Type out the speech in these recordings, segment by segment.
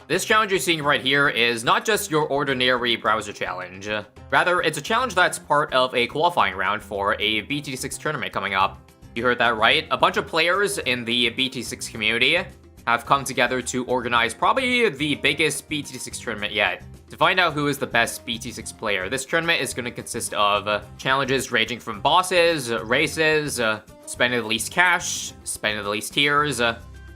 This challenge you're seeing right here is not just your ordinary browser challenge. Rather, it's a challenge that's part of a qualifying round for a BTD6 tournament coming up. You heard that right. A bunch of players in the BTD6 community have come together to organize probably the biggest BTD6 tournament yet. To find out who is the best BT6 player, this tournament is going to consist of challenges ranging from bosses, races, spending the least cash, spending the least tiers,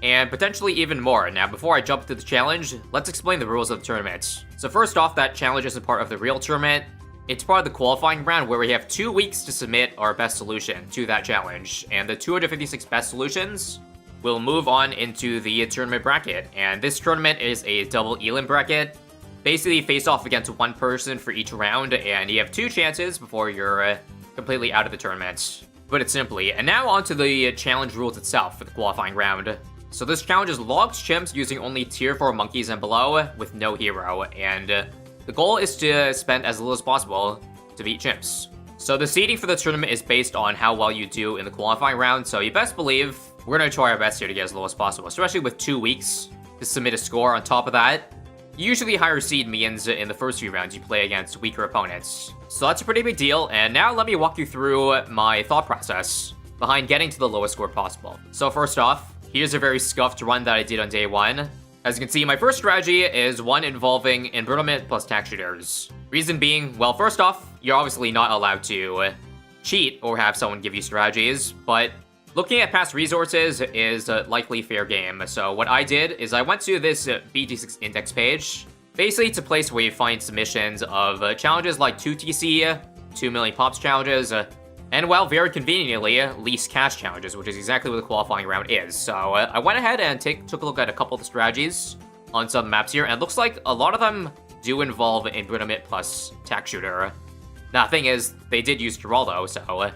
and potentially even more. Now, before I jump to the challenge, let's explain the rules of the tournament. So first off, that challenge isn't part of the real tournament. It's part of the qualifying round where we have 2 weeks to submit our best solution to that challenge, and the 256 best solutions will move on into the tournament bracket. And this tournament is a double elim bracket. Basically face off against one person for each round, and you have 2 chances before you're completely out of the tournament. Put it simply. And now onto the challenge rules itself for the qualifying round. So this challenge is logged chimps using only tier 4 monkeys and below with no hero, and the goal is to spend as little as possible to beat chimps. So the seeding for the tournament is based on how well you do in the qualifying round, so you best believe we're going to try our best here to get as low as possible, especially with 2 weeks to submit a score. On top of that, usually higher seed means in the first few rounds you play against weaker opponents. So that's a pretty big deal, and now let me walk you through my thought process behind getting to the lowest score possible. So first off, here's a very scuffed run that I did on day 1. As you can see, my first strategy is one involving embrittlement plus tax shooters. Reason being, well, first off, you're obviously not allowed to cheat or have someone give you strategies, but looking at past resources is a likely fair game. So what I did is I went to this BT6 index page. Basically, it's a place where you find submissions of challenges like 2TC, 2 million pops challenges, and, well, very conveniently, least cash challenges, which is exactly what the qualifying round is. So I went ahead and took a look at a couple of the strategies on some maps here, and it looks like a lot of them do involve embrittlement plus tax shooter. Now, the thing is, they did use Geraldo, so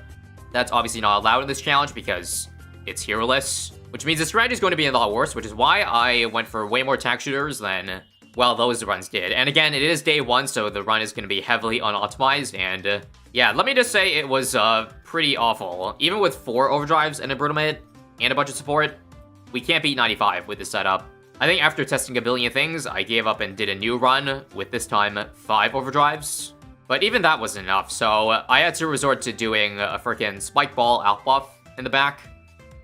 that's obviously not allowed in this challenge because it's hero-less, which means the strategy is going to be a lot worse, which is why I went for way more tax shooters than, well, those runs did. And again, it is day 1, so the run is going to be heavily unoptimized, and yeah, let me just say it was pretty awful. Even with 4 overdrives and embrittlement and a bunch of support, we can't beat 95 with this setup. I think after testing a billion things, I gave up and did a new run with this time 5 overdrives. But even that wasn't enough, so I had to resort to doing a freaking spike ball out buff in the back.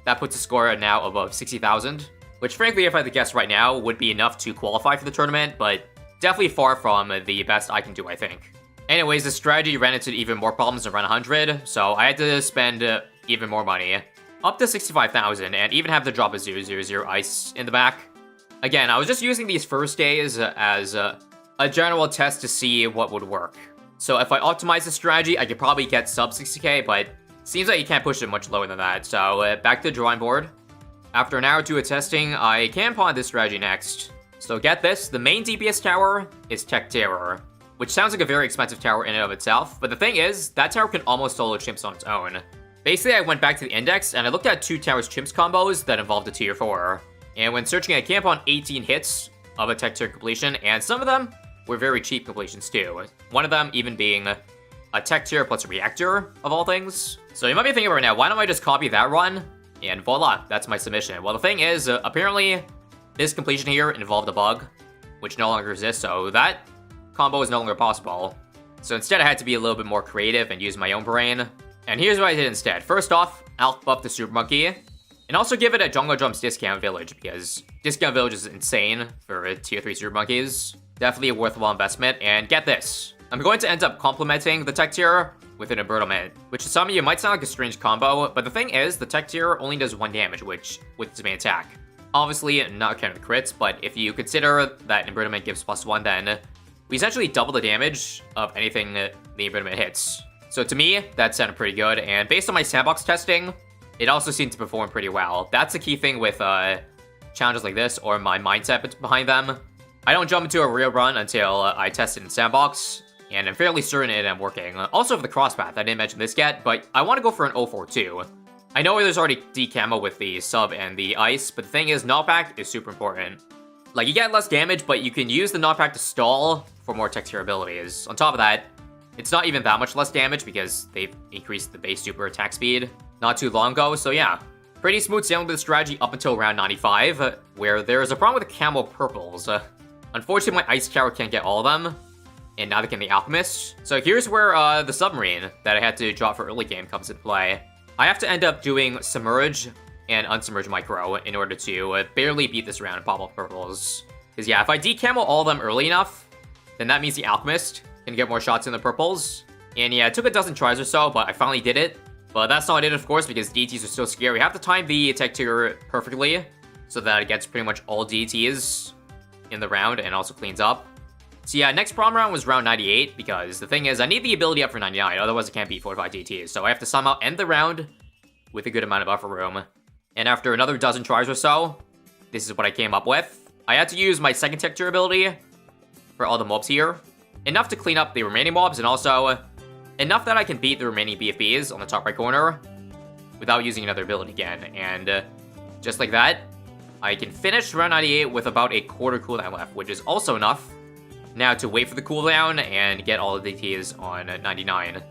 That puts the score now above 60,000, which frankly, if I had to guess right now, would be enough to qualify for the tournament, but definitely far from the best I can do, I think. Anyways, the strategy ran into even more problems around 100, so I had to spend even more money, up to 65,000, and even have to drop a 000 ice in the back. Again, I was just using these first days as a general test to see what would work. So if I optimize the strategy, I could probably get sub 60k, but seems like you can't push it much lower than that. So back to the drawing board. After an hour or 2 of testing, I can pawn this strategy next. So get this, the main DPS tower is Tech Terror, which sounds like a very expensive tower in and of itself, but the thing is, that tower can almost solo chimps on its own. Basically, I went back to the index, and I looked at 2 towers chimps combos that involved a tier 4. And when searching, I came upon 18 hits of a Tech Terror completion, and some of them were very cheap completions too. One of them even being a Tech Terror plus a reactor, of all things. So you might be thinking right now, why don't I just copy that run? And voila, that's my submission. Well, the thing is, apparently, this completion here involved a bug, which no longer exists, so that combo is no longer possible. So instead I had to be a little bit more creative and use my own brain. And here's what I did instead. First off, I'll buff the Super Monkey, and also give it a Jungle Drums Discount Village, because Discount Village is insane for tier 3 Super Monkeys. Definitely a worthwhile investment, and get this. I'm going to end up complementing the Tech Tier with an embrittlement, which to some of you might sound like a strange combo, but the thing is, the Tech Tier only does 1 damage, which with its main attack. Obviously, not counting the crits, but if you consider that embrittlement gives +1, then we essentially double the damage of anything the embrittlement hits. So to me, that sounded pretty good, and based on my sandbox testing, it also seemed to perform pretty well. That's the key thing with challenges like this, or my mindset behind them. I don't jump into a real run until I test it in sandbox, and I'm fairly certain it am working. Also for the crosspath, I didn't mention this yet, but I want to go for an 0-4 too. I know there's already D-camo with the sub and the ice, but the thing is, knockback is super important. Like, you get less damage, but you can use the knockback to stall for more Tech Tier abilities. On top of that, it's not even that much less damage because they've increased the base super attack speed not too long ago, so yeah. Pretty smooth sailing with the strategy up until round 95, where there is a problem with the camo purples. Unfortunately, my Ice Tower can't get all of them, and neither can the Alchemist. So here's where the Submarine that I had to drop for early game comes into play. I have to end up doing Submerge and Unsubmerge Micro in order to barely beat this round and pop up purples. Because yeah, if I decamo all of them early enough, then that means the Alchemist can get more shots in the purples. And yeah, it took a dozen tries or so, but I finally did it. But that's not it, of course, because DTs are so scary. We have to time the tech tier perfectly so that it gets pretty much all DTs in the round and also cleans up. So yeah, next prom round was round 98, because the thing is, I need the ability up for 99, otherwise I can't beat 45 DTs. So I have to somehow end the round with a good amount of buffer room. And after another dozen tries or so, this is what I came up with. I had to use my second tech tier ability for all the mobs here. Enough to clean up the remaining mobs, and also enough that I can beat the remaining BFBs on the top right corner without using another ability again. And just like that, I can finish round 98 with about a quarter cooldown left, which is also enough now to wait for the cooldown and get all the DTs on 99.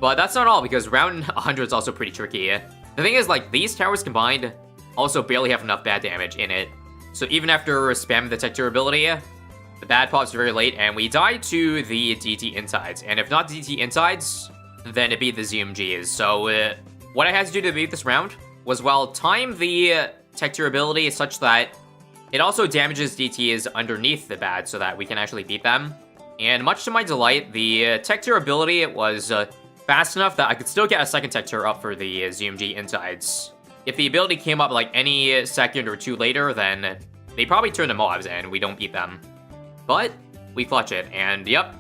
But that's not all, because round 100 is also pretty tricky. The thing is, like, these towers combined also barely have enough bad damage in it. So even after spamming the tech tier ability, the bad pops are very late, and we die to the DT insides. And if not DT insides, then it beat the ZMGs. So what I had to do to beat this round was, well, time the tech tier ability such that it also damages DTs underneath the bad so that we can actually beat them. And much to my delight, the tech tier ability was fast enough that I could still get a second tech tier up for the ZMG insides. If the ability came up like any second or two later, then they probably turn to mobs and we don't beat them. But we clutch it, and yep,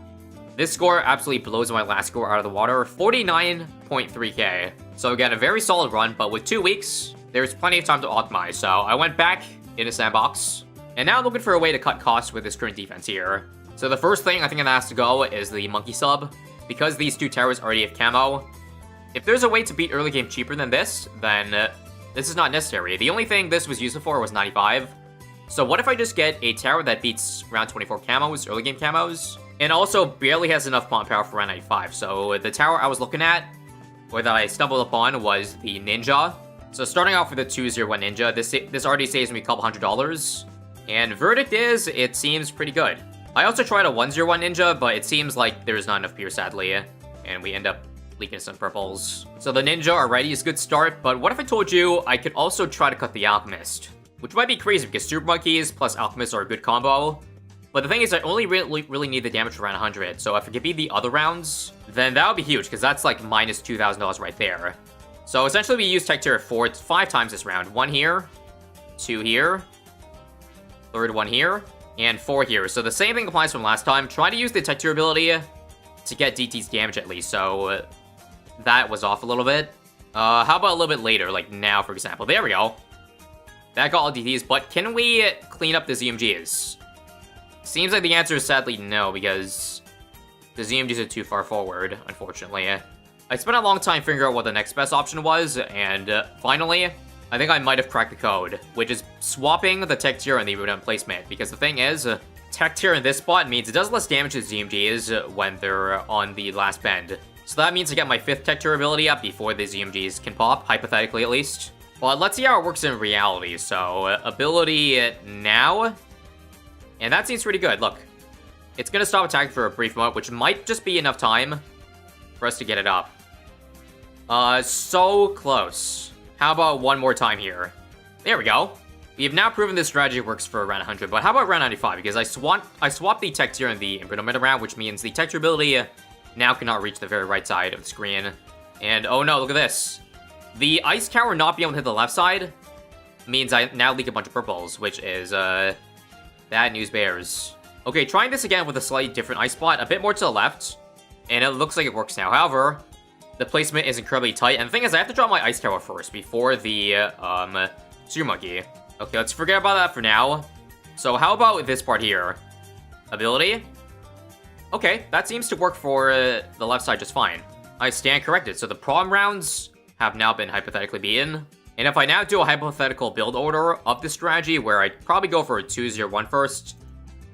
this score absolutely blows my last score out of the water, 49.3k. So again, a very solid run, but with 2 weeks, there's plenty of time to optimize. So I went back in a sandbox, and now I'm looking for a way to cut costs with this current defense here. So the first thing I think that has to go is the Monkey Sub. Because these two towers already have camo, if there's a way to beat early game cheaper than this, then this is not necessary. The only thing this was useful for was 95. So what if I just get a tower that beats round 24 camos, early game camos, and also barely has enough pump power for round 95. So the tower I was looking at, or that I stumbled upon, was the Ninja. So starting off with the 201 Ninja, this already saves me a couple $100. And verdict is, it seems pretty good. I also tried a 101 Ninja, but it seems like there's not enough peer, sadly, and we end up leaking some purples. So the Ninja already is a good start, but what if I told you I could also try to cut the Alchemist? Which might be crazy, because Super Monkeys plus Alchemist are a good combo. But the thing is, I only really need the damage for round 100, so if it could be the other rounds, then that would be huge, because that's like minus $2,000 right there. So essentially we use tech tier 5 times this round. 1 here, 2 here, third one here, and 4 here. So the same thing applies from last time. Try to use the tech tier ability to get DT's damage at least, so that was off a little bit. How about a little bit later, like now, for example? There we go. That got all DTs, but can we clean up the ZMGs? Seems like the answer is sadly no, because the ZMGs are too far forward, unfortunately. I spent a long time figuring out what the next best option was, and finally, I think I might have cracked the code, which is swapping the tech tier and the redundant placement, because the thing is, tech tier in this spot means it does less damage to ZMGs when they're on the last bend. So that means I get my 5th tech tier ability up before the ZMGs can pop, hypothetically at least. But let's see how it works in reality. So, ability now. And that seems pretty good. Look, it's going to stop attacking for a brief moment, which might just be enough time for us to get it up. So close. How about one more time here? There we go. We have now proven this strategy works for round 100, but how about round 95? Because I swapped the tech tier in the improvement round, which means the tech tier ability now cannot reach the very right side of the screen. And oh no, look at this. The ice tower not being able to hit the left side means I now leak a bunch of purples, which is, bad news bears. Okay, trying this again with a slightly different ice spot, a bit more to the left, and it looks like it works now. However, the placement is incredibly tight, and the thing is, I have to drop my ice tower first before the, Super Monkey. Okay, let's forget about that for now. So how about this part here? Ability? Okay, that seems to work for the left side just fine. I stand corrected, so the prom rounds have now been hypothetically beaten. And if I now do a hypothetical build order of this strategy, where I'd probably go for a 201 first,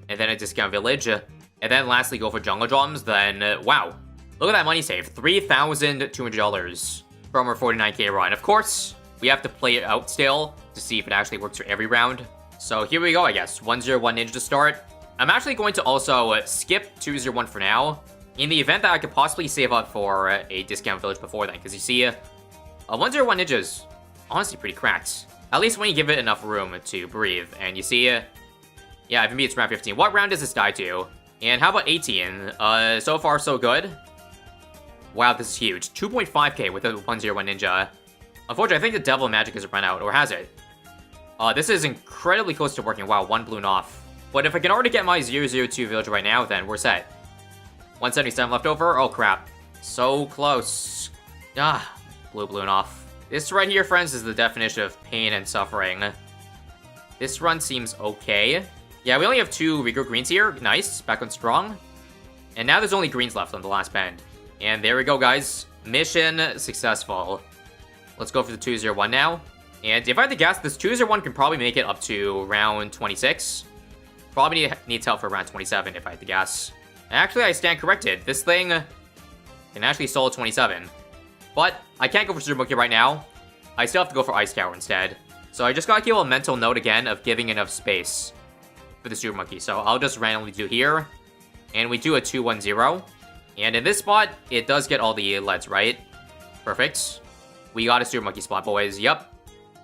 and then a discount village, and then lastly go for jungle drums, then wow. Look at that money save, $3,200 from our 49k run. Of course, we have to play it out still to see if it actually works for every round. So here we go, I guess. 101 Ninja to start. I'm actually going to also skip 201 for now, in the event that I could possibly save up for a discount village before then, because you see, 101 Ninja is honestly pretty cracked. At least when you give it enough room to breathe, and you see, yeah, if it meets round 15. What round does this die to? And how about 18? So far so good. Wow, this is huge. 2.5k with a 101 Ninja. Unfortunately, I think the Devil Magic has run out, or has it? This is incredibly close to working. Wow, one balloon off. But if I can already get my 002 village right now, then we're set. 177 left over. Oh, crap. So close. Ah, blue balloon off. This right here, friends, is the definition of pain and suffering. This run seems okay. Yeah, we only have 2 Regal greens here. Nice. Back on strong. And now there's only greens left on the last bend. And there we go, guys. Mission successful. Let's go for the 201 now. And if I had to guess, this 201 can probably make it up to round 26. Probably needs help for round 27, if I had to guess. Actually, I stand corrected. This thing can actually solo 27. But I can't go for Super Monkey right now. I still have to go for Ice Tower instead. So I just gotta keep a mental note again of giving enough space for the Super Monkey. So I'll just randomly do here. And we do a 2-1-0. And in this spot, it does get all the LEDs, right? Perfect. We got a Super Monkey spot, boys. Yep.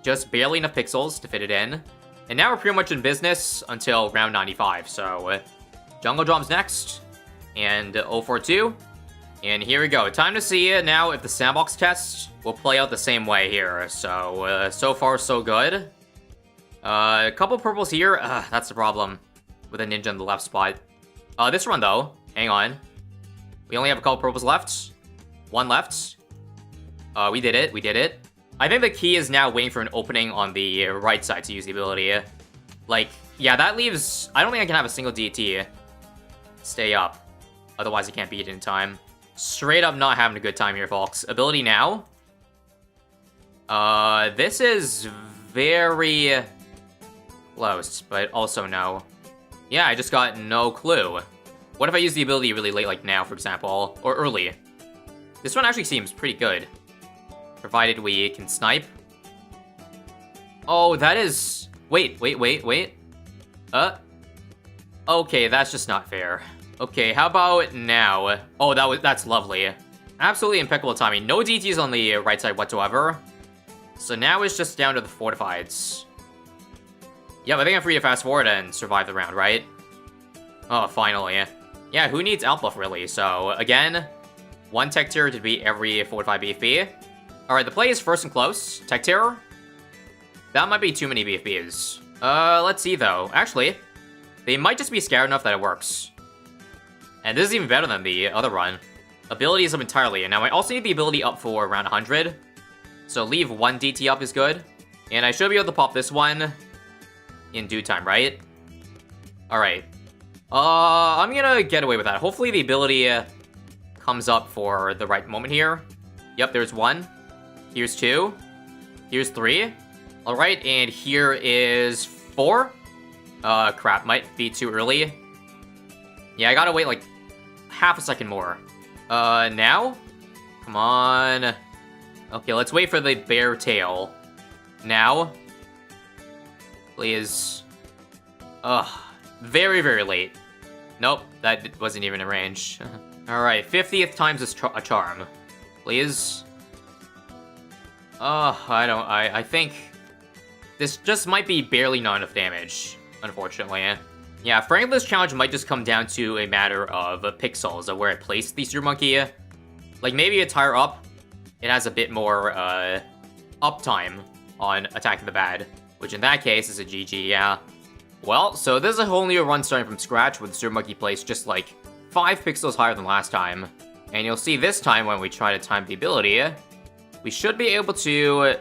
Just barely enough pixels to fit it in. And now we're pretty much in business until round 95. So, Jungle Drum's next. And 042. And here we go. Time to see now if the sandbox test will play out the same way here. So, so far so good. A couple purples here. That's the problem with a ninja in the left spot. This run though, hang on. We only have a couple purples left. One left. We did it. We did it. I think the key is now waiting for an opening on the right side to use the ability. Like, yeah, that leaves... I don't think I can have a single DT stay up. Otherwise, I can't beat it in time. Straight up not having a good time here, folks. Ability now. This is very close, but also no. Yeah, I just got no clue. What if I use the ability really late, like now, for example, or early? This one actually seems pretty good. Provided we can snipe. Oh, that is... Wait. Okay, that's just not fair. Okay, how about now? Oh, that's lovely. Absolutely impeccable timing. No DTs on the right side whatsoever. So now it's just down to the fortifieds. Yep, I think I'm free to fast forward and survive the round, right? Oh, finally. Yeah, who needs outbuff, really? So, again, 1 tech tier to beat every fortified BFB. Alright, the play is first and close. Tech tier. That might be too many BFBs. Let's see, though. Actually, they might just be scared enough that it works. And this is even better than the other run. Abilities up entirely. And now I also need the ability up for around 100. So leave 1 DT up is good. And I should be able to pop this one in due time, right? Alright. I'm gonna get away with that. Hopefully the ability comes up for the right moment here. Yep, there's 1. Here's 2. Here's 3. Alright, and here is 4. Crap, might be too early. Yeah, I gotta wait like half a second more. Now? Come on. Okay, let's wait for the bear tail. Now. Please. Very, very late. Nope, that wasn't even in range. Alright, 50th time's a charm. Please. I think this just might be barely not enough damage, unfortunately. Yeah, frankly, this challenge might just come down to a matter of pixels of where I place the Super Monkey. Like, maybe it's higher up. It has a bit more, uptime on attacking the bad, which in that case is a GG, yeah. Well, so this is a whole new run starting from scratch with the Super Monkey placed just like 5 pixels higher than last time. And you'll see this time when we try to time the ability, we should be able to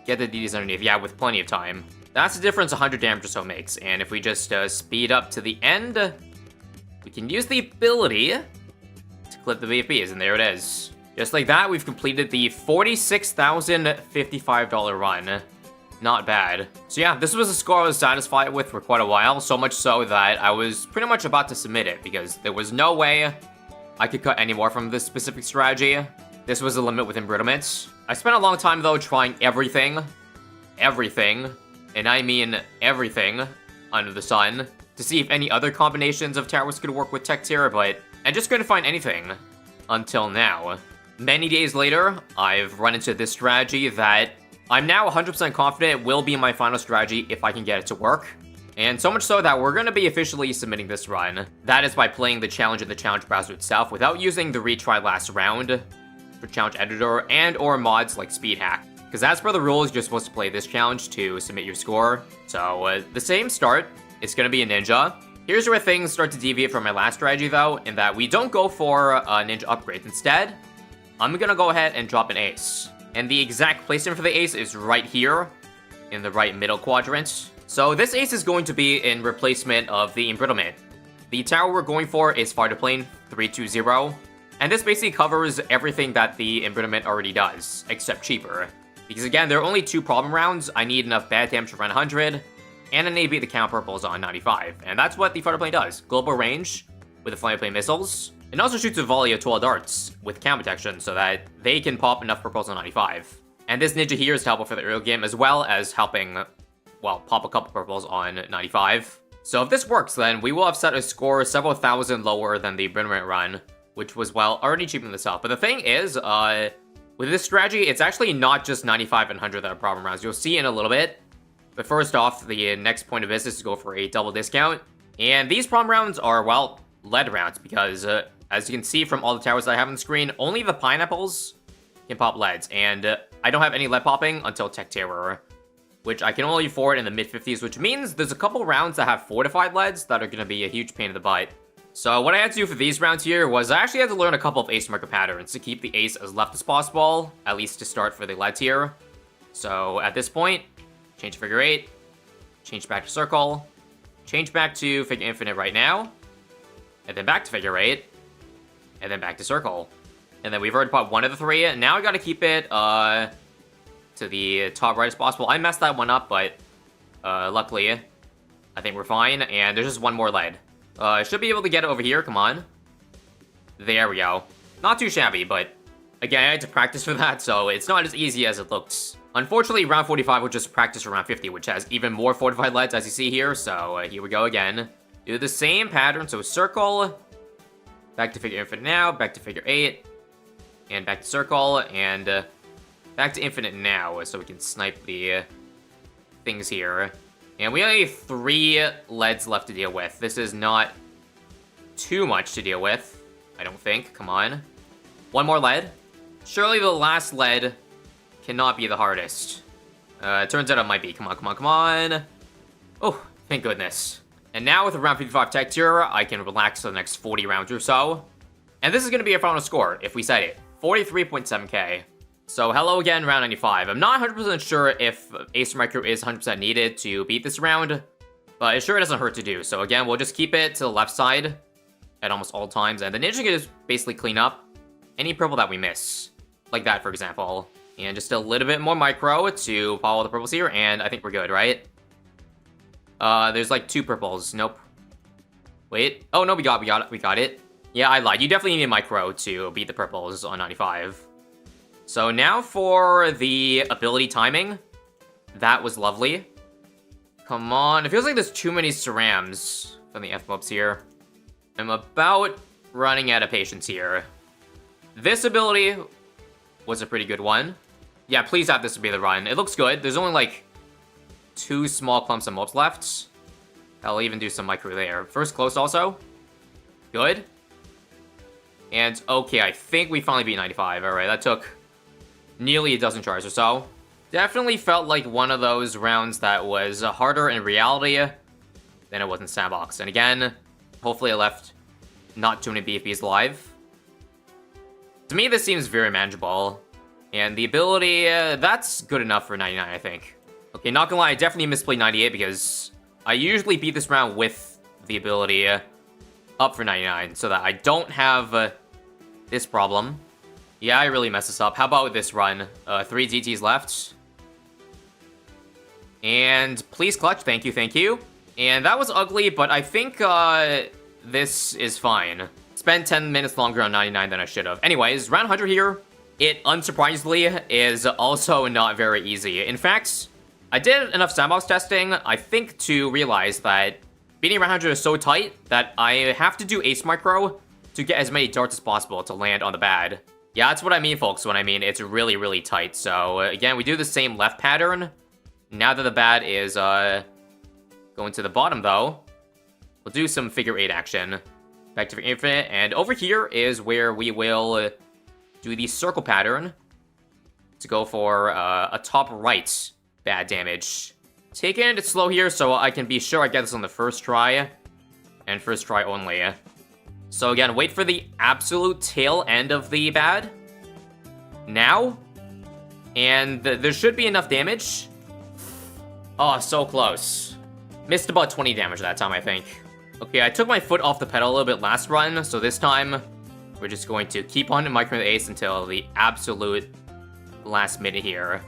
get the DDs underneath, yeah, with plenty of time. That's the difference 100 damage or so makes, and if we just speed up to the end, we can use the ability to clip the VPs, and there it is. Just like that, we've completed the $46,055 run. Not bad. So yeah, this was a score I was satisfied with for quite a while, so much so that I was pretty much about to submit it, because there was no way I could cut any more from this specific strategy. This was the limit with embrittlement. I spent a long time, though, trying everything, and I mean everything, under the sun. to see if any other combinations of towers could work with tech tier, but I just couldn't find anything until now. Many days later, I've run into this strategy that I'm now 100% confident will be my final strategy if I can get it to work. And so much so that we're going to be officially submitting this run. That is by playing the challenge in the challenge browser itself without using the retry last round for challenge editor and or mods like speed hack. Because as per the rules, you're supposed to play this challenge to submit your score. So the same start, it's going to be a ninja. Here's where things start to deviate from my last strategy though, in that we don't go for ninja upgrades. Instead, I'm going to go ahead and drop an ace. And the exact placement for the ace is right here in the right middle quadrant. So this ace is going to be in replacement of the embrittlement. The tower we're going for is Fighter Plane 320, and this basically covers everything that the embrittlement already does, except cheaper. Because again, there are only 2 problem rounds, I need enough bad damage to run 100, and I need to beat the count purples on 95. And that's what the Fighter Plane does. Global range with the Fighter Plane missiles. It also shoots a volley of 12 darts with count protection so that they can pop enough purples on 95. And this ninja here is helpful for the early game as well as helping, well, pop a couple purples on 95. So if this works, then we will have set a score several thousand lower than the embrittlement run, which was, well, already cheap in itself. But the thing is, with this strategy, it's actually not just 95 and 100 that are problem rounds. You'll see in a little bit. But first off, the next point of business is to go for a double discount. And these problem rounds are, well, lead rounds, because as you can see from all the towers that I have on the screen, only the pineapples can pop leads. And I don't have any lead popping until Tech Terror, which I can only afford in the mid-50s, which means there's a couple rounds that have fortified leads that are going to be a huge pain in the butt. So what I had to do for these rounds here was I actually had to learn a couple of ace marker patterns to keep the ace as left as possible, at least to start for the lead tier. So at this point, change to figure 8, change back to circle, change back to figure infinite right now, and then back to figure 8, and then back to circle. And then we've already popped 1 of the 3, and now I gotta keep it, to the top right as possible. I messed that one up, but luckily, I think we're fine. And there's just 1 more lead. I should be able to get it over here. Come on. There we go. Not too shabby, but again, I had to practice for that, so it's not as easy as it looks. Unfortunately, round 45 will just practice around 50, which has even more fortified leads, as you see here. So here we go again. Do the same pattern. So circle, back to figure infinite now, back to figure 8, and back to circle, and back to infinite now, so we can snipe the things here. And we only have 3 leads left to deal with. This is not too much to deal with, I don't think. Come on. 1 more lead. Surely the last lead cannot be the hardest. It turns out it might be. Come on, come on, come on. Oh, thank goodness. And now with around 55 tech tier, I can relax for the next 40 rounds or so. And this is going to be our final score, if we set it. 43.7k. So hello again, round 95. I'm not 100% sure if Ace Micro is 100% needed to beat this round, but it sure doesn't hurt to do. So again, we'll just keep it to the left side at almost all times, and the ninja can just basically clean up any purple that we miss. Like that, for example. And just a little bit more micro to follow the purples here, and I think we're good, right? There's like 2 purples. Nope. Wait. Oh, no, we got it. Yeah, I lied. You definitely need a micro to beat the purples on 95. So now for the ability timing. That was lovely. Come on. It feels like there's too many cerams from the F-mobs here. I'm about running out of patience here. This ability was a pretty good one. Yeah, please have this to be the run. It looks good. There's only like 2 small clumps of mobs left. I'll even do some micro there. First close also. Good. And okay, I think we finally beat 95. Alright, that took nearly a dozen tries or so. Definitely felt like one of those rounds that was harder in reality than it was in Sandbox. And again, hopefully I left not too many BFBs alive. To me, this seems very manageable. And the ability, that's good enough for 99, I think. Okay, not gonna lie, I definitely misplayed 98 because I usually beat this round with the ability up for 99 so that I don't have this problem. Yeah, I really messed this up. How about this run? 3 DTs left. And please clutch. Thank you, thank you. And that was ugly, but I think this is fine. Spent 10 minutes longer on 99 than I should have. Anyways, round 100 here. It, unsurprisingly, is also not very easy. In fact, I did enough sandbox testing, I think, to realize that Beating round 100 is so tight that I have to do ace micro to get as many darts as possible to land on the bad. Yeah, that's what I mean, folks, when I mean it's really, really tight. So, again, we do the same left pattern. Now that the bad is going to the bottom, though, we'll do some figure 8 action. Back to infinite, and over here is where we will do the circle pattern to go for a top right bad damage. Taking it slow here so I can be sure I get this on the first try, and first try only. So again, wait for the absolute tail end of the bad. Now. And there should be enough damage. Oh, so close. Missed about 20 damage that time, I think. Okay, I took my foot off the pedal a little bit last run, so this time we're just going to keep on microing the ace until the absolute last minute here.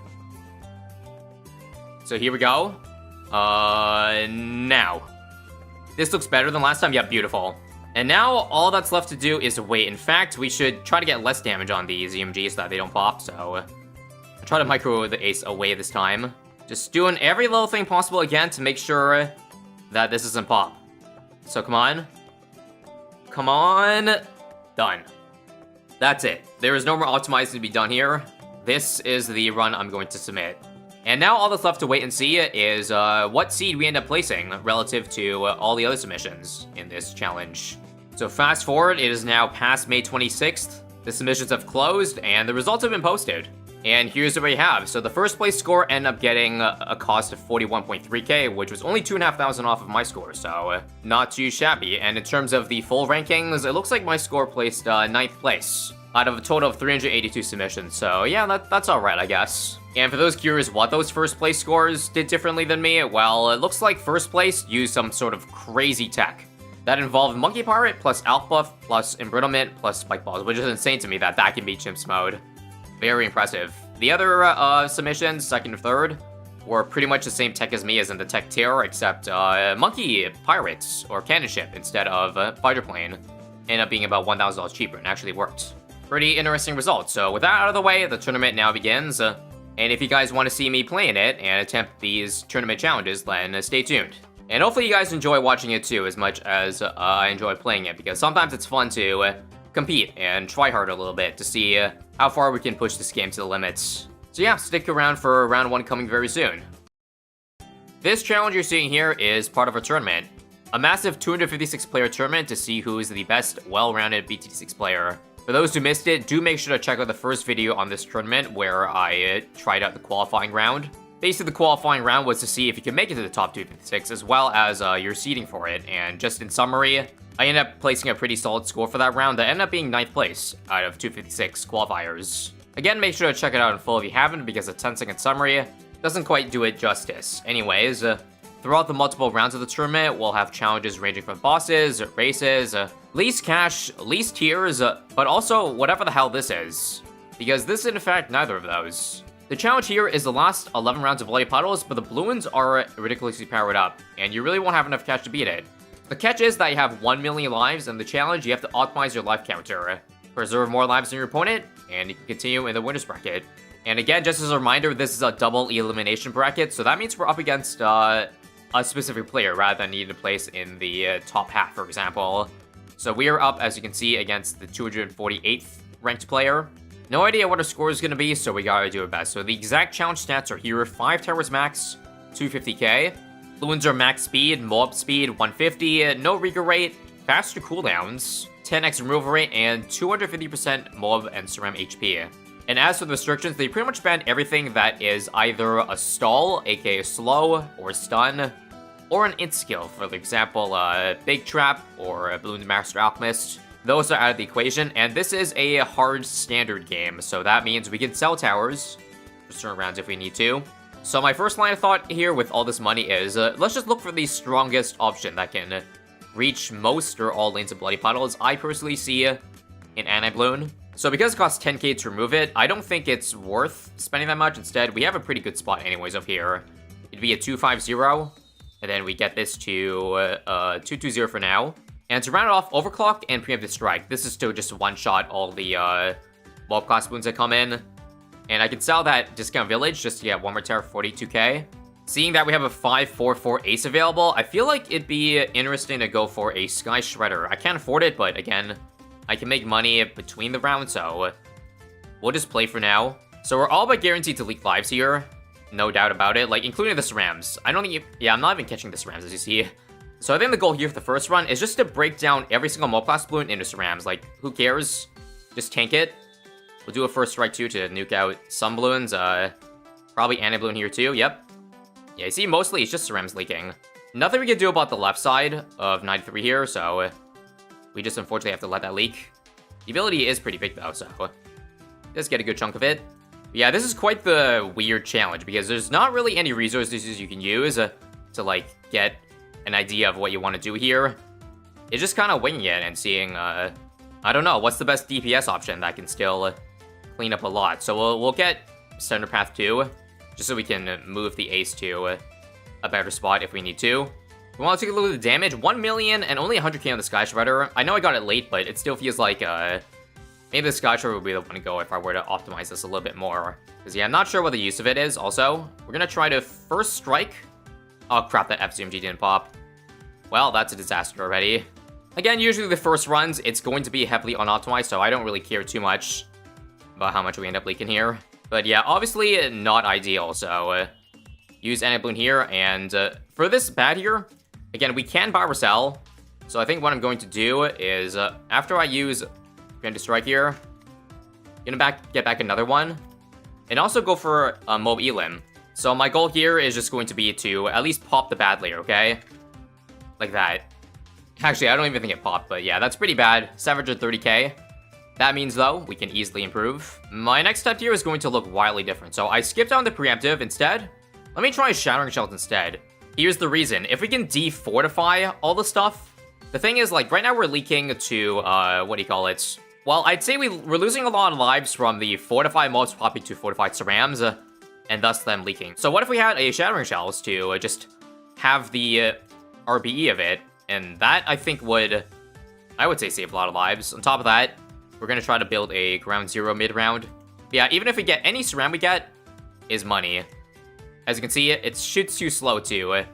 So here we go. Now. This looks better than last time. Yeah, beautiful. And now all that's left to do is wait. In fact, we should try to get less damage on these EMGs so that they don't pop. So I'll try to micro the ace away this time. Just doing every little thing possible again to make sure that this doesn't pop. So come on. Come on. Done. That's it. There is no more optimizing to be done here. This is the run I'm going to submit. And now all that's left to wait and see is what seed we end up placing relative to all the other submissions in this challenge. So fast forward, it is now past May 26th. The submissions have closed and the results have been posted. And here's what we have. So the first place score ended up getting a cost of 41.3k, which was only 2,500 off of my score, so not too shabby. And in terms of the full rankings, it looks like my score placed 9th place out of a total of 382 submissions. So yeah, that's alright, I guess. And for those curious what those first place scores did differently than me, well, it looks like first place used some sort of crazy tech. That involved Monkey Pirate plus Alp Buff plus Embrittlement plus Spike Balls, which is insane to me that can beat Chimps mode. Very impressive. The other submissions, second and third, were pretty much the same tech as me as in the tech tier, except Monkey Pirates or Cannon Ship instead of Fighter Plane ended up being about $1,000 cheaper and actually worked. Pretty interesting result. So with that out of the way, the tournament now begins. And if you guys want to see me playing it and attempt these tournament challenges, then stay tuned. And hopefully you guys enjoy watching it too as much as I enjoy playing it, because sometimes it's fun to compete and try hard a little bit to see how far we can push this game to the limits. So yeah, stick around for round 1 coming very soon. This challenge you're seeing here is part of a tournament. A massive 256 player tournament to see who is the best well-rounded BTD6 player. For those who missed it, do make sure to check out the first video on this tournament where I tried out the qualifying round. Basically, the qualifying round was to see if you can make it to the top 256 as well as your seeding for it. And just in summary, I ended up placing a pretty solid score for that round that ended up being 9th place out of 256 qualifiers. Again, make sure to check it out in full if you haven't, because a 10-second summary doesn't quite do it justice. Anyways, throughout the multiple rounds of the tournament, we'll have challenges ranging from bosses, races, least cash, least tiers, but also whatever the hell this is. Because this is in fact neither of those. The challenge here is the last 11 rounds of Bloody Puddles, but the blue ones are ridiculously powered up, and you really won't have enough cash to beat it. The catch is that you have 1 million lives, and the challenge, you have to optimize your life counter. Preserve more lives than your opponent, and you can continue in the winner's bracket. And again, just as a reminder, this is a double elimination bracket, so that means we're up against a specific player rather than needing to place in the top half, for example. So we are up, as you can see, against the 248th ranked player. No idea what our score is going to be, so we gotta do our best. So the exact challenge stats are here: 5 towers max, 250k. Balloons are max speed, mob speed, 150, no recall rate, faster cooldowns, 10x removal rate, and 250% mob and Ceram HP. And as for the restrictions, they pretty much ban everything that is either a stall, aka slow, or stun, or an int skill, for example, Big Trap or Balloon Master Alchemist. Those are out of the equation, and this is a hard standard game, so that means we can sell towers for certain rounds if we need to. So my first line of thought here with all this money is, let's just look for the strongest option that can reach most or all lanes of Bloody Puddles. I personally see an Anti-Balloon. So because it costs 10k to remove it, I don't think it's worth spending that much. Instead, we have a pretty good spot anyways up here. It'd be a 250, and then we get this to 220 for now. And to round it off, Overclock and Preemptive Strike. This is to just one-shot all the mob class boons that come in. And I can sell that Discount Village just to get one more tower for 42k. Seeing that we have a 5/4/4 ace available, I feel like it'd be interesting to go for a Sky Shredder. I can't afford it, but again, I can make money between the rounds, so we'll just play for now. So we're all but guaranteed to leak lives here. No doubt about it, like, including the Cerams. I don't think yeah, I'm not even catching the Cerams, as you see. So I think the goal here for the first run is just to break down every single Multiclass balloon into Cerams. Like, who cares? Just tank it. We'll do a first strike, too, to nuke out some balloons. Probably anti-balloon here, too. Yep. Yeah, you see, mostly it's just Cerams leaking. Nothing we can do about the left side of 93 here, so we just unfortunately have to let that leak. The ability is pretty big, though, so just get a good chunk of it. But yeah, this is quite the weird challenge, because there's not really any resources you can use to, like, get an idea of what you want to do here. It's just kind of winging it and seeing, I don't know, what's the best DPS option that can still clean up a lot. So we'll get Center Path 2, just so we can move the ace to a better spot if we need to. We want to take a look at the damage. 1 million and only 100k on the Sky Shredder. I know I got it late, but it still feels like maybe the Sky Shredder would be the one to go if I were to optimize this a little bit more. Because yeah, I'm not sure what the use of it is. Also, we're going to try to first strike. Oh crap, that FZMG didn't pop. Well, that's a disaster already. Again, usually the first runs, it's going to be heavily unoptimized, so I don't really care too much about how much we end up leaking here. But yeah, obviously not ideal, so use anti-balloon here, and for this bad here, again, we can buy or sell, so I think what I'm going to do is, after I use Grand Strike here, I'm gonna get back another one, and also go for a Mob Elim. So my goal here is just going to be to at least pop the bad layer, okay? Like that. Actually, I don't even think it popped, but yeah, that's pretty bad. 730k. That means, though, we can easily improve. My next step here is going to look wildly different. So I skipped on the preemptive instead. Let me try Shattering Shells instead. Here's the reason. If we can defortify all the stuff, the thing is, like, right now we're leaking to, what do you call it? Well, I'd say we're losing a lot of lives from the fortified mobs popping to fortified Cerams, and thus them leaking. So what if we had a Shattering Shells to just have the RBE of it, and that, I think, I would say save a lot of lives. On top of that, we're going to try to build a ground zero mid-round. Yeah, even if we get any Ceram we get, is money. As you can see, it shoots too slow to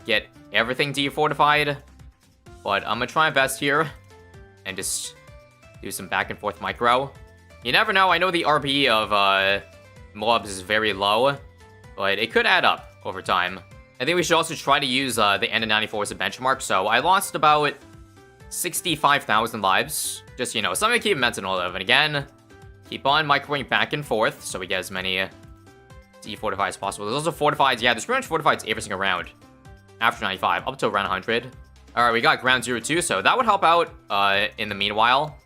get everything defortified. But I'm going to try my best here and just do some back and forth micro. You never know, I know the RB of mobs is very low, but it could add up over time. I think we should also try to use the end of 94 as a benchmark. So I lost about 65,000 lives. Just, you know, something to keep mental of. And again, keep on microwing back and forth so we get as many defortified as possible. There's also fortifieds. Yeah, there's pretty much fortifieds every single round after 95, up to around 100. All right, we got ground 0-2, so that would help out in the meanwhile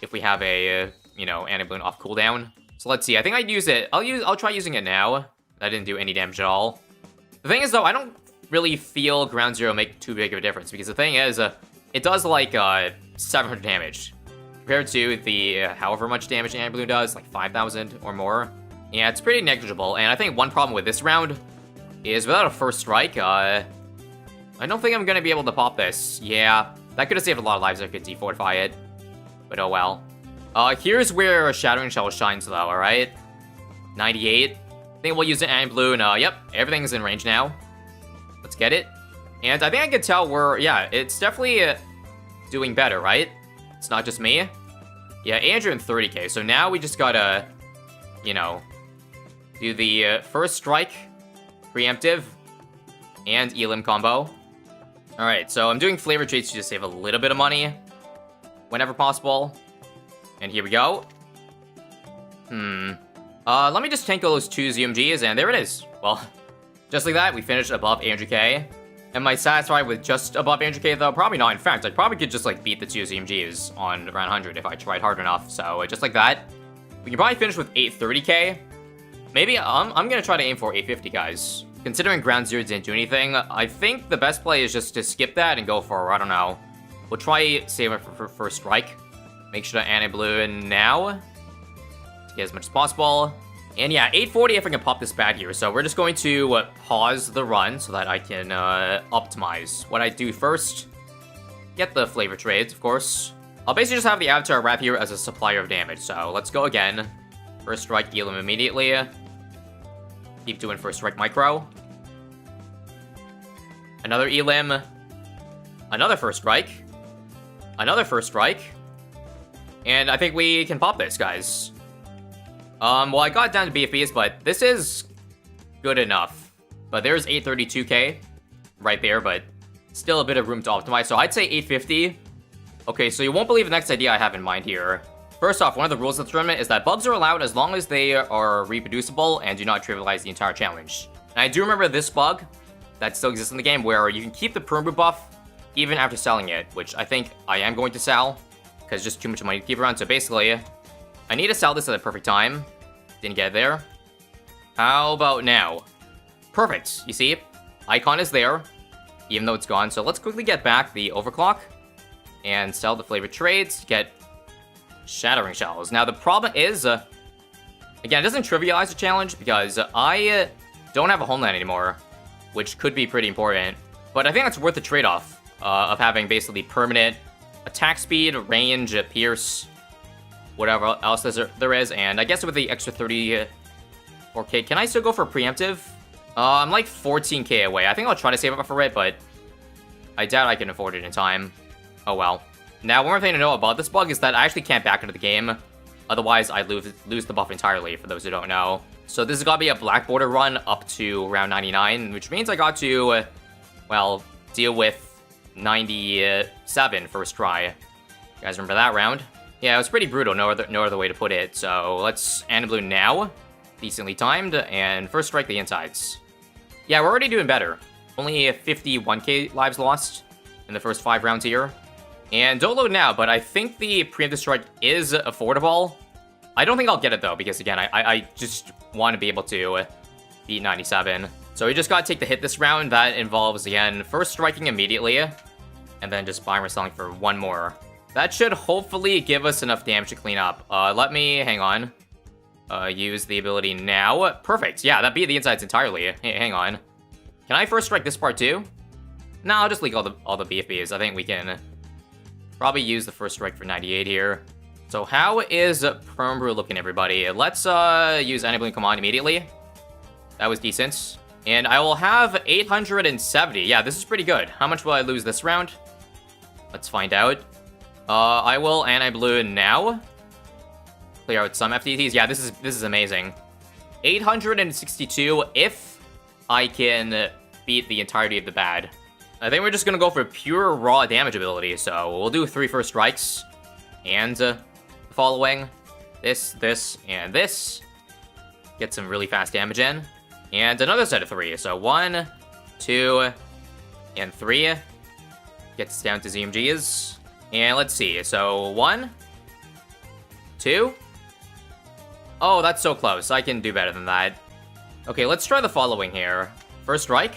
if we have a, you know, anti-balloon off cooldown. So let's see. I think I'd use it. I'll try using it now. That didn't do any damage at all. The thing is, though, I don't really feel ground 0 make too big of a difference, because the thing is, it does like 700 damage compared to the however much damage anti-balloon does, like 5,000 or more. Yeah, it's pretty negligible. And I think one problem with this round is without a first strike, I don't think I'm gonna be able to pop this. Yeah, that could have saved a lot of lives if I could defortify it, but oh well. Here's where Shattering Shell shines, though. All right, 98. I think we'll use an anti-balloon. Yep, everything's in range now. Let's get it. And I think I can tell yeah, it's definitely doing better, right? It's not just me. Yeah, 830k. So now we just gotta, you know, do the first strike, preemptive, and Elim combo. All right, so I'm doing flavor traits to just save a little bit of money whenever possible. And here we go. Let me just tank all those 2 ZMGs, and there it is. Well, just like that, we finished above 800k. Am I satisfied with just above 800k, though? Probably not. In fact, I probably could just, like, beat the 2 ZMGs on around 100 if I tried hard enough. So, just like that, we can probably finish with 830k. Maybe I'm gonna try to aim for 850, guys. Considering ground 0 didn't do anything, I think the best play is just to skip that and go for, I don't know. We'll try save it for first strike. Make sure to anti-balloon now to get as much as possible. And yeah, 840 if I can pop this bad here. So we're just going to pause the run so that I can optimize. What I do first, get the flavor trades, of course. I'll basically just have the avatar wrap here as a supplier of damage. So let's go again. First strike, heal him immediately. Keep doing first strike micro. Another elim. Another first strike. Another first strike. And I think we can pop this, guys. Well, I got down to BFBs, but this is good enough. But there's 832k right there, but still a bit of room to optimize. So I'd say 850. Okay, so you won't believe the next idea I have in mind here. First off, one of the rules of the tournament is that bugs are allowed as long as they are reproducible and do not trivialize the entire challenge. And I do remember this bug that still exists in the game where you can keep the perm boot buff even after selling it, which I think I am going to sell because just too much money to keep around. So basically, I need to sell this at the perfect time. Didn't get it there. How about now? Perfect. You see, icon is there, even though it's gone. So let's quickly get back the overclock and sell the flavored trades to get shattering shells. Now the problem is, again, it doesn't trivialize the challenge because I don't have a homeland anymore, which could be pretty important. But I think that's worth the trade-off of having basically permanent attack speed, range, pierce, whatever else there is. And I guess with the extra 34k, can I still go for preemptive? I'm like 14k away. I think I'll try to save up for it, but I doubt I can afford it in time. Oh well. Now, one more thing to know about this bug is that I actually can't back into the game. Otherwise, I'd lose the buff entirely, for those who don't know. So this is going to be a black border run up to round 99, which means I got to, well, deal with 97 first try. You guys remember that round? Yeah, it was pretty brutal, no other way to put it. So let's anti-blue now. Decently timed, and first strike the insides. Yeah, we're already doing better. Only 51k lives lost in the first 5 rounds here. And don't load now, but I think the preemptive strike is affordable. I don't think I'll get it though, because again, I just want to be able to beat 97. So we just gotta take the hit this round. That involves, again, first striking immediately, and then just buying or selling for one more. That should hopefully give us enough damage to clean up. Let me, hang on. Use the ability now. Perfect. Yeah, that beat the insides entirely. Hey, hang on. Can I first strike this part too? No, I'll just leak all the BFBs. I think we can probably use the first strike for 98 here. So how is Perm Brew looking, everybody? Let's use Anti-Bloom Command immediately. That was decent. And I will have 870. Yeah, this is pretty good. How much will I lose this round? Let's find out. I will Anti-Blue now. Clear out some FTTs. Yeah, this is amazing. 862 if I can beat the entirety of the bad. I think we're just gonna go for pure raw damage ability. So we'll do 3 first strikes. And the following. This, and this. Get some really fast damage in. And another set of 3. So 1, 2, and 3. Gets down to ZMGs. And let's see. So 1, 2. Oh, that's so close. I can do better than that. Okay, let's try the following here. First strike.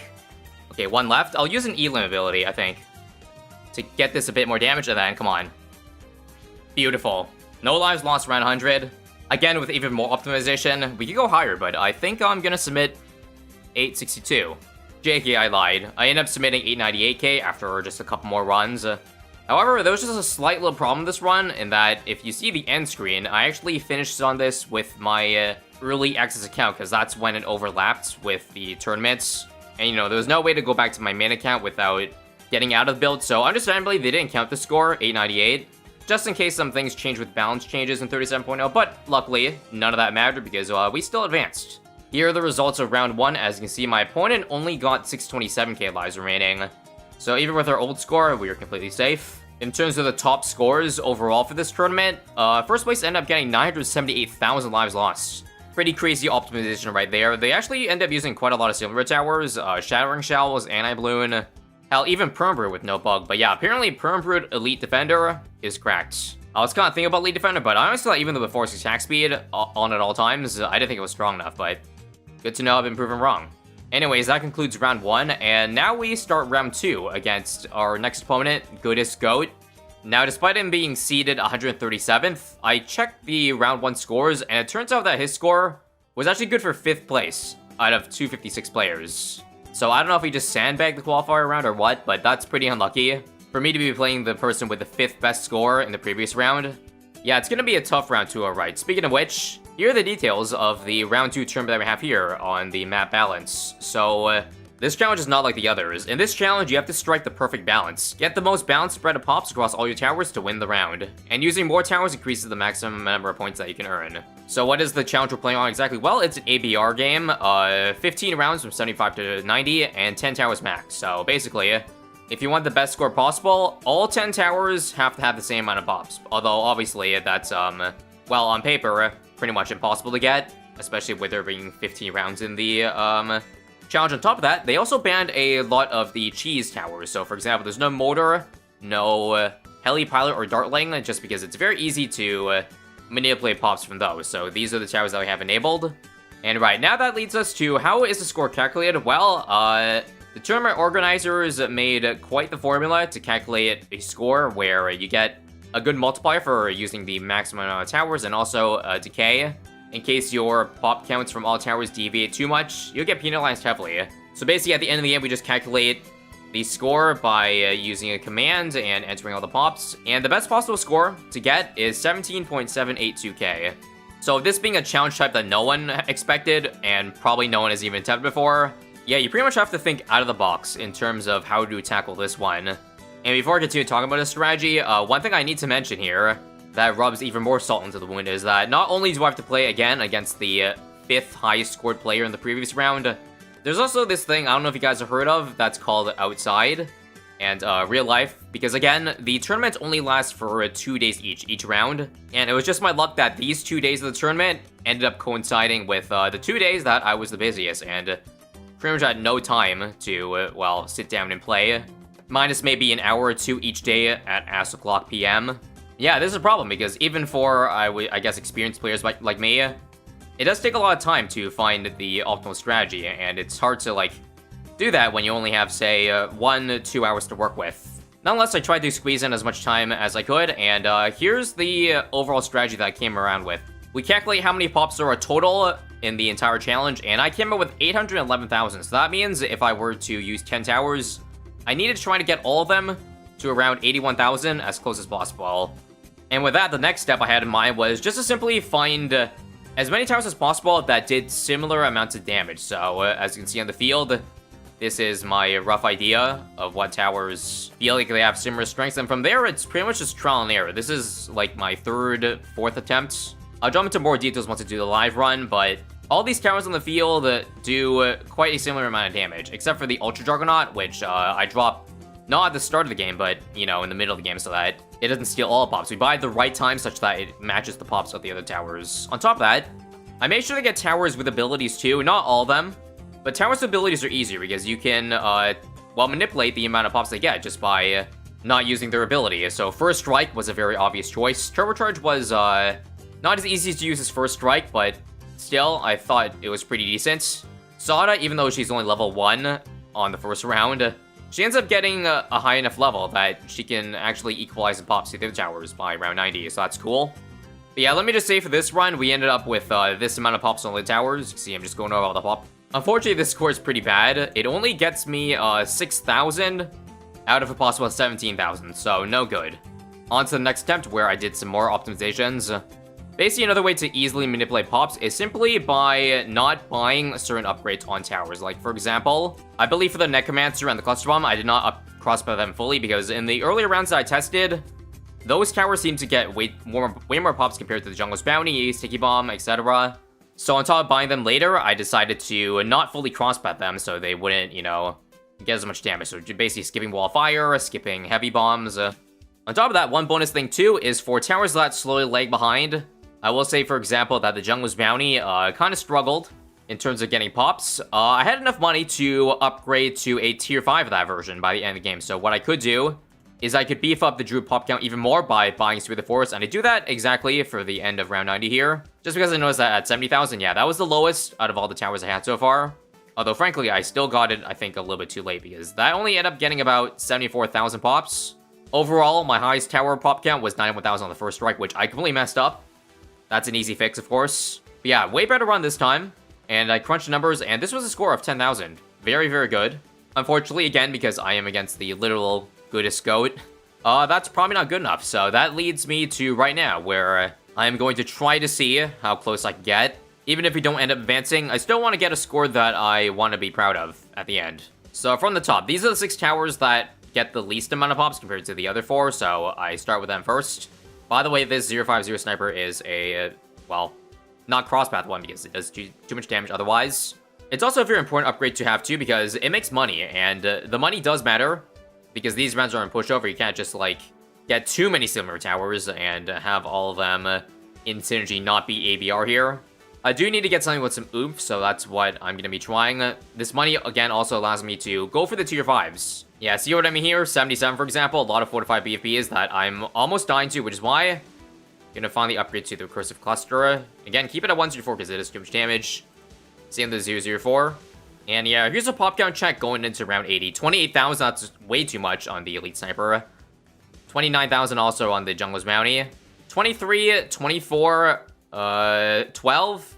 Okay, 1 left. I'll use an Elim ability, I think, to get this a bit more damage, and then, come on. Beautiful. No lives lost around 100. Again, with even more optimization, we could go higher, but I think I'm gonna submit 862. JK, I lied. I ended up submitting 898k after just a couple more runs. However, there was just a slight little problem this run, in that if you see the end screen, I actually finished on this with my early access account, because that's when it overlapped with the tournaments. And, you know, there was no way to go back to my main account without getting out of the build, so understandably, they didn't count the score, 898, just in case some things change with balance changes in 37.0, but luckily, none of that mattered because we still advanced. Here are the results of round 1. As you can see, my opponent only got 627k lives remaining. So even with our old score, we were completely safe. In terms of the top scores overall for this tournament, first place ended up getting 978,000 lives lost. Pretty crazy optimization right there. They actually end up using quite a lot of silver towers, shattering shells, anti-bloon, hell, even Permbrew with no bug. But yeah, apparently Permbrew Elite Defender is cracked. I was kind of thinking about Elite Defender, but I honestly thought even with 4 attack speed on at all times, I didn't think it was strong enough, but good to know I've been proven wrong. Anyways, that concludes round 1, and now we start round 2 against our next opponent, Goodest Goat. Now, despite him being seeded 137th, I checked the round 1 scores, and it turns out that his score was actually good for 5th place out of 256 players. So I don't know if he just sandbagged the qualifier round or what, but that's pretty unlucky for me to be playing the person with the 5th best score in the previous round. Yeah, it's gonna be a tough round 2, alright. Speaking of which, here are the details of the round 2 tournament that we have here on the map balance. So, This challenge is not like the others. In this challenge, you have to strike the perfect balance. Get the most balanced spread of pops across all your towers to win the round. And using more towers increases the maximum number of points that you can earn. So what is the challenge we're playing on exactly? Well, it's an ABR game. 15 rounds from 75 to 90, and 10 towers max. So basically, if you want the best score possible, all 10 towers have to have the same amount of pops. Although, obviously, that's, well, on paper, pretty much impossible to get. Especially with there being 15 rounds in the, challenge. On top of that, they also banned a lot of the cheese towers. So, for example, there's no mortar, no heli pilot or dartling, just because it's very easy to manipulate pops from those. So these are the towers that we have enabled. And right now, that leads us to how is the score calculated? Well, the tournament organizers made quite the formula to calculate a score where you get a good multiplier for using the maximum amount of towers and also decay. In case your pop counts from all towers deviate too much, you'll get penalized heavily. So basically, at the end of the game, we just calculate the score by using a command and entering all the pops. And the best possible score to get is 17.782k. So this being a challenge type that no one expected, and probably no one has even attempted before, yeah, you pretty much have to think out of the box in terms of how to tackle this one. And before I continue talking about this strategy, one thing I need to mention here that rubs even more salt into the wound is that not only do I have to play again against the 5th highest scored player in the previous round, there's also this thing, I don't know if you guys have heard of, that's called Outside, and real life, because again, the tournament only lasts for 2 days each round, and it was just my luck that these 2 days of the tournament ended up coinciding with the 2 days that I was the busiest, and pretty much had no time to, well, sit down and play, minus maybe an hour or two each day at ass o'clock PM. Yeah, this is a problem, because even for, I guess, experienced players like me, it does take a lot of time to find the optimal strategy, and it's hard to, like, do that when you only have, say, 1-2 hours to work with. Nonetheless, I tried to squeeze in as much time as I could, and here's the overall strategy that I came around with. We calculate how many pops there are total in the entire challenge, and I came up with 811,000, so that means if I were to use 10 towers, I needed to try to get all of them to around 81,000 as close as possible. And with that, the next step I had in mind was just to simply find as many towers as possible that did similar amounts of damage. So, as you can see on the field, this is my rough idea of what towers feel like they have similar strengths. And from there, it's pretty much just trial and error. This is like my 3rd, 4th attempt. I'll jump into more details once I do the live run, but all these towers on the field do quite a similar amount of damage, except for the Ultra Juggernaut, which I dropped not at the start of the game, but, you know, in the middle of the game so that it doesn't steal all pops. We buy at the right time such that it matches the pops of the other towers. On top of that, I made sure to get towers with abilities too. Not all of them, but towers with abilities are easier because you can, well, manipulate the amount of pops they get just by not using their ability. So First Strike was a very obvious choice. Turbocharge was not as easy to use as First Strike, but still, I thought it was pretty decent. Sada, even though she's only level 1 on the first round, she ends up getting a high enough level that she can actually equalize the pops to the other towers by round 90, so that's cool. But yeah, let me just say for this run, we ended up with this amount of pops on the towers. You see, I'm just going over all the pop. Unfortunately, this score is pretty bad. It only gets me 6,000 out of a possible 17,000, so no good. On to the next attempt, where I did some more optimizations. Basically, another way to easily manipulate pops is simply by not buying certain upgrades on towers. Like, for example, I believe for the Necromancer and the Cluster Bomb, I did not crossbow them fully because in the earlier rounds that I tested, those towers seem to get way more pops compared to the Jungle's Bounty, Sticky Bomb, etc. So on top of buying them later, I decided to not fully crossbow them so they wouldn't, you know, get as much damage. So basically skipping Wall of Fire, skipping Heavy Bombs. On top of that, one bonus thing too is for towers that slowly lag behind, I will say, for example, that the Jungle's Bounty kind of struggled in terms of getting pops. I had enough money to upgrade to a tier 5 of that version by the end of the game. So what I could do is I could beef up the Druid pop count even more by buying Through the Forest, and I do that exactly for the end of round 90 here. Just because I noticed that at 70,000, yeah, that was the lowest out of all the towers I had so far. Although, frankly, I still got it, I think, a little bit too late, because that only ended up getting about 74,000 pops. Overall, my highest tower pop count was 91,000 on the first strike, which I completely messed up. That's an easy fix, of course. But yeah, way better run this time. And I crunched the numbers, and this was a score of 10,000. Very, very good. Unfortunately, again, because I am against the literal goodest goat, that's probably not good enough. So that leads me to right now, where I am going to try to see how close I can get. Even if we don't end up advancing, I still want to get a score that I want to be proud of at the end. So from the top, these are the 6 towers that get the least amount of pops compared to the other 4, so I start with them first. By the way, this 050 sniper is a, well, not crosspath one because it does too much damage otherwise. It's also a very important upgrade to have too because it makes money, and the money does matter because these rounds are in pushover. You can't just, like, get too many similar towers and have all of them in synergy not be ABR here. I do need to get something with some oomph, so that's what I'm going to be trying. This money, again, also allows me to go for the tier 5s. Yeah, see what I mean here? 77, for example, a lot of fortified BFBs that I'm almost dying to, which is why I'm going to finally upgrade to the recursive cluster. Again, keep it at 104 because it is too much damage. Same with the 004. And yeah, here's a pop count check going into round 80. 28,000, that's way too much on the elite sniper. 29,000 also on the jungler's bounty. 23, 24, 12,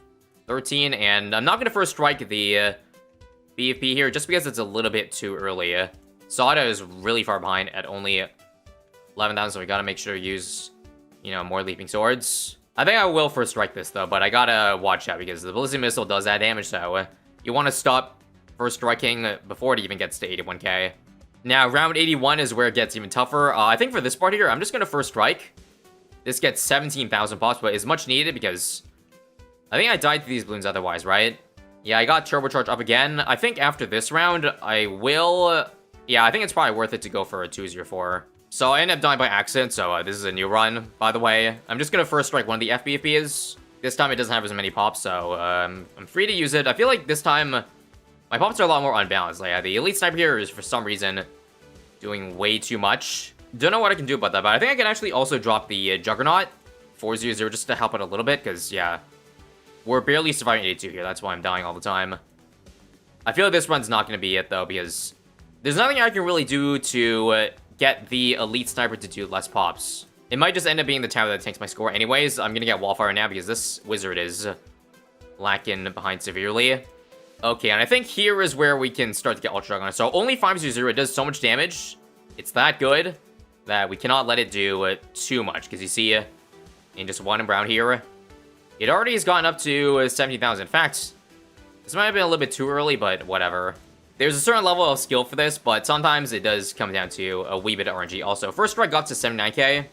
13, and I'm not going to first strike the BFP here just because it's a little bit too early. Sada is really far behind at only 11,000, so we gotta make sure to use, you know, more leaping swords. I think I will first strike this though, but I gotta watch out because the ballistic missile does that damage, so you want to stop first striking before it even gets to 81k. Now, round 81 is where it gets even tougher. I think for this part here, I'm just gonna first strike. This gets 17,000 pops, but is much needed because I think I died to these balloons otherwise, right? Yeah, I got turbocharge up again. I think after this round, I will... Yeah, I think it's probably worth it to go for a 204. So I ended up dying by accident, so this is a new run, by the way. I'm just gonna first strike one of the FBFBs. This time it doesn't have as many pops, so I'm free to use it. I feel like this time my pops are a lot more unbalanced. Like, the elite sniper here is for some reason doing way too much. Don't know what I can do about that, but I think I can actually also drop the Juggernaut 400 just to help it a little bit, because yeah, we're barely surviving 82 here. That's why I'm dying all the time. I feel like this run's not going to be it, though, because there's nothing I can really do to get the elite sniper to do less pops. It might just end up being the tower that takes my score anyways. I'm going to get Wallfire now because this wizard is lacking behind severely. Okay, and I think here is where we can start to get Ultra Juggernaut. So only 500, it does so much damage. It's that good that we cannot let it do too much. Because you see, in just one brown here, it already has gotten up to 17,000. In fact, this might have been a little bit too early, but whatever. There's a certain level of skill for this, but sometimes it does come down to a wee bit of RNG. Also, first strike got to 79k.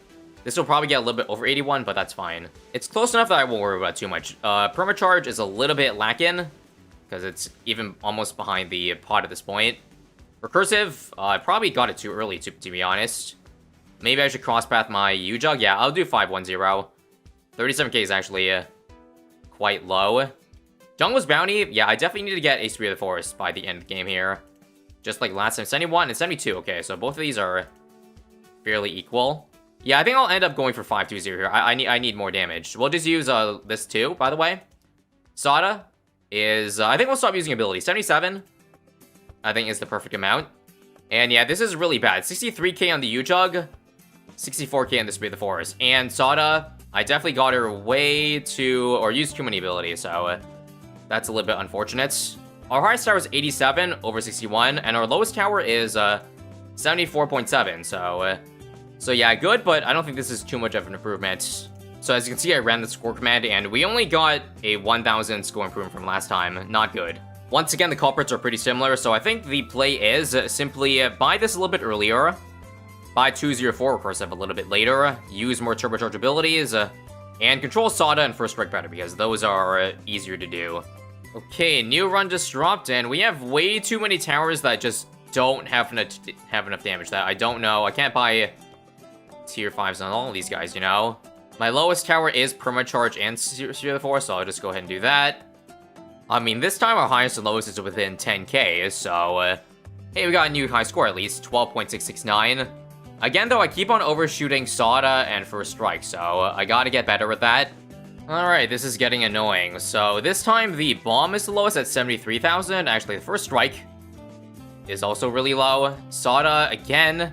This will probably get a little bit over 81, but that's fine. It's close enough that I won't worry about it too much. Permacharge is a little bit lacking, because it's even almost behind the pod at this point. Recursive, I probably got it too early, to be honest. Maybe I should crosspath my U-Jug. Yeah, I'll do 510. 37k is actually quite low. Jungle's Bounty, yeah, I definitely need to get a Spirit of the Forest by the end of the game here. Just like last time, 71 and 72. Okay, so both of these are fairly equal. Yeah, I think I'll end up going for 520 here. I need more damage. We'll just use this too, by the way. Sada is, I think we'll stop using ability. 77, I think, is the perfect amount. And yeah, this is really bad. 63k on the U-Jug, 64k on the Spirit of the Forest. And Sada, I definitely got her way too, or used too many abilities, so that's a little bit unfortunate. Our highest tower is 87 over 61, and our lowest tower is 74.7, so yeah, good, but I don't think this is too much of an improvement. So as you can see, I ran the score command, and we only got a 1,000 score improvement from last time. Not good. Once again, the culprits are pretty similar, so I think the play is simply buy this a little bit earlier, buy 204 recursive a little bit later, use more turbocharge abilities, and control Sada and first strike better, because those are easier to do. Okay, new run just dropped, and we have way too many towers that just don't have enough damage. That I don't know. I can't buy tier 5s on all of these guys, you know? My lowest tower is Permacharge and Sphere of the Forest, so I'll just go ahead and do that. I mean, this time our highest and lowest is within 10k, so hey, we got a new high score at least, 12.669. Again, though, I keep on overshooting Sada and first strike, so I gotta get better with that. Alright, this is getting annoying. So this time the bomb is the lowest at 73,000. Actually, the first strike is also really low. Sada, again,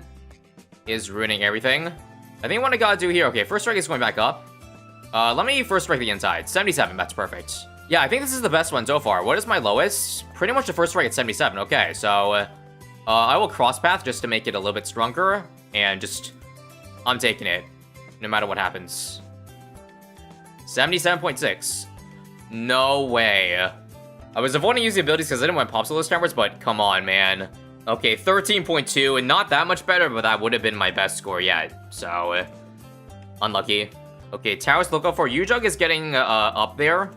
is ruining everything. I think what I gotta do here, okay, first strike is going back up. Let me first strike the inside. 77, that's perfect. Yeah, I think this is the best one so far. What is my lowest? Pretty much the first strike at 77. Okay, so I will crosspath just to make it a little bit stronger. And just, I'm taking it, no matter what happens. 77.6. No way. I was avoiding using abilities because I didn't want pop solo towers, but come on, man. Okay, 13.2, and not that much better, but that would have been my best score yet. So, unlucky. Okay, towers to look out for. U-Jug is getting up there.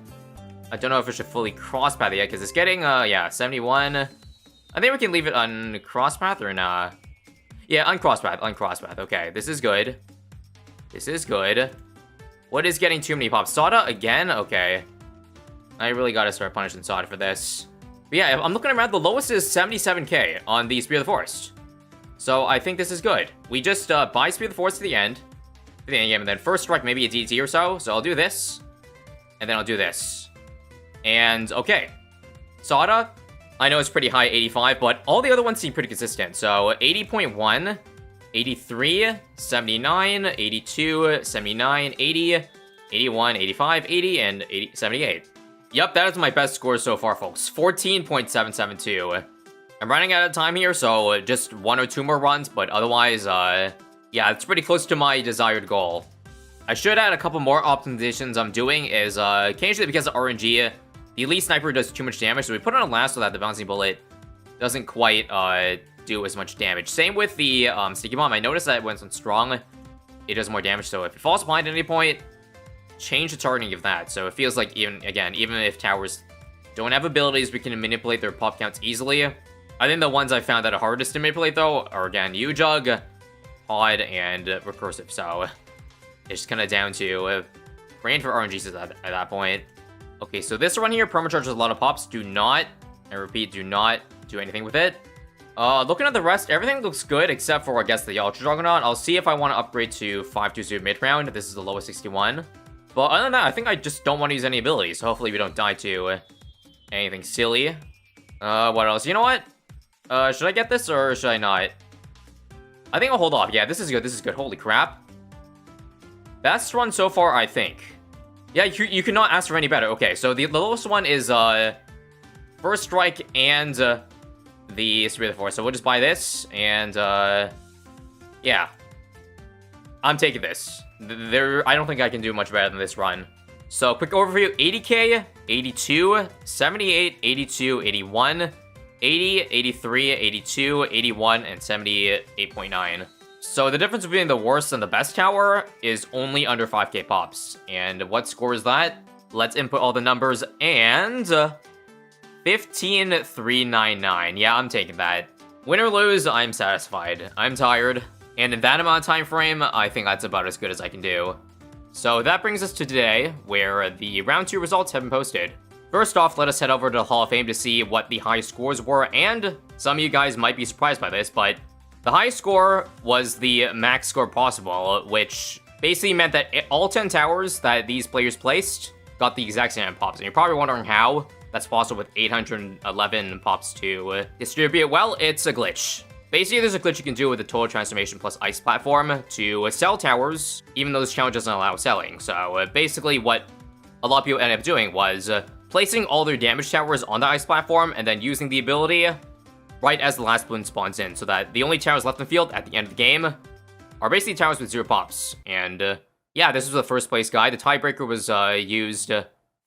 I don't know if it should fully cross-path yet, because it's getting, yeah, 71. I think we can leave it on cross-path or nah. Yeah, on cross-path, Okay, this is good. This is good. What is getting too many pops? Sada again? Okay. I really gotta start punishing Sada for this. But yeah, I'm looking around. The lowest is 77k on the Spear of the Forest. So I think this is good. We just buy Spear of the Forest to the end. To the end game, and then first strike maybe a DT or so. So I'll do this. And then I'll do this. And okay. Sada, I know it's pretty high, 85, but all the other ones seem pretty consistent. So 80.1, 83, 79, 82, 79, 80, 81, 85, 80, and 78. Yep, that is my best score so far, folks. 14.772. I'm running out of time here, so just 1 or 2 more runs, but otherwise, yeah, it's pretty close to my desired goal. I should add a couple more optimizations I'm doing is, occasionally because of RNG, the Elite Sniper does too much damage, so we put it on last so that the Bouncing Bullet doesn't quite, do as much damage. Same with the, Sticky Bomb. I noticed that when it's on strong, it does more damage, so if it falls behind at any point, change the targeting of that. So it feels like, even if towers don't have abilities, we can manipulate their pop counts easily. I think the ones I found that are hardest to manipulate, though, are, again, U-Jug, Pod, and Recursive. So it's just kind of down to praying for RNGs at that point. Okay, so this run here, permacharges a lot of pops. Do not, I repeat, do not do anything with it. Looking at the rest, everything looks good except for, I guess, the Ultra Juggernaut. I'll see if I want to upgrade to 520 mid-round. This is the lowest 61. But other than that, I think I just don't want to use any abilities. So hopefully we don't die to anything silly. What else? You know what? Should I get this or should I not? I think I'll hold off. Yeah, this is good. This is good. Holy crap. Best run so far, I think. Yeah, you cannot ask for any better. Okay, so the lowest one is First Strike and the Spear of the Forest. So we'll just buy this and yeah. I'm taking this. I don't think I can do much better than this run. So quick overview: 80k, 82, 78, 82, 81, 80, 83, 82, 81, and 78.9. So the difference between the worst and the best tower is only under 5k pops. And what score is that? Let's input all the numbers, and 15,399. Yeah, I'm taking that. Win or lose, I'm satisfied. I'm tired. And in that amount of time frame, I think that's about as good as I can do. So that brings us to today, where the round 2 results have been posted. First off, let us head over to the Hall of Fame to see what the high scores were, and some of you guys might be surprised by this, but the highest score was the max score possible, which basically meant that all 10 towers that these players placed got the exact same pops. And you're probably wondering how that's possible with 811 pops to distribute. Well, it's a glitch. Basically, there's a glitch you can do with the Total Transformation plus Ice platform to sell towers, even though this challenge doesn't allow selling. So basically what a lot of people ended up doing was placing all their damage towers on the Ice platform and then using the ability right as the last balloon spawns in, so that the only towers left in the field at the end of the game are basically towers with 0 pops. And yeah, this was the first place guide. The tiebreaker was used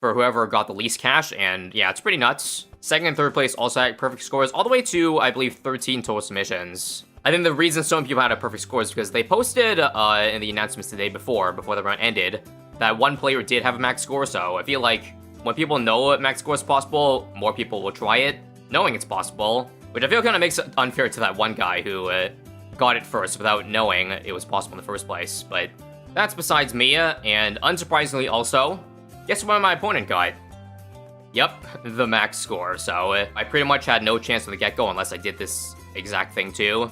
for whoever got the least cash, and yeah, it's pretty nuts. Second and third place also had perfect scores, all the way to, I believe, 13 total submissions. I think the reason so many people had a perfect score is because they posted in the announcements the day before the round ended, that one player did have a max score. So I feel like when people know max score is possible, more people will try it, knowing it's possible. Which I feel kind of makes it unfair to that one guy who got it first without knowing it was possible in the first place. But that's besides me, and unsurprisingly also, guess what my opponent got? Yep, the max score. So I pretty much had no chance from the get-go unless I did this exact thing too.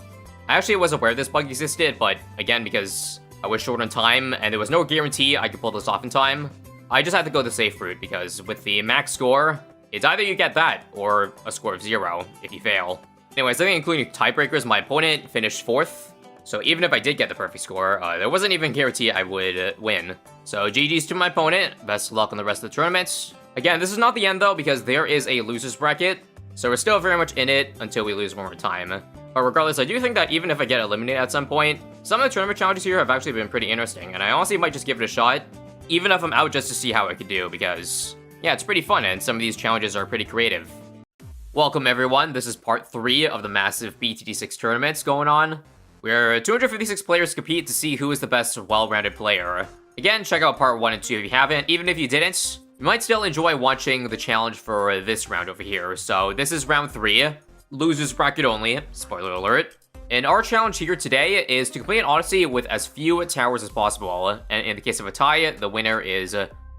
I actually was aware this bug existed, but again, because I was short on time and there was no guarantee I could pull this off in time, I just had to go the safe route, because with the max score, it's either you get that, or a score of 0 if you fail. Anyways, I think including tiebreakers, my opponent finished 4th. So even if I did get the perfect score, there wasn't even a guarantee I would win. So GG's to my opponent, best of luck on the rest of the tournaments. Again, this is not the end though, because there is a loser's bracket, so we're still very much in it until we lose one more time. But regardless, I do think that even if I get eliminated at some point, some of the tournament challenges here have actually been pretty interesting, and I honestly might just give it a shot, even if I'm out, just to see how I could do, because Yeah, it's pretty fun, and some of these challenges are pretty creative. Welcome everyone, this is part 3 of the massive BTD6 tournaments going on, where 256 players compete to see who is the best well-rounded player. Again, check out part 1 and 2 if you haven't. Even if you didn't, you might still enjoy watching the challenge for this round over here. So this is round 3, losers bracket only, spoiler alert. And our challenge here today is to complete an Odyssey with as few towers as possible. And in the case of a tie, the winner is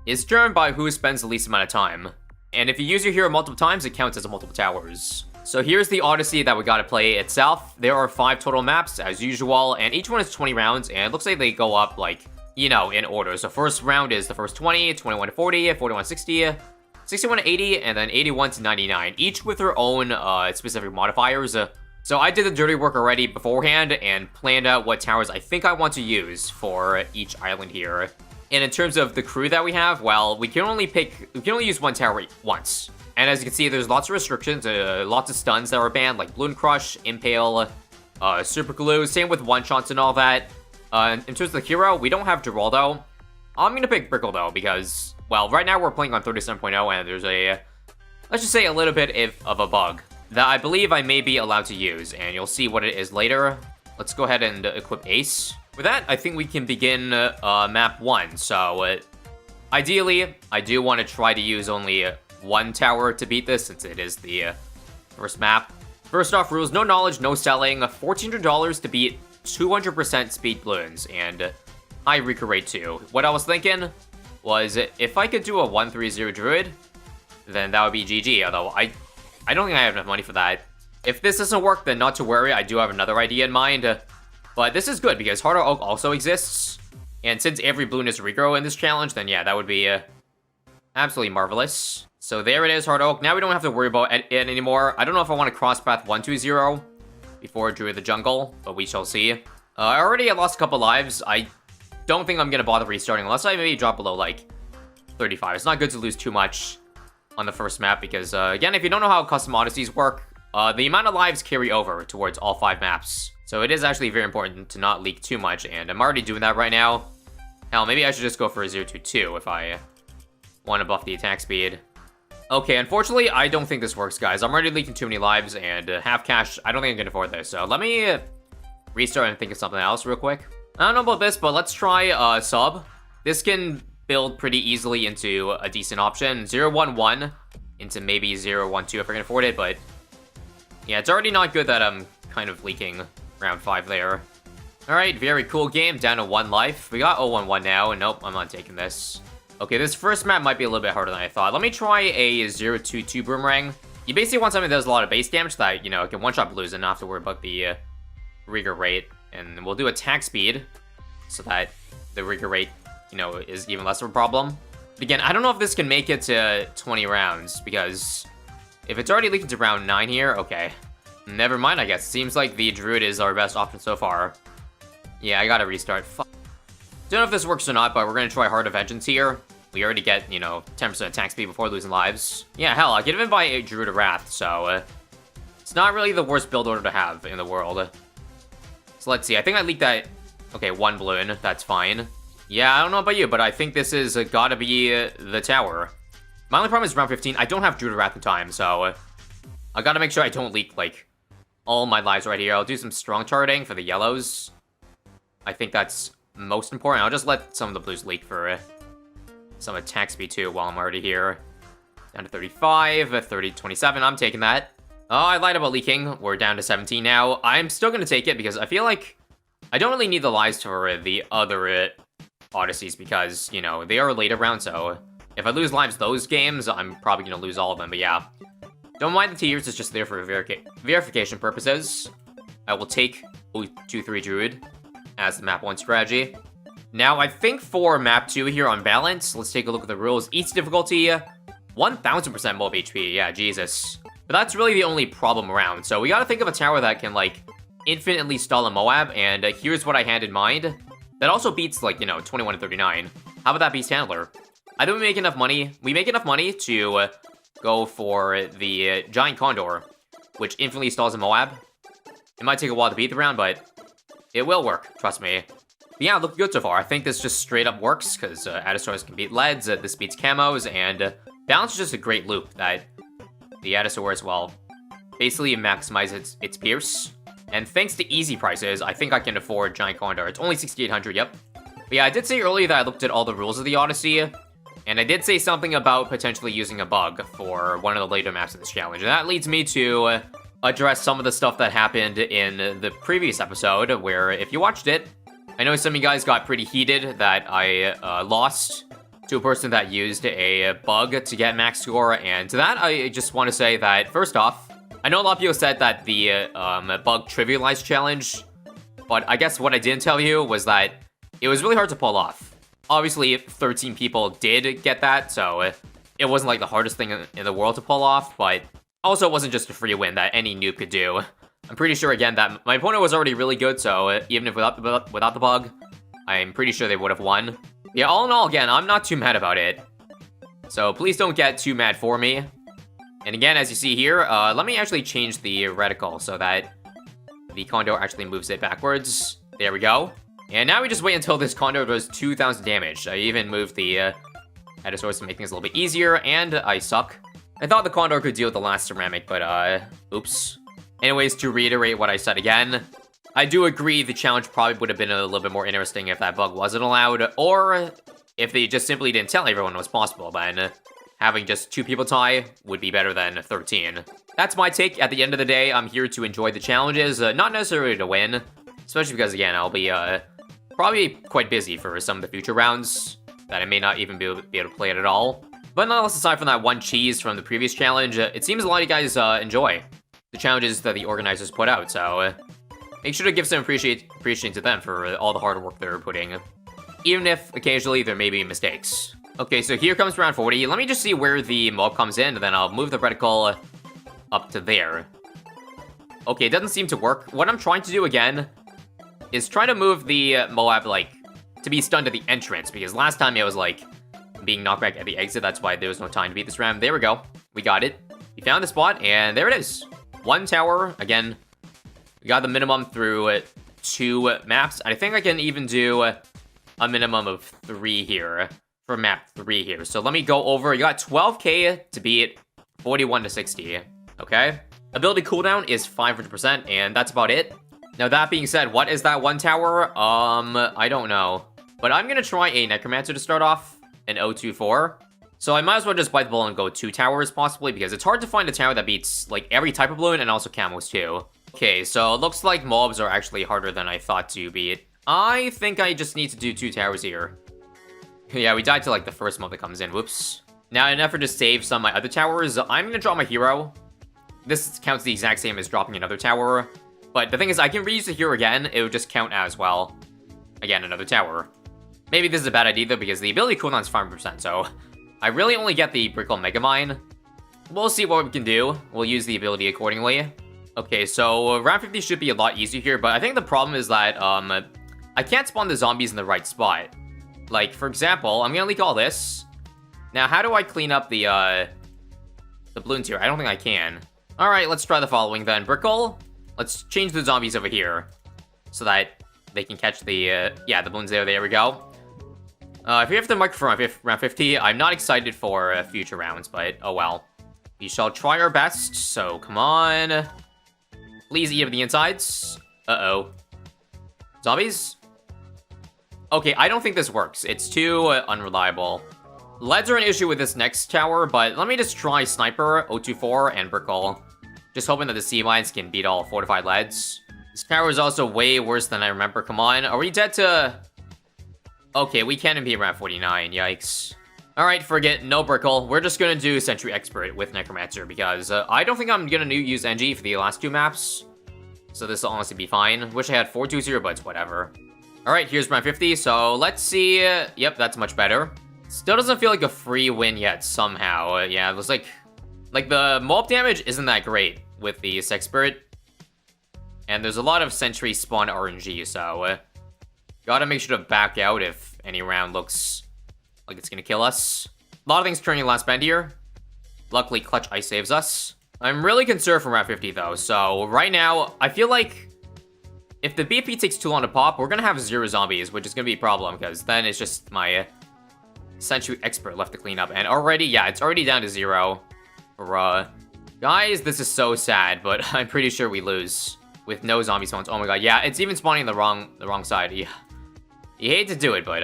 determined by who spends the least amount of time. And if you use your hero multiple times, it counts as multiple towers. So here's the Odyssey that we gotta play itself. There are 5 total maps, as usual, and each one is 20 rounds, and it looks like they go up, like, you know, in order. So first round is the first 20, 21 to 40, 41 to 60, 61 to 80, and then 81 to 99, each with their own specific modifiers. So I did the dirty work already beforehand and planned out what towers I think I want to use for each island here. And in terms of the crew that we have, well, we can only use one tower once. And as you can see, there's lots of restrictions, lots of stuns that are banned, like Balloon Crush, Impale, Super Glue, same with one-shots and all that. In terms of the hero, we don't have Geraldo. I'm gonna pick Brickle though, because, well, right now we're playing on 37.0, and there's let's just say a little bit of a bug that I believe I may be allowed to use, and you'll see what it is later. Let's go ahead and equip Ace. With that, I think we can begin map 1. So, ideally, I do want to try to use only one tower to beat this, since it is the first map. First off, rules: no knowledge, no selling, $1,400 to beat 200% speed balloons, and high recur rate too. What I was thinking was, if I could do a 130 Druid, then that would be GG, although I don't think I have enough money for that. If this doesn't work, then not to worry, I do have another idea in mind. But this is good, because Harder Oak also exists, and since every balloon is regrow in this challenge, then yeah, that would be absolutely marvelous. So there it is, Hard Oak. Now we don't have to worry about it anymore. I don't know if I want to cross path 120 before Druid the Jungle, but we shall see. I already lost a couple lives. I don't think I'm going to bother restarting, unless I maybe drop below, like, 35. It's not good to lose too much on the first map, because, again, if you don't know how custom Odysseys work, the amount of lives carry over towards all 5 maps. So it is actually very important to not leak too much, and I'm already doing that right now. Hell, maybe I should just go for a 0-2-2 if I want to buff the attack speed. Okay, unfortunately, I don't think this works, guys. I'm already leaking too many lives, and half cash, I don't think I can afford this. So let me restart and think of something else real quick. I don't know about this, but let's try sub. This can build pretty easily into a decent option. 0-1-1 into maybe 0-1-2 if I can afford it, but yeah, it's already not good that I'm kind of leaking round 5 there. Alright, very cool game, down to 1 life. We got 0-1-1 now, and nope, I'm not taking this. Okay, this first map might be a little bit harder than I thought. Let me try a 0-2-2 Boomerang. You basically want something that does a lot of base damage that, you know, can one-shot blues and not have to worry about the rigor rate. And we'll do attack speed, so that the rigor rate, you know, is even less of a problem. But again, I don't know if this can make it to 20 rounds, because if it's already leaking to round 9 here, okay. Never mind, I guess. Seems like the Druid is our best option so far. Yeah, I gotta restart. Don't know if this works or not, but we're gonna try Heart of Vengeance here. We already get, you know, 10% attack speed before losing lives. Yeah, hell, I get even by a Druid of Wrath, so it's not really the worst build order to have in the world. So let's see, I think I leaked that. Okay, 1 balloon, that's fine. Yeah, I don't know about you, but I think this is gotta be the tower. My only problem is round 15, I don't have Druid of Wrath in time, so I gotta make sure I don't leak, like, all my lives right here. I'll do some strong charting for the yellows. I think that's most important. I'll just let some of the blues leak for some attack speed too while I'm already here. Down to 35, 30, 27, I'm taking that. Oh, I lied about leaking. We're down to 17 now. I'm still gonna take it because I feel like I don't really need the lives for the other Odysseys because, you know, they are later round, so if I lose lives those games, I'm probably gonna lose all of them, but yeah. Don't mind the tiers, it's just there for verification purposes. I will take 2-3 Druid as the map 1 strategy. Now, I think for map 2 here on balance, let's take a look at the rules. Each difficulty, 1000% mob HP, yeah, Jesus. But that's really the only problem around, so we gotta think of a tower that can, like, infinitely stall a Moab, and here's what I had in mind. That also beats, like, you know, 21 to 39. How about that Beast Handler? I don't make enough money. We make enough money to go for the Giant Condor, which infinitely stalls a Moab. It might take a while to beat the round, but it will work, trust me. But yeah, look good so far. I think this just straight up works, because Adasaurus can beat Leads, this beats Camos, and Balance is just a great loop that the Adasaurus, well, basically maximizes its pierce. And thanks to easy prices, I think I can afford Giant Condor. It's only 6,800, yep. But yeah, I did say earlier that I looked at all the rules of the Odyssey, and I did say something about potentially using a bug for one of the later maps of this challenge. And that leads me to address some of the stuff that happened in the previous episode, where if you watched it, I know some of you guys got pretty heated that I lost to a person that used a bug to get max score, and to that, I just want to say that, first off, I know a lot of people said that the bug trivialized challenge, but I guess what I didn't tell you was that it was really hard to pull off. Obviously, 13 people did get that, so it wasn't like the hardest thing in the world to pull off, but also it wasn't just a free win that any noob could do. I'm pretty sure, again, that my opponent was already really good, so even if without the bug, I'm pretty sure they would have won. Yeah, all in all, again, I'm not too mad about it. So please don't get too mad for me. And again, as you see here, let me actually change the reticle so that the Condor actually moves it backwards. There we go. And now we just wait until this Condor does 2,000 damage. I even moved the Adasaurus to make things a little bit easier, and I suck. I thought the Condor could deal with the last ceramic, but oops. Anyways, to reiterate what I said again, I do agree the challenge probably would have been a little bit more interesting if that bug wasn't allowed, or if they just simply didn't tell everyone it was possible, then having just 2 people tie would be better than 13. That's my take. At the end of the day, I'm here to enjoy the challenges, not necessarily to win, especially because, again, I'll be probably quite busy for some of the future rounds that I may not even be able to play it at all. But nonetheless, aside from that one cheese from the previous challenge, it seems a lot of you guys enjoy the challenges that the organizers put out, so make sure to give some appreciation to them for all the hard work they're putting, even if occasionally there may be mistakes. Okay, so here comes round 40. Let me just see where the mob comes in, and then I'll move the reticle up to there. Okay, it doesn't seem to work. What I'm trying to do again is try to move the Moab, like, to be stunned at the entrance, because last time it was, like, being knocked back at the exit. That's why there was no time to beat this round. There we go. We got it. We found the spot, and there it is. 1 tower. Again, we got the minimum through 2 maps. I think I can even do a minimum of 3 here for map 3 here. So let me go over. You got 12k to beat 41 to 60. Okay. Ability cooldown is 500%, and that's about it. Now, that being said, what is that 1 tower? I don't know. But I'm gonna try a Necromancer to start off, an 024. So I might as well just bite the bullet and go 2 towers, possibly, because it's hard to find a tower that beats, like, every type of balloon and also camos, too. Okay, so it looks like mobs are actually harder than I thought to beat. I think I just need to do 2 towers here. Yeah, we died to, like, the first mob that comes in. Whoops. Now, in an effort to save some of my other towers, I'm gonna drop my hero. This counts the exact same as dropping another tower. But the thing is, I can reuse the hero again. It would just count as, well, again, another tower. Maybe this is a bad idea, though, because the ability cooldown is 5%, so I really only get the Brickle Megamind. We'll see what we can do. We'll use the ability accordingly. Okay, so round 50 should be a lot easier here, but I think the problem is that I can't spawn the zombies in the right spot. Like, for example, I'm gonna leak all this. Now, how do I clean up the balloons here? I don't think I can. Alright, let's try the following then. Brickle, let's change the zombies over here so that they can catch the, yeah, the balloons there. There we go. If we have the microphone on round 50, I'm not excited for future rounds, but oh well. We shall try our best, so come on. Please eat up the insides. Uh-oh. Zombies? Okay, I don't think this works. It's too unreliable. Leads are an issue with this next tower, but let me just try Sniper, 024, and Brickle. Just hoping that the sea mines can beat all fortified leads. This tower is also way worse than I remember. Come on, are we dead to... Okay, we can't be around 49, yikes. Alright, forget, no Brickle. We're just gonna do Sentry Expert with Necromancer, because I don't think I'm gonna use NG for the last 2 maps. So this will honestly be fine. Wish I had 420, but it's whatever. Alright, here's round 50, so let's see. Yep, that's much better. Still doesn't feel like a free win yet, somehow. Yeah, it was like the mob damage isn't that great with the Sexpert. And there's a lot of Sentry spawn RNG, so gotta make sure to back out if any round looks like it's gonna kill us. A lot of things turning last bend here. Luckily, Clutch Ice saves us. I'm really concerned for round 50, though, so right now, I feel like if the BP takes too long to pop, we're gonna have 0 zombies, which is gonna be a problem, because then it's just my Sentry Expert left to clean up. And already, yeah, it's already down to 0. Bruh. Guys, this is so sad, but I'm pretty sure we lose. With no zombie spawns. Oh my god, yeah, it's even spawning the wrong side. Yeah. You hate to do it, but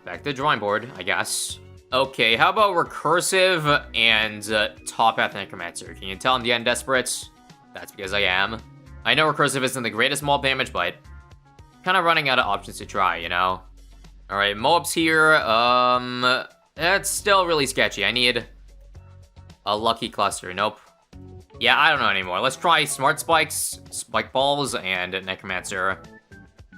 back to the drawing board, I guess. Okay, how about Recursive and Top Path Necromancer? Can you tell I'm the end desperate? That's because I am. I know Recursive isn't the greatest mob damage, but kind of running out of options to try, you know? Alright, mobs here. That's still really sketchy. I need a lucky cluster. Nope. Yeah, I don't know anymore. Let's try Smart Spikes, Spike Balls, and Necromancer.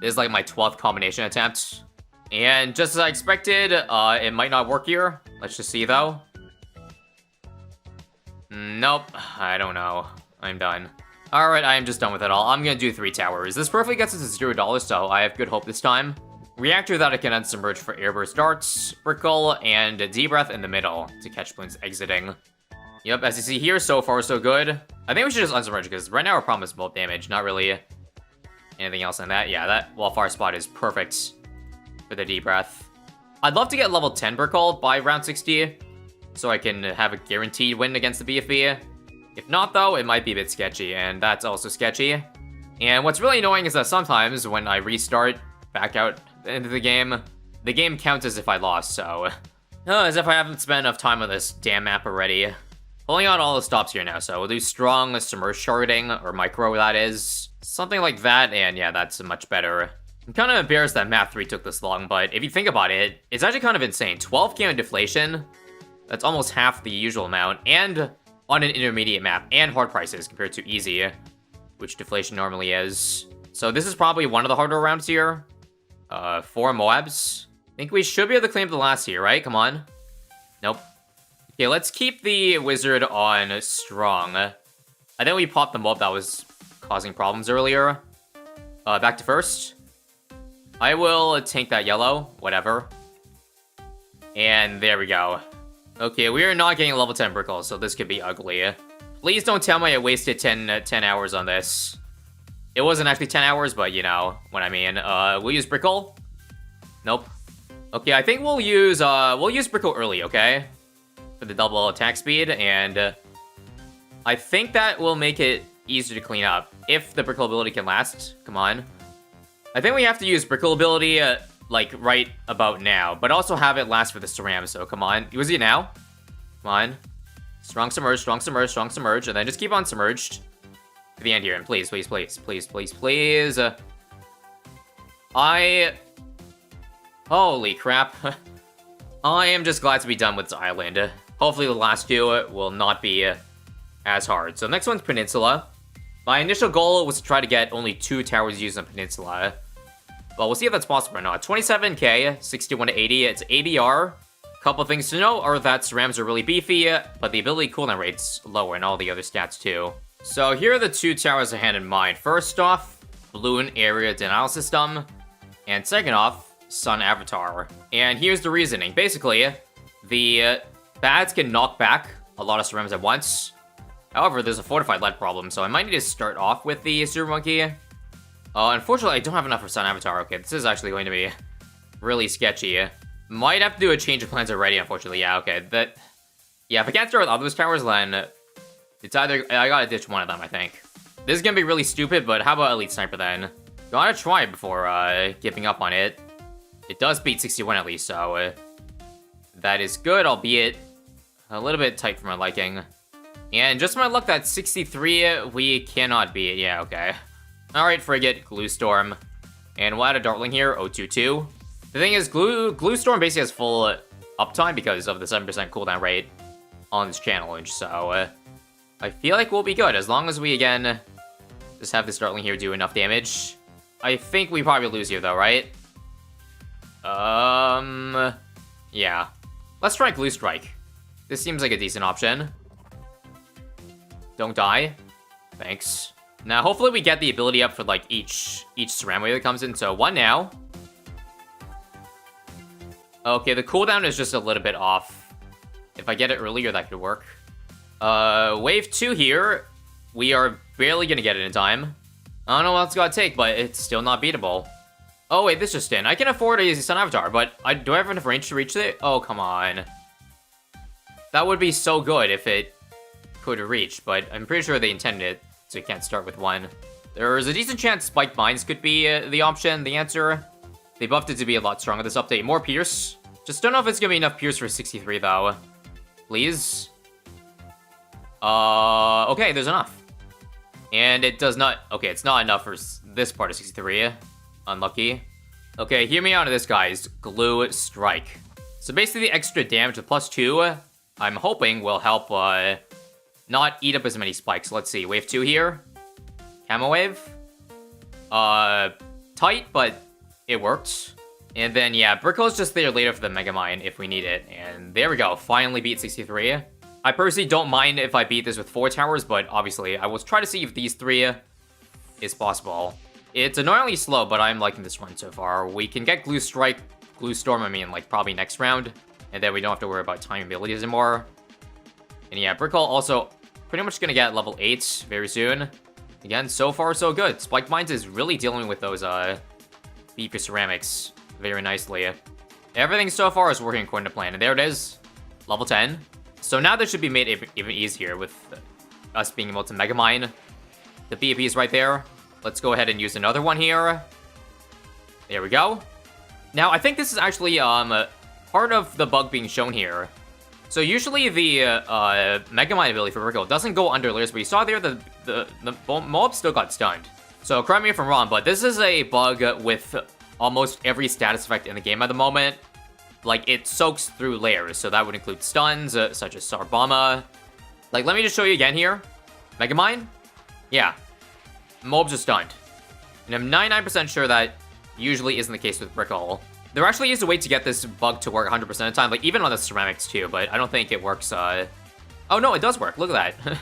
This is like my 12th combination attempt. And just as I expected, it might not work here. Let's just see, though. Nope. I don't know. I'm done. Alright, I am just done with it all. I'm gonna do 3 towers. This perfectly gets us to $0, so I have good hope this time. Reactor that I can unsubmerge for Airburst Darts, Brickle, and D-Breath in the middle to catch balloons exiting. Yep, as you see here, so far so good. I think we should just unsubmerge, because right now our problem is bolt damage, not really anything else in that. Yeah, that wildfire spot is perfect for the D-Breath. I'd love to get level 10 Brickle by round 60, so I can have a guaranteed win against the BFB. If not, though, it might be a bit sketchy, and that's also sketchy. And what's really annoying is that sometimes when I restart back out into the game counts as if I lost, so... as if I haven't spent enough time on this damn map already. Pulling out all the stops here now, so we'll do strong submerged sharding, or micro, that is. Something like that, and yeah, that's much better. I'm kind of embarrassed that map 3 took this long, but if you think about it, it's actually kind of insane. 12k on deflation, that's almost half the usual amount, and on an intermediate map, and hard prices compared to easy, which deflation normally is. So this is probably one of the harder rounds here. 4 Moabs. I think we should be able to claim the last here, right? Come on. Nope. Okay, let's keep the wizard on strong. I think we popped the mob that was causing problems earlier. Back to first. I will tank that yellow, whatever. And there we go. Okay, we are not getting a level 10 Brickle, so this could be ugly. Please don't tell me I wasted 10 hours on this. It wasn't actually 10 hours, but you know what I mean. We'll use Brickle. Nope. Okay, I think we'll use Brickle early, okay? For the double attack speed, and I think that will make it easier to clean up. If the Brickle ability can last. Come on. I think we have to use Brickle ability, like, right about now, but also have it last for the Ceram, so come on. Was it now? Come on. Strong submerge, strong submerge, strong submerge, and then just keep on submerged to the end here, and please, please, please, please, please, please. Holy crap. I am just glad to be done with this island. Hopefully the last 2 will not be as hard. So next one's Peninsula. My initial goal was to try to get only 2 towers used on Peninsula. Well, we'll see if that's possible or not. 27k, 61 to 80, it's ABR. Couple things to note are that Cerams are really beefy, but the ability cooldown rate's lower and all the other stats too. So here are the 2 towers I had in mind. First off, Balloon Area Denial System, and second off, Sun Avatar. And here's the reasoning. Basically, the Bads can knock back a lot of Cerams at once. However, there's a fortified lead problem, so I might need to start off with the Super Monkey. Unfortunately, I don't have enough for Sun Avatar. Okay, this is actually going to be really sketchy. Might have to do a change of plans already, unfortunately. Yeah, okay. Yeah, if I can't start with all those towers, then it's either... I gotta ditch one of them, I think. This is gonna be really stupid, but how about Elite Sniper then? Gotta try it before giving up on it. It does beat 61 at least, so that is good, albeit a little bit tight for my liking. And just my luck, that 63 we cannot beat. Yeah, okay. Alright, Frigate, Glue Storm. And we'll add a Dartling here, 022. The thing is, Glue Storm basically has full uptime because of the 7% cooldown rate on this challenge, so I feel like we'll be good as long as we, again, just have this Dartling here do enough damage. I think we probably lose here, though, right? Yeah. Let's try Glue Strike. This seems like a decent option. Don't die. Thanks. Now, hopefully we get the ability up for, like, each Ceram wave that comes in. So, 1 now. Okay, the cooldown is just a little bit off. If I get it earlier, that could work. Wave 2 here. We are barely gonna get it in time. I don't know what it's gonna take, but it's still not beatable. Oh, wait, this just in. I can afford a Sun Avatar, but do I have enough range to reach it? Oh, come on. That would be so good if it could reach, but I'm pretty sure they intended it, so you can't start with one. There's a decent chance Spiked Mines could be the option, the answer. They buffed it to be a lot stronger this update. More Pierce. Just don't know if it's gonna be enough Pierce for 63, though. Please? Okay, there's enough. And it does not... Okay, it's not enough for this part of 63. Unlucky. Okay, hear me out on this, guys. Glue Strike. So basically the extra damage with +2, I'm hoping will help not eat up as many spikes. Let's see, wave 2 here. Camo wave. Tight, but it worked. And then, yeah, Brickle's just there later for the Megamind if we need it. And there we go, finally beat 63. I personally don't mind if I beat this with 4 towers, but obviously I will try to see if these 3 is possible. It's annoyingly slow, but I'm liking this run so far. We can get Glue Strike, Glue Storm, I mean, like, probably next round. And then we don't have to worry about time abilities anymore. And yeah, Brickle also pretty much gonna get level 8 very soon. Again, so far so good. Spike Mines is really dealing with those beefy ceramics very nicely. Everything so far is working according to plan. And there it is, level 10. So now this should be made even easier with us being able to Megamine. The BFB is right there. Let's go ahead and use another one here. There we go. Now, I think this is actually part of the bug being shown here. So usually the Megamind ability for Brickle doesn't go under layers, but you saw there the mob still got stunned. So correct me if I'm wrong, but this is a bug with almost every status effect in the game at the moment. Like, it soaks through layers, so that would include stuns, such as Sarbama. Like, let me just show you again here. Megamind? Yeah. Mobs are stunned. And I'm 99% sure that usually isn't the case with Brickle. There actually is a way to get this bug to work 100% of the time, like, even on the ceramics too, but I don't think it works, Oh, no, it does work. Look at that.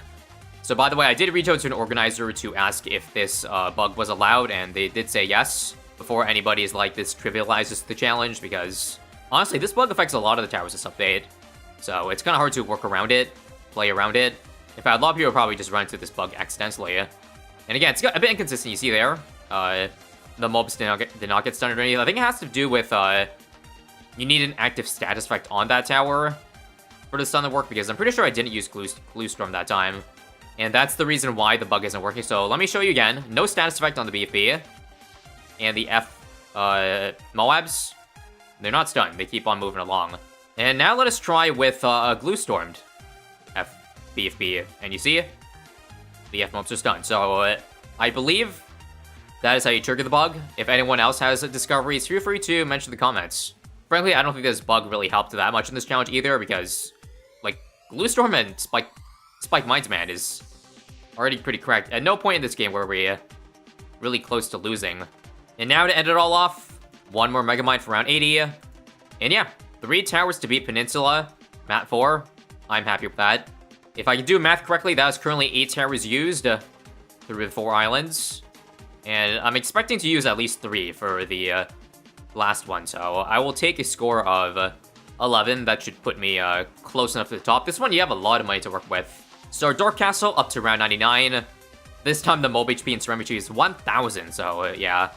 So, by the way, I did reach out to an organizer to ask if this bug was allowed, and they did say yes, before anybody's like, this trivializes the challenge, because... honestly, this bug affects a lot of the towers this update, so it's kind of hard to work around it, play around it. In fact, a lot of people probably just run into this bug accidentally. And again, it's got a bit inconsistent, you see there. The mobs did not get stunned or anything. I think it has to do with, you need an active status effect on that tower for the stun to work, because I'm pretty sure I didn't use Glue Storm that time. And that's the reason why the bug isn't working. So let me show you again. No status effect on the BFB. And the Moabs, they're not stunned. They keep on moving along. And now let us try with Glue Stormed BFB. And you see, the F-mobs are stunned. So I believe that is how you trigger the bug. If anyone else has discoveries, feel free to mention in the comments. Frankly, I don't think this bug really helped that much in this challenge either, because, like, Glue Storm and Spike Mines Man is already pretty cracked. At no point in this game were we really close to losing. And now to end it all off, one more Megamind for round 80. And yeah, 3 towers to beat Peninsula, map 4. I'm happy with that. If I can do math correctly, that is currently 8 towers used through the 4 islands. And I'm expecting to use at least 3 for the last one. So I will take a score of 11. That should put me close enough to the top. This one, you have a lot of money to work with. So Dark Castle up to round 99. This time the mob HP and Ceramic is 1,000. So yeah,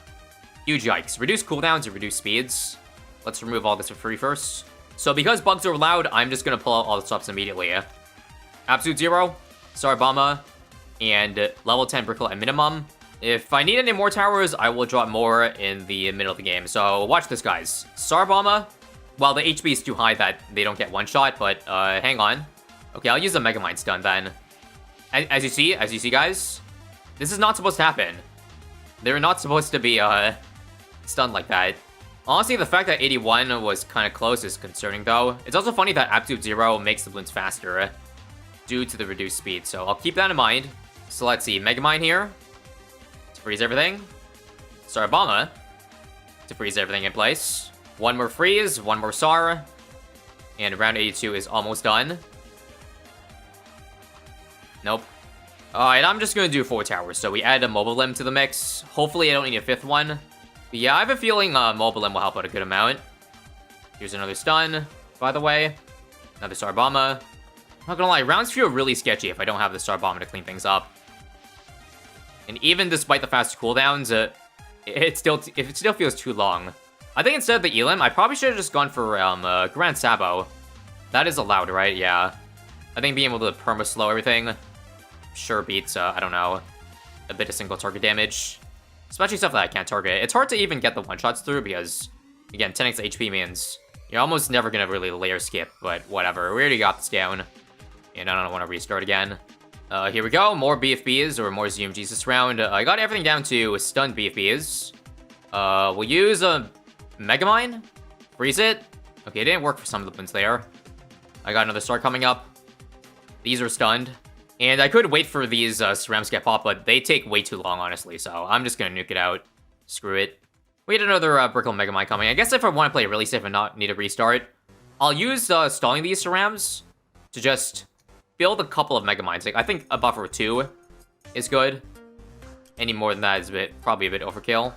huge yikes. Reduce cooldowns and reduce speeds. Let's remove all this for free first. So because bugs are allowed, I'm just going to pull out all the stops immediately. Absolute Zero, Sarbama, and level 10 Brickle at minimum. If I need any more towers, I will drop more in the middle of the game. So watch this, guys. Sarbama, well, the HP is too high that they don't get one shot, but hang on. Okay, I'll use a Megamind stun then. As you see, guys, this is not supposed to happen. They're not supposed to be stunned like that. Honestly, the fact that 81 was kind of close is concerning, though. It's also funny that Absolute Zero makes the balloons faster due to the reduced speed, so I'll keep that in mind. So let's see, Megamind here to freeze everything. Sarbama to freeze everything in place. One more freeze, one more Sar, and round 82 is almost done. Nope. Alright, I'm just gonna do 4 towers, so we add a Mobile Limb to the mix. Hopefully I don't need a 5th one. But yeah, I have a feeling Mobile Limb will help out a good amount. Here's another stun, by the way. Another Sarbama. Not gonna lie, rounds feel really sketchy if I don't have the Sarbama to clean things up. And even despite the fast cooldowns, it still feels too long. I think instead of the Elim, I probably should have just gone for Grand Sabo. That is allowed, right? Yeah. I think being able to perma-slow everything sure beats, I don't know, a bit of single target damage. Especially stuff that I can't target. It's hard to even get the one-shots through because, again, 10x HP means you're almost never gonna really layer skip, but whatever. We already got this down, and I don't want to restart again. Here we go, more BFBs, or more ZMGs this round. I got everything down to stunned BFBs. We'll use a Megamind, freeze it. Okay, it didn't work for some of the ones there. I got another star coming up. These are stunned. And I could wait for these ceramics to get popped, but they take way too long, honestly, so I'm just gonna nuke it out. Screw it. We had another Brickle Megamind coming. I guess if I want to play really safe and not need a restart, I'll use stalling these cerams to just build a couple of Megaminds. Like, I think a buffer of 2 is good. Any more than that is probably a bit overkill.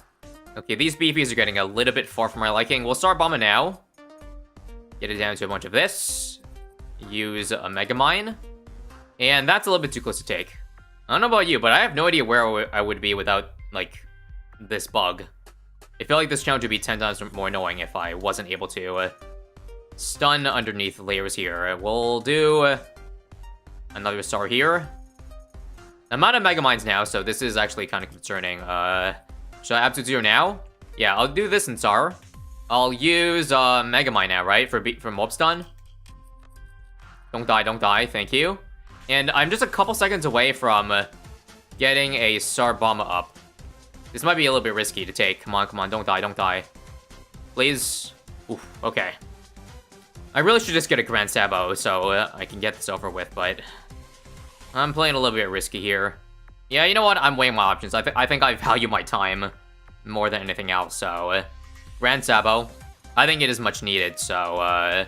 Okay, these BPs are getting a little bit far from my liking. We'll start Bomba now. Get it down to a bunch of this. Use a Megamind. And that's a little bit too close to take. I don't know about you, but I have no idea where I would be without, like, this bug. I feel like this challenge would be 10 times more annoying if I wasn't able to stun underneath layers here. We'll do another star here. I'm out of Megaminds now, so this is actually kind of concerning. Should I Absolute Zero now? Yeah, I'll do this in Star. I'll use Megamind now, right? For Mob Stun. Don't die, thank you. And I'm just a couple seconds away from getting a Star Bomba up. This might be a little bit risky to take. Come on, don't die. Please. Oof, okay. I really should just get a Grand Sabo so I can get this over with, but I'm playing a little bit risky here. Yeah, you know what? I'm weighing my options. I think I value my time more than anything else, so Grand Sabo. I think it is much needed, so I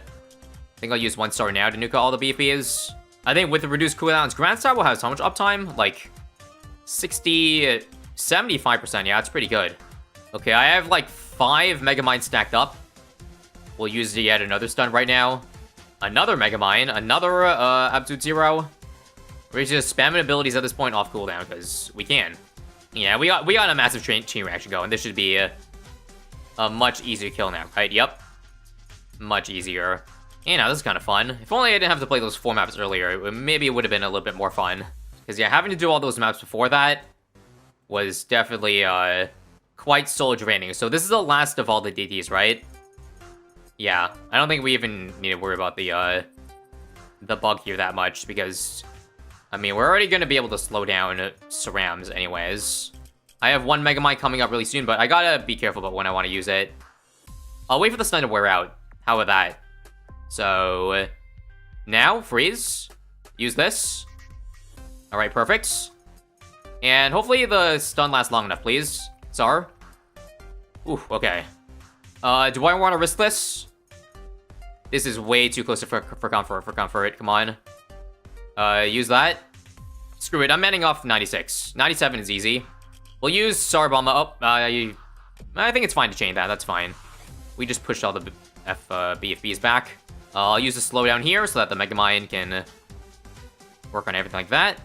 think I'll use 1 star now to nuke all the BFBs. I think with the reduced cooldowns, Grand Sabo has how much uptime? Like 60, 75%. Yeah, that's pretty good. Okay, I have like 5 Megamind stacked up. We'll use yet another stun right now. Another Megamind, another Absolute Zero. We're just spamming abilities at this point off cooldown because we can. Yeah, we got a massive chain reaction going. This should be a much easier kill now, right? Yep. Much easier. You know, this is kind of fun. If only I didn't have to play those 4 maps earlier, maybe it would have been a little bit more fun. Because, yeah, having to do all those maps before that was definitely quite soul draining. So this is the last of all the DDs, right? Yeah, I don't think we even need to worry about the bug here that much, because, I mean, we're already going to be able to slow down cerams anyways. I have 1 Megamind coming up really soon, but I gotta be careful about when I want to use it. I'll wait for the stun to wear out. How about that? So, now, freeze. Use this. Alright, perfect. And hopefully the stun lasts long enough, please. Tsar. Ooh, okay. Do I want to risk this? This is way too close for comfort. Come on. Use that. Screw it, I'm ending off 96. 97 is easy. We'll use Tsar Bomba. Oh, I think it's fine to chain that. That's fine. We just pushed all the BFBs back. I'll use the slowdown here so that the Megamind can work on everything like that.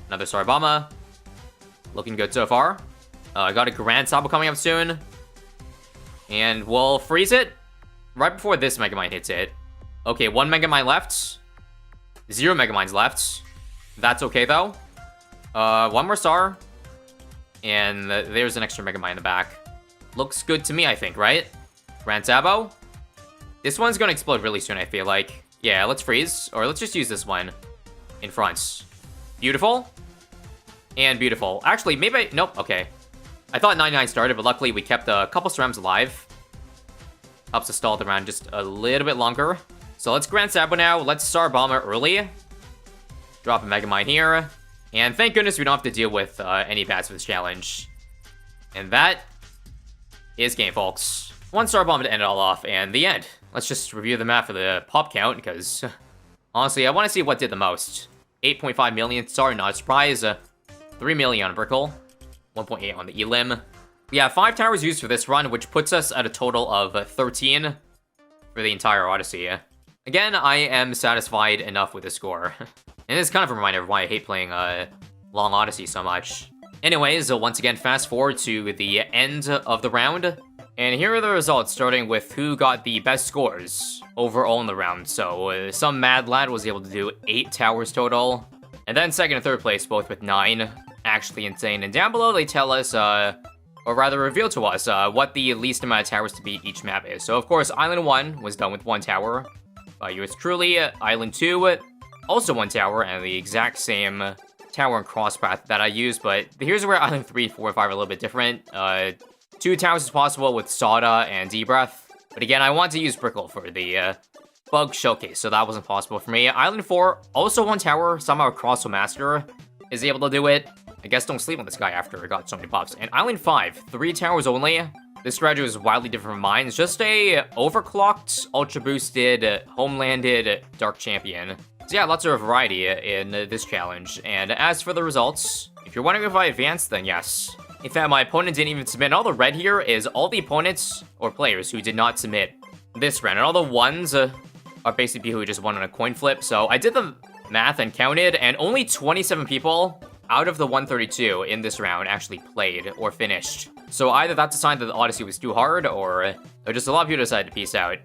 Another Star Bomba. Looking good so far. I got a Grand Sabo coming up soon. And we'll freeze it right before this Megamind hits it. Okay, 1 Megamind left. 0 Megaminds left. That's okay, though. 1 more star. And there's an extra Megamind in the back. Looks good to me, I think, right? Grand Sabo. This one's gonna explode really soon, I feel like. Yeah, let's freeze. Or let's just use this one in front. Beautiful. And beautiful. Actually, maybe... Nope, okay. I thought 99 started, but luckily we kept a couple cerams alive. Helps us stall the round just a little bit longer. So let's Grand Sabo now. Let's Star Bomber early. Drop a Megamind here. And thank goodness we don't have to deal with any bats for this challenge. And that is game, folks. 1 Star Bomb to end it all off, and the end. Let's just review the map for the pop count, because honestly, I want to see what did the most. 8.5 million star, not a surprise. 3 million on Brickle. 1.8 on the Elim. Yeah, 5 towers used for this run, which puts us at a total of 13 for the entire Odyssey. Again, I am satisfied enough with the score. And it's kind of a reminder of why I hate playing Long Odyssey so much. Anyways, once again, fast forward to the end of the round. And here are the results, starting with who got the best scores overall in the round. So, some mad lad was able to do 8 towers total. And then second and third place, both with 9. Actually insane. And down below, they tell us, or rather reveal to us, what the least amount of towers to beat each map is. So, of course, Island 1 was done with 1 tower. Yours truly, Island 2, also 1 tower, and the exact same tower and crosspath that I used. But here's where Island 3, 4, and 5 are a little bit different. 2 towers is possible with Sada and D-Breath. But again, I want to use Brickle for the bug showcase, so that wasn't possible for me. Island 4, also 1 tower, somehow Crossbow Master is able to do it. I guess don't sleep on this guy after I got so many pops. And Island 5, 3 towers only. This strategy was wildly different from mine. It's just a overclocked, ultra boosted, homelanded Dark Champion. So yeah, lots of variety in this challenge. And as for the results, if you're wondering if I advanced, then yes. In fact, my opponent didn't even submit. And all the red here is all the opponents or players who did not submit this round. And all the ones are basically people who just won on a coin flip. So I did the math and counted, and only 27 people out of the 132 in this round actually played or finished. So either that's a sign that the Odyssey was too hard, or just a lot of people decided to peace out.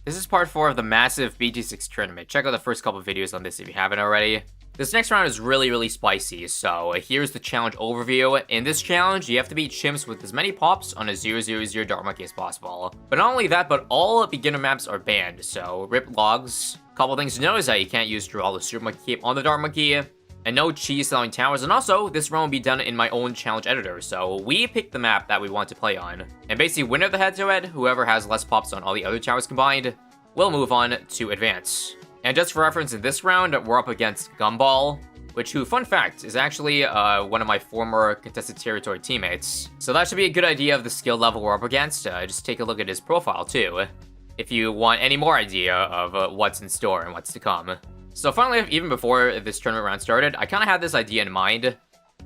This is part 4 of the massive BT6 tournament. Check out the first couple videos on this if you haven't already. This next round is really, really spicy, so here's the challenge overview. In this challenge, you have to beat chimps with as many pops on a 000 Dark Monkey as possible. But not only that, but all beginner maps are banned, so rip logs. Couple things to know is that you can't use Draw the Super Monkey Cape on the Dark Monkey, and no cheese selling towers, and also, this round will be done in my own challenge editor, so we pick the map that we want to play on. And basically, winner of the head-to-head, whoever has less pops on all the other towers combined, will move on to advance. And just for reference, in this round, we're up against Gumball, who, fun fact, is actually one of my former contested territory teammates. So that should be a good idea of the skill level we're up against. Just take a look at his profile, too, if you want any more idea of what's in store and what's to come. So finally, even before this tournament round started, I kind of had this idea in mind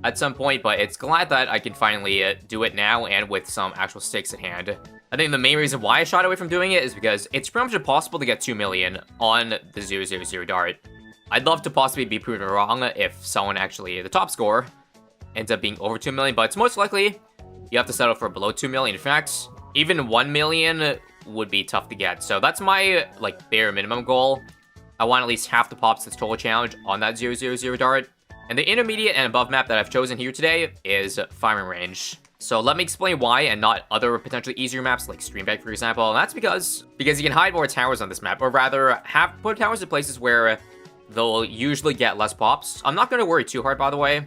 at some point, but it's glad that I can finally do it now and with some actual stakes at hand. I think the main reason why I shied away from doing it is because it's pretty much impossible to get 2 million on the 000 dart. I'd love to possibly be proven wrong if someone actually, the top score, ends up being over 2 million, but it's most likely you have to settle for below 2 million. In fact, even 1 million would be tough to get. So that's my, bare minimum goal. I want at least half the pops this total challenge on that 000 dart. And the intermediate and above map that I've chosen here today is Firing Range. So let me explain why, and not other potentially easier maps like Streambag, for example. And that's because you can hide more towers on this map, or rather, put towers in places where they'll usually get less pops. I'm not going to worry too hard, by the way,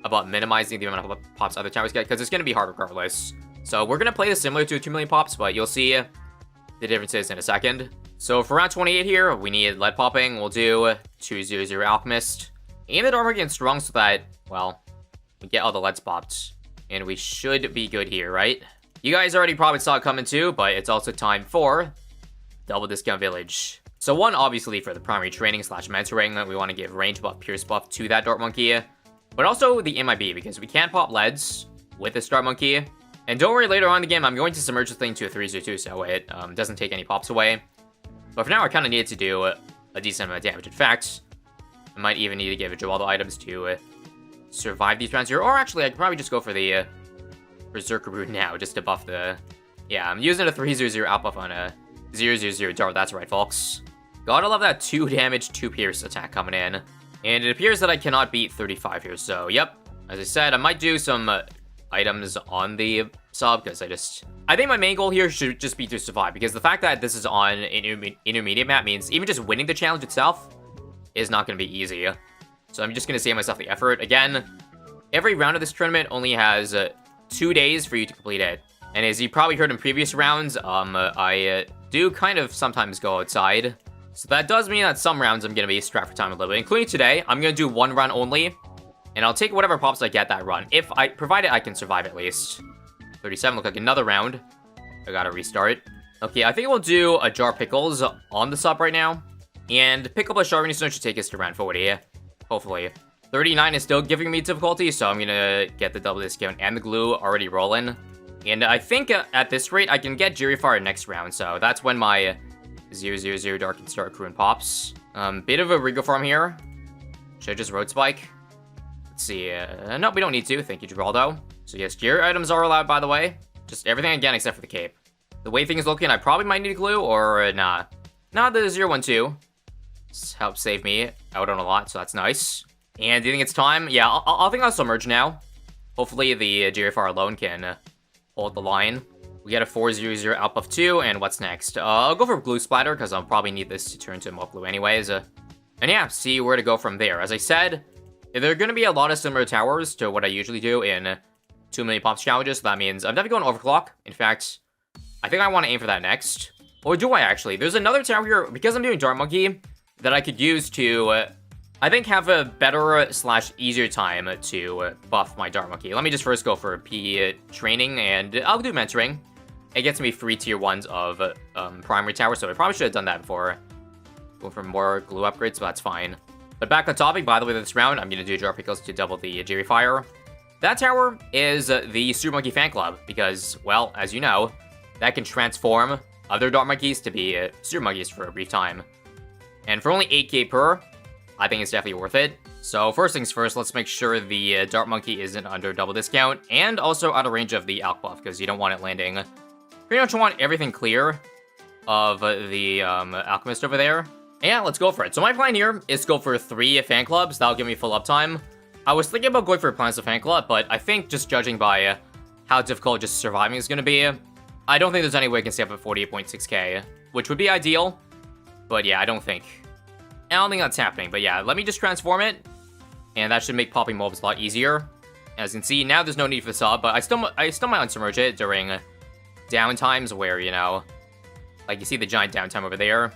about minimizing the amount of pops other towers get, because it's going to be hard regardless. So we're going to play this similar to 2 million pops, but you'll see the differences in a second. So for round 28 here, we need lead popping. We'll do 200 Alchemist. Aim the Dormer against strong so that, well, we get all the leads popped. And we should be good here, right? You guys already probably saw it coming too, but it's also time for Double Discount Village. So one, obviously, for the primary training / mentoring, we want to give range buff, pierce buff to that Dart Monkey. But also the MIB, because we can't pop leads with this Dart Monkey. And don't worry, later on in the game, I'm going to submerge the thing to a 302, so it doesn't take any pops away. But for now, I kind of need to do a decent amount of damage. In fact, I might even need to give Joaldo items to survive these rounds here. Or actually, I could probably just go for the Berserker Brood now, just to buff the... Yeah, I'm using a 300 out buff on a 000 dart. That's right, folks. Gotta love that 2 damage, 2 pierce attack coming in. And it appears that I cannot beat 35 here, so yep. As I said, I might do some items on the sub, because I think my main goal here should just be to survive, because the fact that this is on an intermediate map means even just winning the challenge itself is not going to be easy. So I'm just going to save myself the effort. Again, every round of this tournament only has 2 days for you to complete it. And as you probably heard in previous rounds, I do kind of sometimes go outside. So that does mean that some rounds I'm going to be strapped for time a little bit, including today. I'm going to do 1 run only, and I'll take whatever pops I get that run, provided I can survive at least. 37, look like another round. I gotta restart. Okay, I think we'll do a Jar Pickles on the sub right now, and pick up a Sharpening Stone should take us to round 40, hopefully. 39 is still giving me difficulty, so I'm gonna get the double discount and the glue already rolling. And I think at this rate, I can get Jerry Fire next round, so that's when my 000 Dark can start accruing pops. Bit of a Regal farm here. Should I just Road Spike? Let's see. No, we don't need to. Thank you, Gibraldo. So yes, gear items are allowed, by the way. Just everything again except for the cape. The way things looking, I probably might need glue, or nah. Nah, the 012. This helps save me out on a lot, so that's nice. And do you think it's time? Yeah, I think I'll submerge now. Hopefully the GFR alone can hold the line. We get a 400 out buff 2, and what's next? I'll go for glue splatter, because I'll probably need this to turn to mob glue anyways. And yeah, see where to go from there. As I said, there are going to be a lot of similar towers to what I usually do in 2 million pops challenges, so that means I'm definitely going overclock. In fact, I think I want to aim for that next. Or do I actually? There's another tower here, because I'm doing Dart Monkey, that I could use to, I think, have a better / easier time to buff my Dart Monkey. Let me just first go for P training, and I'll do mentoring. It gets me 3 tier 1s of primary tower, so I probably should have done that before. Going for more glue upgrades, so that's fine. But back on topic, by the way, this round, I'm going to do Dart Pickles to double the Jerry Fire. That tower is the Super Monkey Fan Club, because, well, as you know, that can transform other Dart Monkeys to be Super Monkeys for a brief time. And for only 8k per, I think it's definitely worth it. So first things first, let's make sure the Dart Monkey isn't under double discount, and also out of range of the Alk buff, because you don't want it landing. Pretty much want everything clear of the Alchemist over there. Yeah, let's go for it. So my plan here is to go for 3 fan clubs. That'll give me full uptime. I was thinking about going for a Plants of Fan Club, but I think just judging by how difficult just surviving is going to be, I don't think there's any way I can stay up at 48.6k, which would be ideal. But yeah, I don't think that's happening. But yeah, let me just transform it, and that should make popping mobs a lot easier. As you can see, now there's no need for the sub, but I still might unsubmerge it during downtimes where, you know, like you see the giant downtime over there.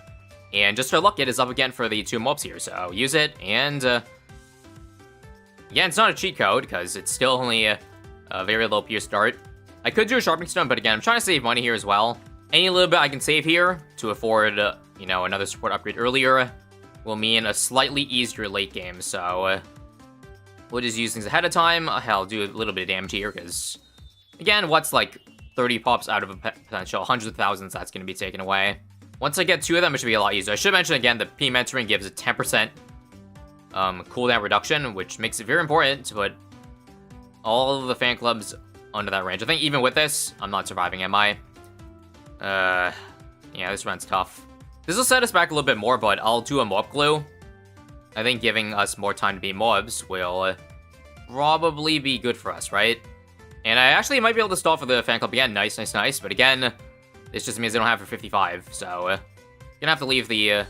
And just for luck, it is up again for the 2 mobs here, so use it, and yeah, it's not a cheat code, because it's still only a very low peer start. I could do a Sharpening Stone, but again, I'm trying to save money here as well. Any little bit I can save here to afford, you know, another support upgrade earlier will mean a slightly easier late game, so we'll just use things ahead of time. Hell, do a little bit of damage here, because, again, what's like 30 pops out of a potential hundreds of thousands that's going to be taken away. Once I get 2 of them, it should be a lot easier. I should mention again, the P mentoring gives a 10% cooldown reduction, which makes it very important to put all of the fan clubs under that range. I think even with this, I'm not surviving, am I? Yeah, this run's tough. This will set us back a little bit more, but I'll do a mob glue. I think giving us more time to beat mobs will probably be good for us, right? And I actually might be able to stall for the fan club again. Nice, nice, nice. But again, this just means I don't have for 55, so gonna have to leave the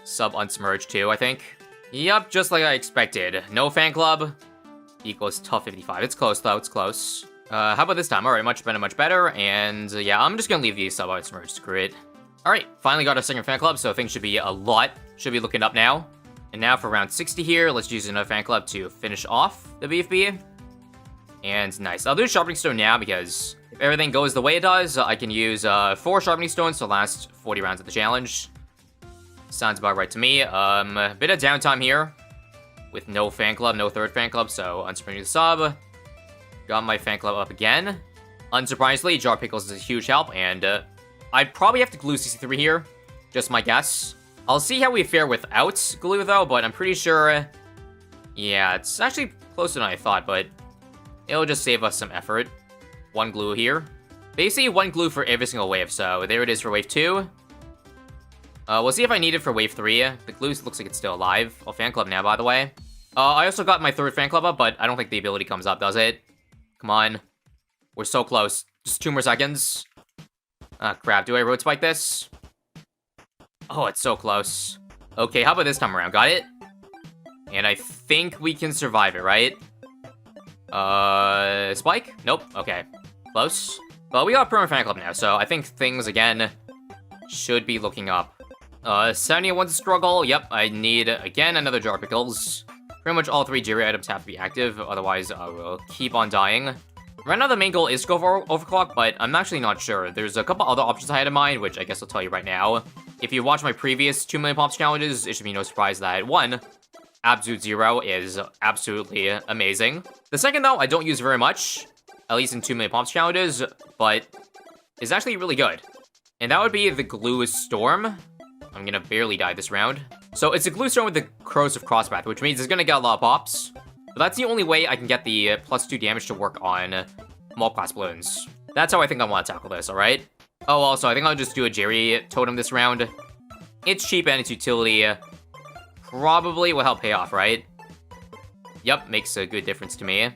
sub unsubmerged too, I think. Yep, just like I expected. No fan club equals tough 55. It's close though, it's close. How about this time? Alright, much better, much better. And yeah, I'm just gonna leave the sub unsubmerged, screw it. Alright, finally got a second fan club, so things should be should be looking up now. And now for round 60 here, let's use another fan club to finish off the BFB. And nice. I'll do Sharpening Stone now, because if everything goes the way it does, I can use 4 Sharpening Stones to last 40 rounds of the challenge. Sounds about right to me. A bit of downtime here with no fan club, no third fan club, so unsubmerging the sub. Got my fan club up again. Unsurprisingly, Jar Pickles is a huge help, and I'd probably have to glue CC3 here. Just my guess. I'll see how we fare without glue, though, but I'm pretty sure... yeah, it's actually closer than I thought, but it'll just save us some effort. 1 glue here. Basically, 1 glue for every single wave, so there it is for wave 2. We'll see if I need it for wave 3. The glue looks like it's still alive. Oh, fan club now, by the way. I also got my 3rd fan club up, but I don't think the ability comes up, does it? Come on. We're so close. Just 2 more seconds. Ah, crap. Do I road spike this? Oh, it's so close. Okay, how about this time around? Got it? And I think we can survive it, right? Spike? Nope. Okay. Close. Well, we got Permanent Fan Club now, so I think things, again, should be looking up. 71's a struggle. Yep, I need, again, another Jar Pickles. Pretty much all 3 Jerry items have to be active, otherwise I will keep on dying. Right now, the main goal is to go for Overclock, but I'm actually not sure. There's a couple other options I had in mind, which I guess I'll tell you right now. If you watch my previous 2 million pops challenges, it should be no surprise that, 1, Absolute Zero is absolutely amazing. The second, though, I don't use very much, at least in 2 million pops challenges, but is actually really good. And that would be the Glue Storm. I'm gonna barely die this round. So it's a Glue Storm with the Corrosive Crosspath, which means it's gonna get a lot of pops. But that's the only way I can get the +2 damage to work on Mall Class Balloons. That's how I think I want to tackle this, alright? Oh, also, I think I'll just do a Jerry Totem this round. It's cheap and its utility probably will help pay off, right? Yep, makes a good difference to me.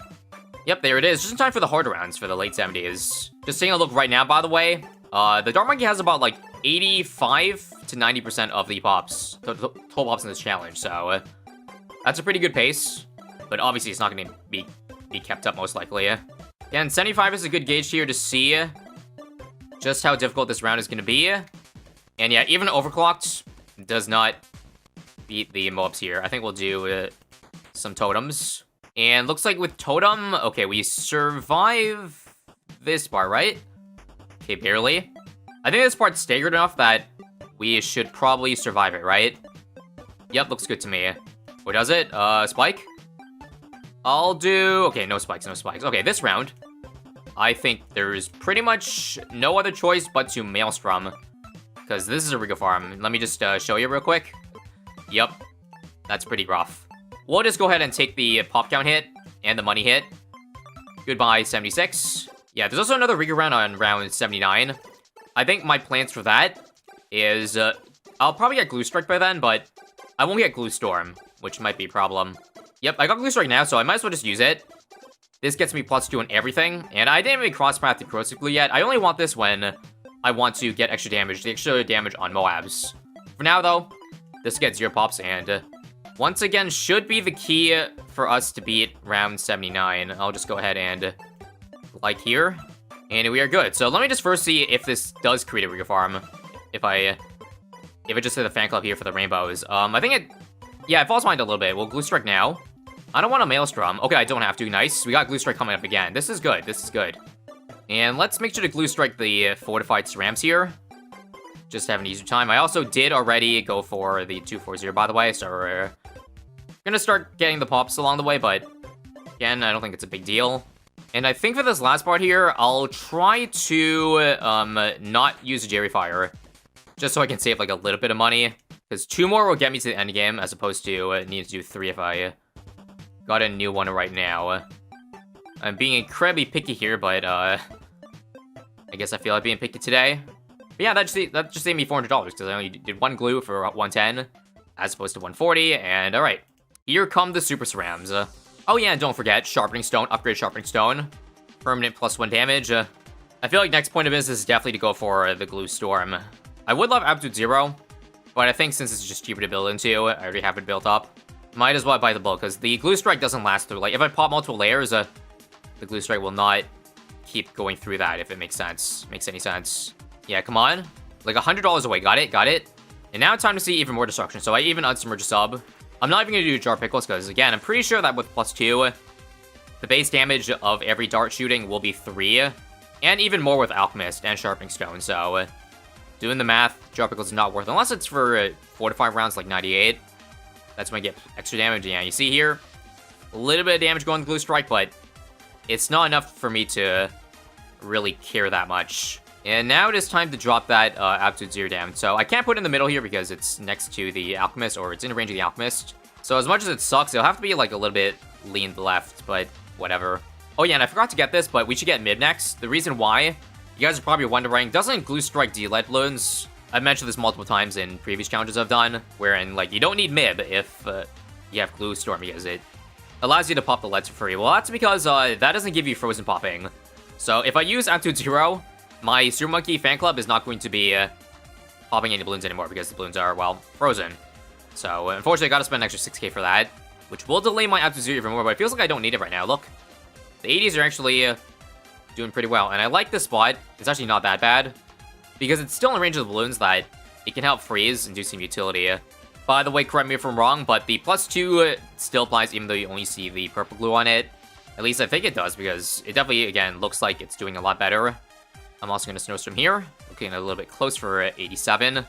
Yep, there it is. Just in time for the harder rounds for the late 70s. Just taking a look right now, by the way. The Dart Monkey has about, like, 85 to 90% of the pops. Total pops in this challenge, so... that's a pretty good pace. But obviously, it's not going to be kept up, most likely. Again, 75 is a good gauge here to see just how difficult this round is going to be. And yeah, even overclocked does not beat the mobs here. I think we'll do some totems. And looks like with totem, okay, we survive this part, right? Okay, barely. I think this part's staggered enough that we should probably survive it, right? Yep, looks good to me. What does it? Spike? I'll do... okay, no spikes, no spikes. Okay, this round, I think there's pretty much no other choice but to Maelstrom. Because this is a Riga farm. Let me just show you real quick. Yep, that's pretty rough. We'll just go ahead and take the pop count hit and the money hit. Goodbye, 76. Yeah, there's also another Riga round on round 79. I think my plans for that is... I'll probably get Glue Strike by then, but I won't get Glue Storm, which might be a problem. Yep, I got Glue Strike now, so I might as well just use it. This gets me +2 on everything, and I didn't even cross path to Corrosive Glue yet. I only want this when I want to get extra damage, the extra damage on Moabs. For now, though, this gets 0 pops, and once again, should be the key for us to beat round 79. I'll just go ahead and like here, and we are good. So let me just first see if this does create a Riga farm. If I just hit the fan club here for the rainbows. I think it, yeah, it falls behind a little bit. We'll Glue Strike now. I don't want a Maelstrom. Okay, I don't have to. Nice. We got Glue Strike coming up again. This is good. This is good. And let's make sure to Glue Strike the Fortified Cerams here. Just have an easier time. I also did already go for the 240, by the way, so we're gonna start getting the pops along the way, but again, I don't think it's a big deal. And I think for this last part here, I'll try to not use a Jerry Fire, just so I can save like a little bit of money, because 2 more will get me to the end game, as opposed to needing to do 3 if I got a new one right now. I'm being incredibly picky here, but I guess I feel like being picky today. But yeah, that just saved me $400, because I only did 1 glue for 110, as opposed to 140, and alright. Here come the Super Cerams. Oh yeah, and don't forget, Sharpening Stone, upgrade Sharpening Stone. Permanent +1 damage. I feel like next point of business is definitely to go for the Glue Storm. I would love Absolute Zero, but I think since it's just cheaper to build into, I already have it built up. Might as well buy the bulk, because the Glue Strike doesn't last through, like, if I pop multiple layers, the Glue Strike will not keep going through that, if it makes sense. Makes any sense. Yeah, come on. Like, $100 away. Got it, got it. And now it's time to see even more destruction, so I even unsubmerge a sub. I'm not even going to do Jar Pickles, because, again, I'm pretty sure that with +2, the base damage of every dart shooting will be 3, and even more with Alchemist and Sharpening Stone, so doing the math, Jar Pickles is not worth it, unless it's for 4 to 5 rounds, like 98. That's when I get extra damage. Yeah, you see here, a little bit of damage going to Glue Strike, but it's not enough for me to really care that much. And now it is time to drop that Absolute Zero damage. So I can't put it in the middle here because it's next to the Alchemist, or it's in range of the Alchemist. So as much as it sucks, it'll have to be like a little bit lean to the left, but whatever. Oh yeah, and I forgot to get this, but we should get mid next. The reason why, you guys are probably wondering, doesn't Glue Strike D-Lead balloons? I've mentioned this multiple times in previous challenges I've done, wherein like you don't need MIB if you have Glue Storm, because it allows you to pop the leads for free. Well, that's because that doesn't give you frozen popping. So if I use Absolute Zero, my Super Monkey fan club is not going to be popping any balloons anymore, because the balloons are, well, frozen. So unfortunately, I gotta spend an extra 6k for that, which will delay my Absolute Zero even more, but it feels like I don't need it right now. Look, the 80s are actually doing pretty well, and I like this spot. It's actually not that bad, because it's still in range of the balloons that it can help freeze and do some utility. By the way, correct me if I'm wrong, but the +2 still applies even though you only see the purple glue on it. At least I think it does, because it definitely, again, looks like it's doing a lot better. I'm also going to Snowstorm here, looking a little bit close for 87.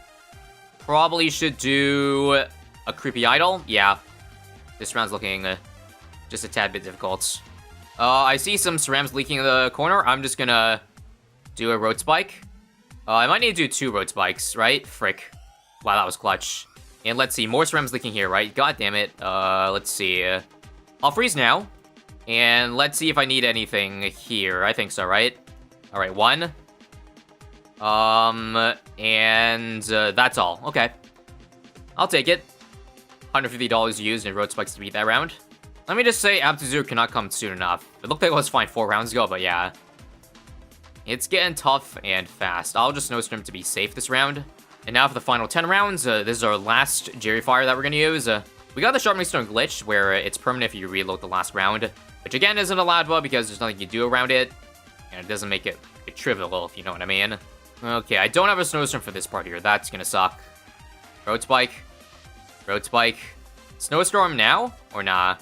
Probably should do a Creepy Idol. Yeah, this round's looking just a tad bit difficult. I see some cerams leaking in the corner. I'm just going to do a Road Spike. I might need to do 2 Road Spikes, right? Frick. Wow, that was clutch. And let's see, more cerams leaking here, right? God damn it. Let's see. I'll freeze now. And let's see if I need anything here. I think so, right? Alright, 1. And that's all. Okay. I'll take it. $150 used in road spikes to beat that round. Let me just say Abzu cannot come soon enough. It looked like it was fine 4 rounds ago, but yeah. It's getting tough and fast. I'll just Snowstorm to be safe this round. And now for the final 10 rounds, this is our last Jerry Fire that we're gonna use. We got the Sharpening Stone glitch, where it's permanent if you reload the last round. Which again isn't allowed well because there's nothing you do around it. And it doesn't make it trivial, if you know what I mean. Okay, I don't have a Snowstorm for this part here. That's gonna suck. Road Spike. Road Spike. Snowstorm now? Or nah?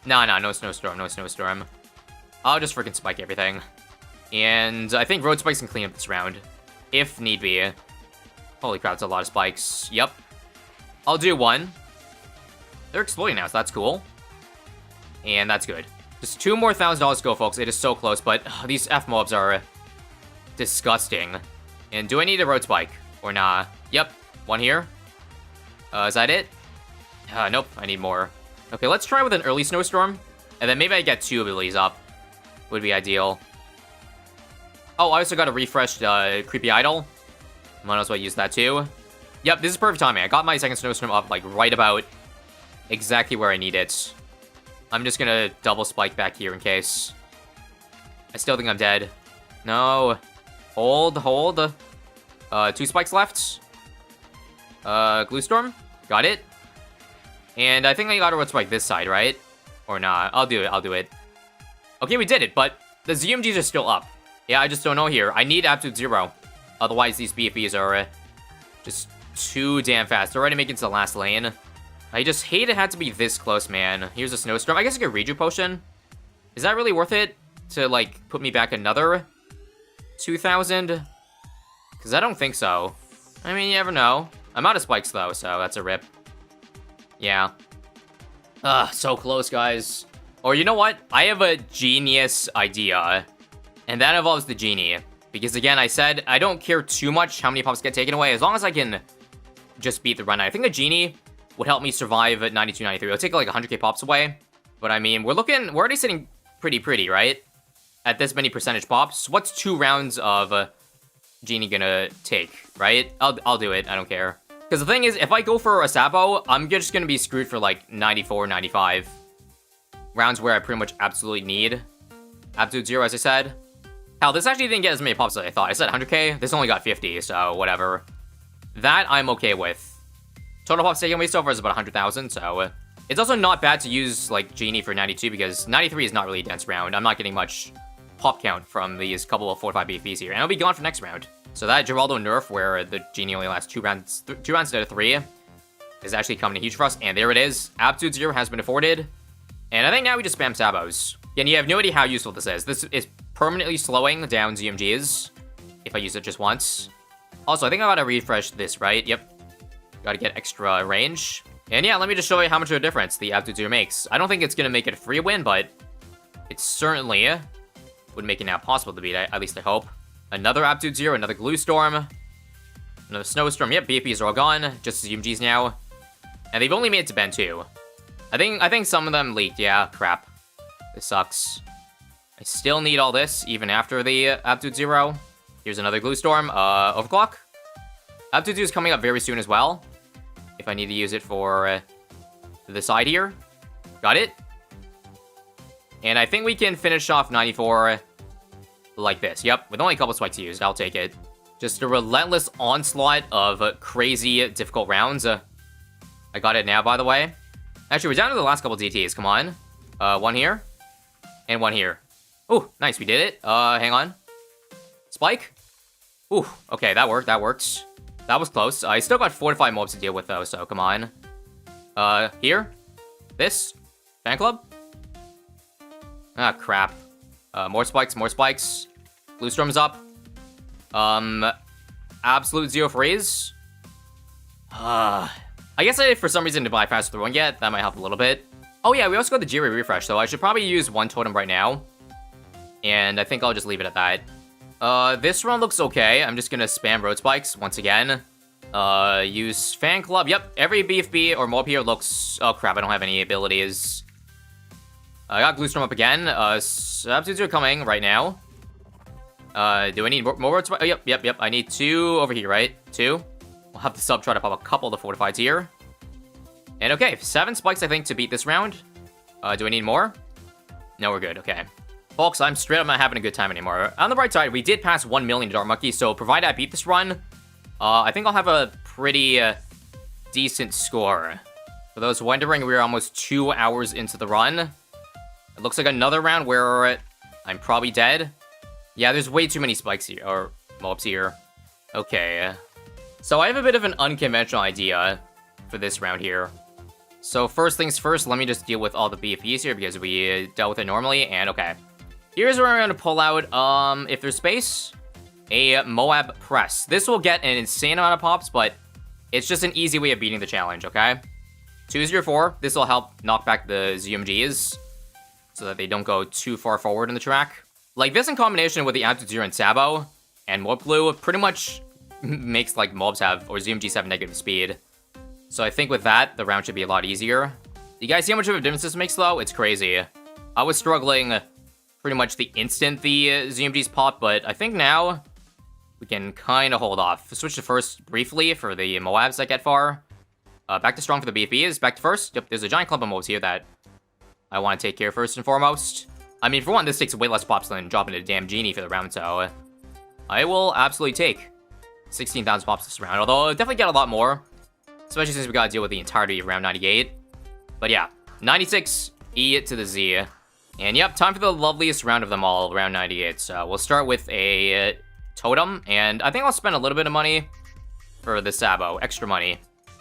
Nah, no Snowstorm, no Snowstorm. I'll just freaking spike everything. And I think Road Spikes can clean up this round. If need be. Holy crap, it's a lot of spikes. Yep. I'll do 1. They're exploding now, so that's cool. And that's good. Just 2 more $1,000 to go, folks. It is so close, but these F-mobs are disgusting. And do I need a Road Spike? Or nah? Yep. 1 here. Is that it? Nope, I need more. Okay, let's try with an early Snowstorm. And then maybe I get 2 abilities up. Would be ideal. Oh, I also got a refreshed Creepy Idol. Might as well use that too. Yep, this is perfect timing. I got my second Snowstorm up, like, right about exactly where I need it. I'm just gonna double spike back here in case. I still think I'm dead. No. Hold. 2 spikes left. Glue Storm. Got it. And I think I got a Road Spike this side, right? Or not. I'll do it. Okay, we did it, but the ZMGs are still up. Yeah, I just don't know here. I need absolute 0. Otherwise, these BFBs are just too damn fast. They're already making it to the last lane. I just hate it had to be this close, man. Here's a Snowstorm. I guess I could Reju Potion. Is that really worth it to, like, put me back another 2,000? Because I don't think so. I mean, you never know. I'm out of spikes, though, so that's a rip. Yeah. So close, guys. Or you know what? I have a genius idea. And that involves the Genie. Because again, I said I don't care too much how many pops get taken away, as long as I can just beat the run. I think the Genie would help me survive at 92, 93. It'll take like 100k pops away. But I mean, we're already sitting pretty, right? At this many percentage pops. What's 2 rounds of Genie gonna take, right? I'll do it, I don't care. Because the thing is, if I go for a Sabo, I'm just gonna be screwed for like 94, 95. Rounds where I pretty much absolutely need absolute 0, as I said. Hell, this actually didn't get as many pops as I thought. I said 100k, this only got 50, so whatever. That I'm okay with. Total pops taken away so far is about 100,000, so it's also not bad to use like Genie for 92 because 93 is not really a dense round. I'm not getting much pop count from these couple of 4 or 5 BFBs here, and it'll be gone for next round. So that Geraldo nerf where the Genie only lasts 2 rounds, 2 rounds instead of 3 is actually coming in huge for us, and there it is. Absolute 0 has been afforded, and I think now we just spam Sabos. And you have no idea how useful this is. This is permanently slowing down ZMGs if I use it just once. Also, I think I gotta refresh this, right? Yep. Gotta get extra range. And yeah, let me just show you how much of a difference the Absolute 0 makes. I don't think it's gonna make it a free win, but it certainly would make it now possible to beat, at least I hope. Another Absolute 0, another Glue Storm, another Snowstorm. Yep, BFBs are all gone, just ZMGs now. And they've only made it to Ben too. I think some of them leaked, yeah, crap. This sucks. I still need all this, even after the Absolute 0. Here's another Glue Storm. Overclock. Absolute 0 is coming up very soon as well. If I need to use it for the side here. Got it. And I think we can finish off 94 like this. Yep, with only a couple spikes used. I'll take it. Just a relentless onslaught of crazy difficult rounds. I got it now, by the way. Actually, we're down to the last couple DTs. Come on. 1 here. And 1 here. Ooh, nice, we did it. Hang on. Spike? Ooh, okay, that worked, that worked. That was close. I still got 4 to 5 mobs to deal with, though, so come on. Here? This? Fan club? Ah, crap. More spikes, more spikes. Blue Storm's up. Absolute 0 freeze. I guess I, for some reason, didn't buy faster than 1 yet. That might help a little bit. Oh yeah, we also got the Jiri refresh, so I should probably use 1 totem right now. And I think I'll just leave it at that. This run looks okay. I'm just gonna spam road spikes once again. Use fan club. Yep, every BFB or mob here looks... Oh crap, I don't have any abilities. I got Gluestorm up again. Substitutes are coming right now. Do I need more road spikes? Oh, yep. I need 2 over here, right? 2. We'll have the sub try to pop a couple of the fortifieds here. And okay, 7 spikes, I think, to beat this round. Do I need more? No, we're good. Okay. Folks, I'm straight up not having a good time anymore. On the bright side, we did pass 1 million Dart Monkey, so provided I beat this run, I think I'll have a pretty decent score. For those wondering, we're almost 2 hours into the run. It looks like another round where I'm probably dead. Yeah, there's way too many spikes here, or mobs here. Okay. So I have a bit of an unconventional idea for this round here. So first things first, let me just deal with all the BFEs here because we dealt with it normally, and okay. Here's where I'm going to pull out, if there's space, a Moab Press. This will get an insane amount of pops, but it's just an easy way of beating the challenge, okay? 204, this will help knock back the ZMGs so that they don't go too far forward in the track. Like, this in combination with the Aptitude 0 and Sabo and Mob Glue pretty much makes, like, mobs have, or ZMGs have negative speed. So I think with that, the round should be a lot easier. You guys see how much of a difference this makes, though? It's crazy. I was struggling pretty much the instant the ZMGs pop, but I think now we can kind of hold off. Switch to first briefly for the Moabs that get far. Back to strong for the BFEs. Back to first. Yep, there's a giant clump of mobs here that I want to take care first and foremost. I mean, for one, this takes way less pops than dropping a damn genie for the round, so I will absolutely take 16,000 pops this round, although I'll definitely get a lot more, especially since we gotta deal with the entirety of round 98. But yeah, 96, E to the Z. And yep, time for the loveliest round of them all, round 98. So we'll start with a totem, and I think I'll spend a little bit of money for the Sabo, extra money.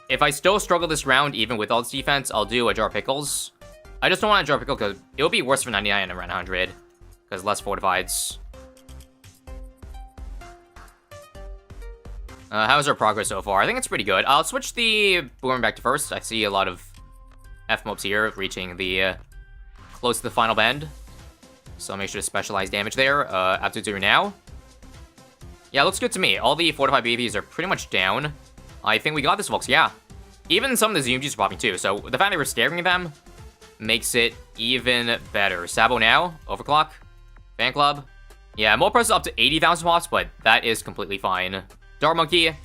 If I still struggle this round, even with all this defense, I'll do a Jar of Pickles. I just don't want a Jar of Pickle because it will be worse for 99 and around 100, because less fortifieds. How's our progress so far? I think it's pretty good. I'll switch the Boomerang back to first. I see a lot of F-mobs here reaching the close to the final bend. So I'll make sure to specialize damage there. Aptitude 0 now. Yeah, looks good to me. All the fortified BVs are pretty much down. I think we got this, folks. Yeah. Even some of the ZMGs are popping too. So the fact that we're staring at them makes it even better. Sabo now. Overclock. Fan Club. Yeah, Mold Press is up to 80,000 pops, but that is completely fine. Dart Monkey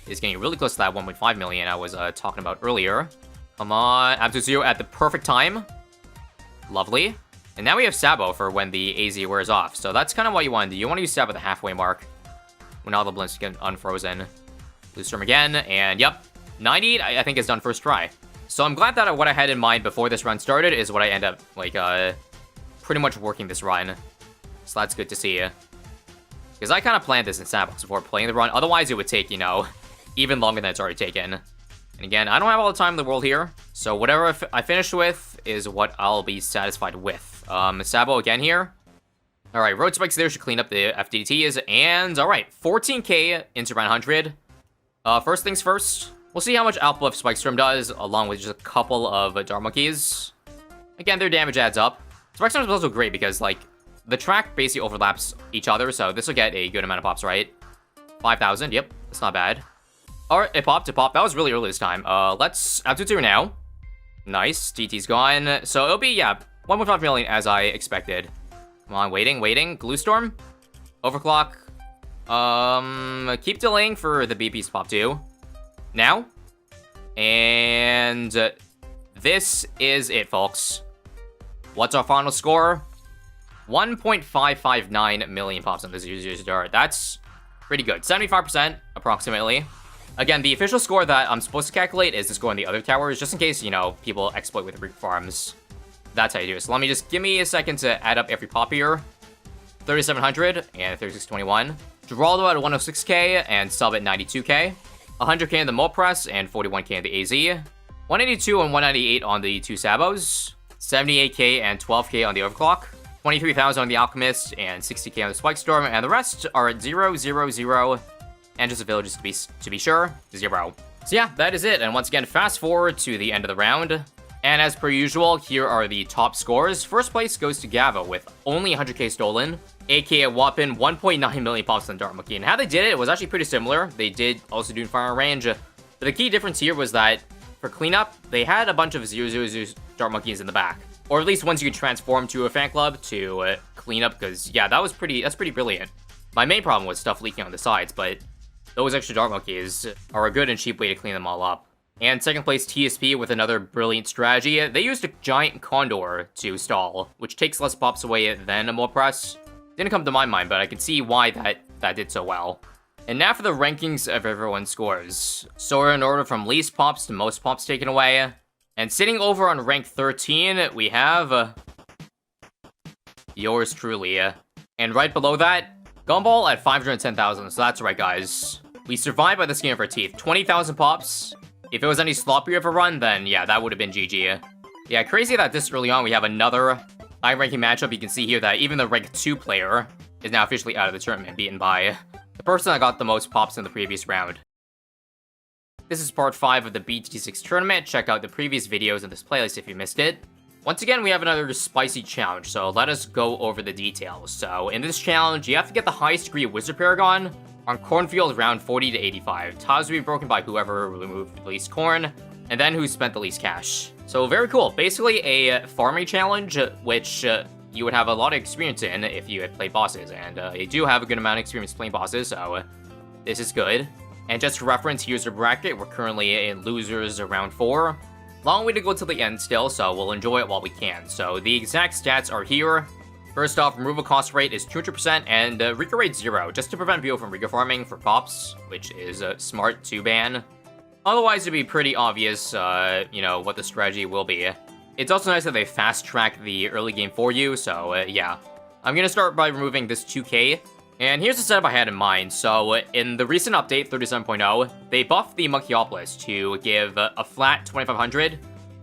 is getting really close to that 1.5 million I was talking about earlier. Come on. Aptitude 0 at the perfect time. Lovely. And now we have Sabo for when the AZ wears off. So that's kind of what you want to do. You want to use Sabo at the halfway mark when all the blimps get unfrozen. Bluestorm again, and yep. 98, I think, is done first try. So I'm glad that what I had in mind before this run started is what I end up, like, pretty much working this run. So that's good to see. Because I kind of planned this in samples before playing the run. Otherwise, it would take, you know, even longer than it's already taken. And again, I don't have all the time in the world here. So whatever I finish with is what I'll be satisfied with. Sabo again here. Alright, road spikes there should clean up the FDTs. And, alright, 14k into round 100. First things first, we'll see how much Uplift Spike Storm does, along with just a couple of Dart Monkeys. Again, their damage adds up. Spike Storm is also great because, like, the track basically overlaps each other, so this will get a good amount of pops, right? 5,000, yep, that's not bad. Alright, it popped. That was really early this time. Let's Aptitude 0 now. Nice, GT's gone. So it'll be, yeah, 1.5 million as I expected. Come on, waiting. Gluestorm. Overclock. Keep delaying for the BP's pop too. Now. And this is it, folks. What's our final score? 1.559 million pops on this user's dart. That's pretty good. 75% approximately. Again, the official score that I'm supposed to calculate is the score on the other towers, just in case, you know, people exploit with Greek farms. That's how you do it. So let me give me a second to add up every pop here. 3,700 and 3,621. Geraldo at 106k and Sub at 92k. 100k in the Mold Press and 41k in the AZ. 182 and 198 on the two Sabos. 78k and 12k on the Overclock. 23,000 on the Alchemist and 60k on the Spike Storm. And the rest are at 0, 0, 0. And just the villages to be sure, 0. So yeah, that is it. And once again, fast forward to the end of the round. And as per usual, here are the top scores. First place goes to Gavo with only 100k stolen, aka whopping 1.9 million pops on Dart Monkey. And how they did it was actually pretty similar. They did also do fire range. But the key difference here was that for cleanup, they had a bunch of 000 Dart Monkeys in the back. Or at least ones you can transform to a fan club to clean up, because, yeah, that's pretty brilliant. My main problem was stuff leaking on the sides, but those extra Dart Monkeys are a good and cheap way to clean them all up. And second place, TSP with another brilliant strategy. They used a giant condor to stall, which takes less pops away than a Mold Press. Didn't come to my mind, but I can see why that did so well. And now for the rankings of everyone's scores. So we're in order from least pops to most pops taken away. And sitting over on rank 13, we have yours truly. And right below that, Gumball at 510,000. So that's right, guys. We survived by the skin of our teeth. 20,000 pops. If it was any sloppier of a run, then yeah, that would have been GG. Yeah, crazy that this early on we have another high-ranking matchup. You can see here that even the rank 2 player is now officially out of the tournament, beaten by the person that got the most pops in the previous round. This is part 5 of the BTD6 tournament. Check out the previous videos in this playlist if you missed it. Once again, we have another spicy challenge, so let us go over the details. So, in this challenge, you have to get the highest degree of Wizard Paragon on Cornfield round 40 to 85. Tiles will be broken by whoever removed the least corn, and then who spent the least cash. So, very cool. Basically, a farming challenge, which you would have a lot of experience in if you had played bosses, and you do have a good amount of experience playing bosses, so this is good. And just to reference, here's your bracket. We're currently in losers round 4. Long way to go till the end still, so we'll enjoy it while we can. So the exact stats are here. First off, removal cost rate is 200% and Rika rate 0, just to prevent people from Rika farming for pops, which is smart to ban. Otherwise, it'd be pretty obvious, you know, what the strategy will be. It's also nice that they fast-track the early game for you, so yeah. I'm gonna start by removing this 2k. And here's the setup I had in mind. So, in the recent update, 37.0, they buffed the Monkeypolis to give a flat 2500,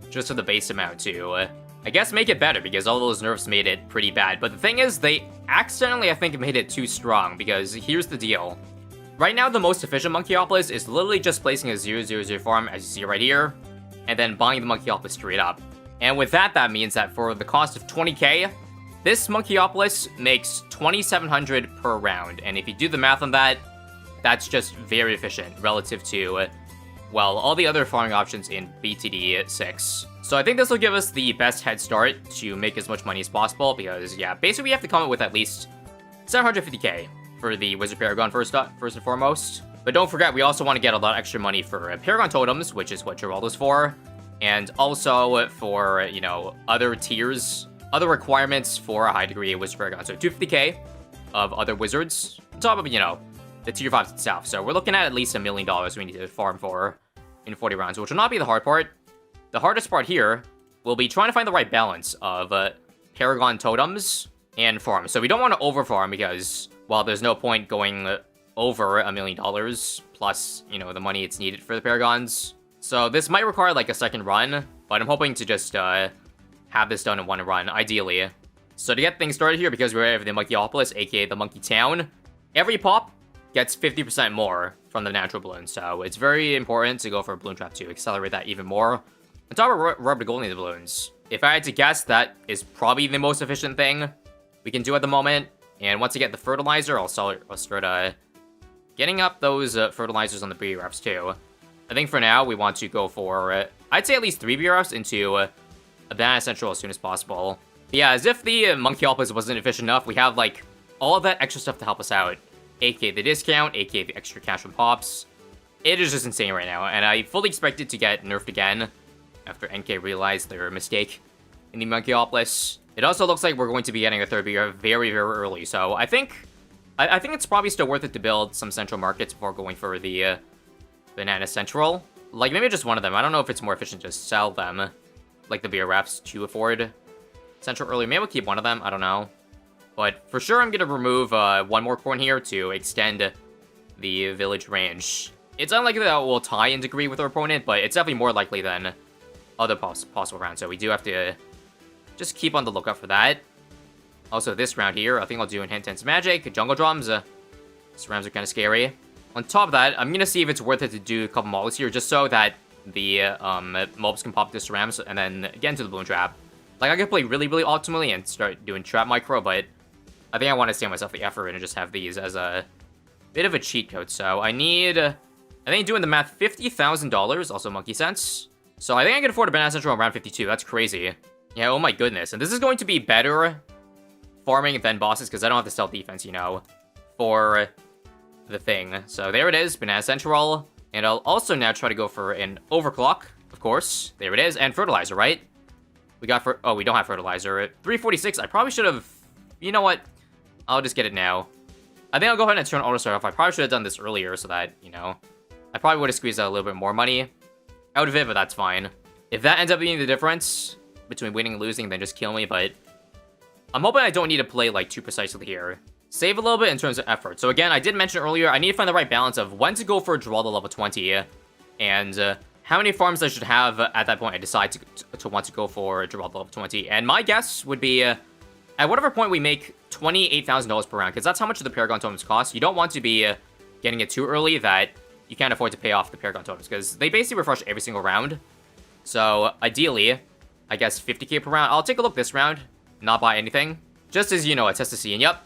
just for the base amount to, I guess, make it better, because all those nerfs made it pretty bad. But the thing is, they accidentally, I think, made it too strong, because here's the deal. Right now, the most efficient Monkeypolis is literally just placing a 0/0/0 farm, as you see right here, and then buying the Monkeypolis straight up. And with that, that means that for the cost of 20k, this Monkeypolis makes 2,700 per round, and if you do the math on that, that's just very efficient relative to, well, all the other farming options in BTD6. So I think this will give us the best head start to make as much money as possible, because, yeah, basically we have to come up with at least 750k for the Wizard Paragon first and foremost. But don't forget, we also want to get a lot of extra money for Paragon Totems, which is what Geraldo's for, and also for, you know, other tiers, other requirements for a high degree of Wizard Paragon. So 250k of other wizards, on top of, you know, the tier 5s itself. So we're looking at least $1 million we need to farm for in 40 rounds, which will not be the hard part. The hardest part here will be trying to find the right balance of Paragon Totems and farm. So we don't want to over-farm because, well, there's no point going over $1 million plus, you know, the money it's needed for the Paragons. So this might require, like, a second run, but I'm hoping to just have this done in one run, ideally. So to get things started here, because we're at the Monkeypolis, aka the Monkey Town, every pop gets 50% more from the natural balloon, so it's very important to go for a balloon trap to accelerate that even more. On top of rubber gold in the balloons, if I had to guess, that is probably the most efficient thing we can do at the moment. And once I get the fertilizer, I'll start getting up those fertilizers on the BRFs too. I think for now, we want to go for, I'd say at least 3 BRFs into a Banana Central as soon as possible. But yeah, as if the Monkeypolis wasn't efficient enough, we have, like, all of that extra stuff to help us out. aka the discount, aka the extra cash from pops. It is just insane right now, and I fully expect it to get nerfed again after NK realized their mistake in the Monkeypolis. It also looks like we're going to be getting a third BRF very, very early, so I think it's probably still worth it to build some central markets before going for the Banana Central. Like, maybe just one of them. I don't know if it's more efficient to sell them, like the BRFs, to afford central early. Maybe we'll keep one of them, I don't know. But for sure, I'm going to remove one more corn here to extend the village range. It's unlikely that we'll tie in degree with our opponent, but it's definitely more likely than other possible rounds, so we do have to just keep on the lookout for that. Also, this round here, I think I'll do Intense Magic, Jungle Drums. These rounds are kind of scary. On top of that, I'm going to see if it's worth it to do a couple models here, just so that the mobs can pop this rams and then get into the balloon trap. Like, I could play really, really optimally and start doing trap micro, but I think I want to save myself the effort and just have these as a bit of a cheat code. So I think doing the math, $50,000, also monkey sense. So I think I can afford a Banana Central around 52. That's crazy. Yeah, oh my goodness. And this is going to be better farming than bosses, because I don't have the stealth defense, you know, for the thing. So there it is, Banana Central. And I'll also now try to go for an overclock, of course. There it is, and fertilizer, right? We got oh, we don't have fertilizer. At 346, I probably should have... You know what? I'll just get it now. I think I'll go ahead and turn auto start off. I probably should have done this earlier so that, you know, I probably would have squeezed out a little bit more money out of it, but that's fine. If that ends up being the difference between winning and losing, then just kill me, but I'm hoping I don't need to play, like, too precisely here. Save a little bit in terms of effort. So again, I did mention earlier, I need to find the right balance of when to go for a draw to level 20, and how many farms I should have at that point I decide to want to go for a draw to level 20. And my guess would be, at whatever point we make $28,000 per round, because that's how much of the Paragon Totems cost. You don't want to be getting it too early that you can't afford to pay off the Paragon Totems, because they basically refresh every single round. So, ideally, I guess 50k per round. I'll take a look this round, not buy anything, just as, you know, a test to see. And yep,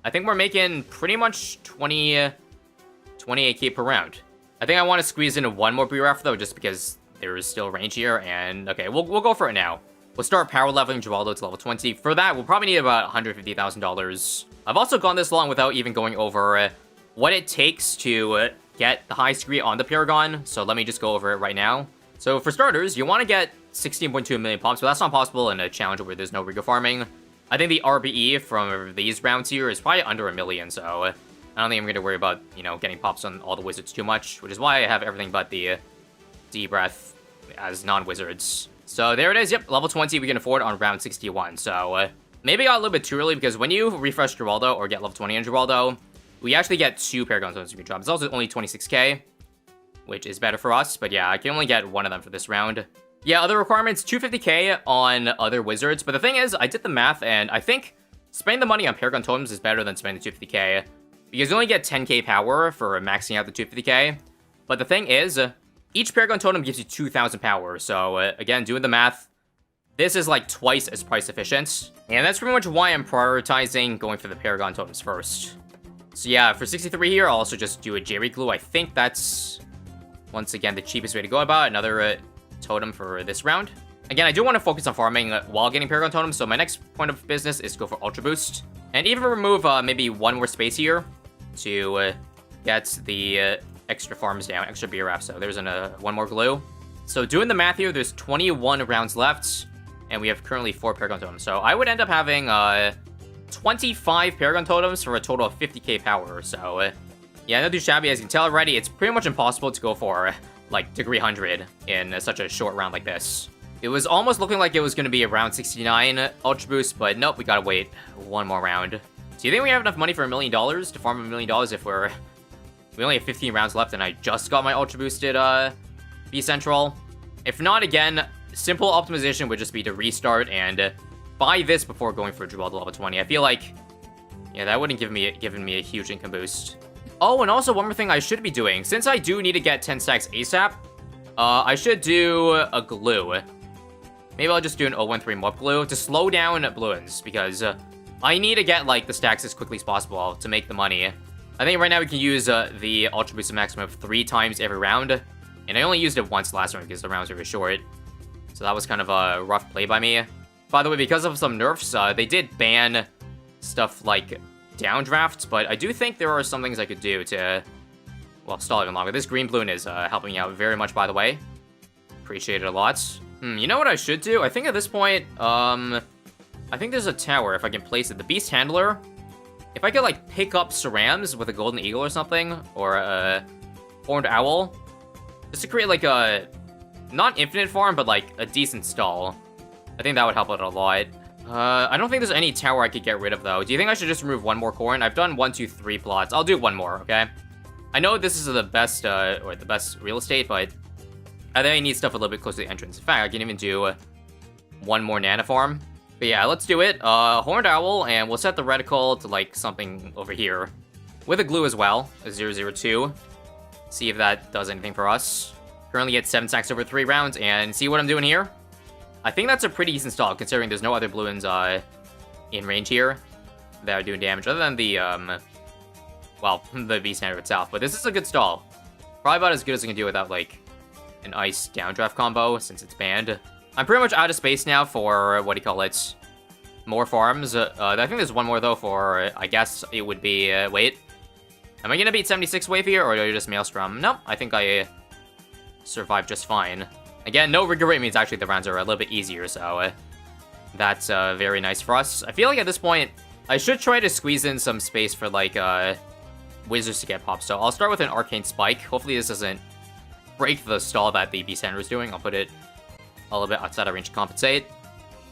I think we're making pretty much 28k per round. I think I want to squeeze in one more BRF, though, just because there is still range here, and okay, we'll go for it now. We'll start power leveling Geraldo to level 20. For that, we'll probably need about $150,000. I've also gone this long without even going over what it takes to get the highest degree on the Paragon, so let me just go over it right now. So for starters, you want to get 16.2 million pops, but that's not possible in a challenge where there's no Rigo farming. I think the RBE from these rounds here is probably under 1 million, so I don't think I'm going to worry about, you know, getting pops on all the wizards too much, which is why I have everything but the D-Breath as non-wizards. So there it is, yep, level 20 we can afford on round 61. So maybe I got a little bit too early, because when you refresh Geraldo or get level 20 on Geraldo, we actually get 2 Paragon Totems you can drop. It's also only 26k, which is better for us, but yeah, I can only get one of them for this round. Yeah, other requirements, 250k on other wizards, but the thing is, I did the math, and I think spending the money on Paragon Totems is better than spending the 250k, because you only get 10k power for maxing out the 250k, but the thing is, each Paragon Totem gives you 2,000 power, so again, doing the math, this is like twice as price efficient, and that's pretty much why I'm prioritizing going for the Paragon Totems first. So yeah, for 63 here, I'll also just do a Jerry Glue. I think that's, once again, the cheapest way to go about it. Another totem for this round. Again, I do want to focus on farming while getting Paragon Totems, so my next point of business is to go for Ultra Boost, and even remove maybe one more space here to get the extra farms down, extra BRF. So there's one more glue. So doing the math here, there's 21 rounds left, and we have currently 4 Paragon Totems. So I would end up having 25 Paragon Totems for a total of 50k power. So yeah, not too shabby. As you can tell already, it's pretty much impossible to go for like degree 100 in such a short round like this. It was almost looking like it was going to be around 69 Ultra Boost, but nope, we gotta wait one more round. Do you think we have enough money for $1 million to farm $1 million if we only have 15 rounds left and I just got my Ultra Boosted B Central? If not, again, simple optimization would just be to restart and buy this before going for Geraldo level 20. I feel like, yeah, that wouldn't given me a huge income boost. Oh, and also one more thing I should be doing. Since I do need to get 10 stacks ASAP, I should do a glue. Maybe I'll just do an 013 Morph Glue to slow down balloons, because I need to get, like, the stacks as quickly as possible to make the money. I think right now we can use the Ultra Boost maximum of 3 times every round, and I only used it once last round because the rounds were very short. So that was kind of a rough play by me. By the way, because of some nerfs, they did ban stuff like downdrafts, but I do think there are some things I could do to, well, stall even longer. This green balloon is helping me out very much, by the way. Appreciate it a lot. You know what I should do? I think at this point, I think there's a tower if I can place it. The Beast Handler, if I could, like, pick up Cerams with a Golden Eagle or something, or a Horned Owl, just to create, like, a, not infinite farm, but, like, a decent stall. I think that would help out a lot. I don't think there's any tower I could get rid of, though. Do you think I should just remove one more corn? I've done 1, 2, 3 plots. I'll do one more, okay? I know this is the best, or the best real estate, but I think I need stuff a little bit closer to the entrance. In fact, I can even do one more nano farm. But yeah, let's do it. Horned Owl, and we'll set the reticle to, like, something over here. With a glue as well, a 002. See if that does anything for us. Currently at 7 stacks over 3 rounds, and see what I'm doing here? I think that's a pretty decent stall, considering there's no other balloons in range here that are doing damage, other than the, well, the Beast Handler itself. But this is a good stall. Probably about as good as I can do without, like, an ice downdraft combo, since it's banned. I'm pretty much out of space now for, what do you call it, more farms. I think there's one more, though, for, I guess it would be, wait. Am I gonna beat 76 wave here, or do I just Maelstrom? Nope, I think I survived just fine. Again, no rigor rate means actually the rounds are a little bit easier, so that's very nice for us. I feel like at this point, I should try to squeeze in some space for, like, wizards to get popped. So I'll start with an Arcane Spike. Hopefully this doesn't break the stall that the Beast Handler is doing. I'll put it a little bit outside of range to compensate.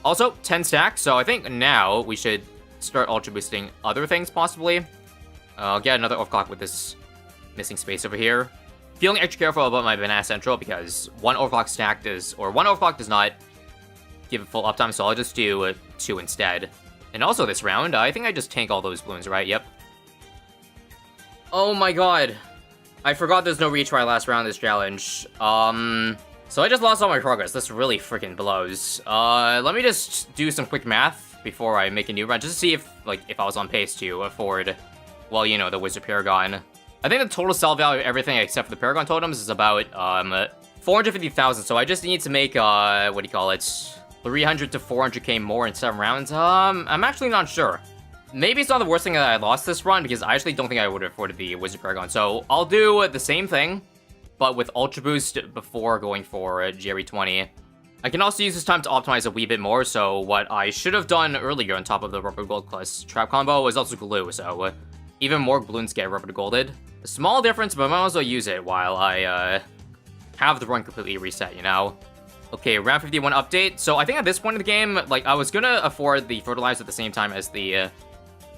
Also, 10 stacks, so I think now we should start Ultra Boosting other things, possibly. I'll get another Overclock with this missing space over here. Feeling extra careful about my Banana Central because one Overclock does not give it full uptime, so I'll just do 2 instead. And also this round, I think I just tank all those balloons, right? Yep. Oh my god. I forgot there's no retry last round of this challenge. So I just lost all my progress. This really freaking blows. Let me just do some quick math before I make a new run, just to see if I was on pace to afford, well, you know, the Wizard Paragon. I think the total sell value of everything except for the Paragon totems is about 450,000. So I just need to make what do you call it, 300 to 400k more in 7 rounds. I'm actually not sure. Maybe it's not the worst thing that I lost this run, because I actually don't think I would have afforded the Wizard Paragon. So I'll do the same thing, but with Ultra Boost before going for Jerry 20. I can also use this time to optimize a wee bit more, so what I should have done earlier on top of the Rubber Gold plus Trap combo was also Glue, so even more balloons get Rubber Golded. A small difference, but I might as well use it while I have the run completely reset, you know? Okay, round 51 update. So I think at this point in the game, like, I was gonna afford the Fertilizer at the same time as the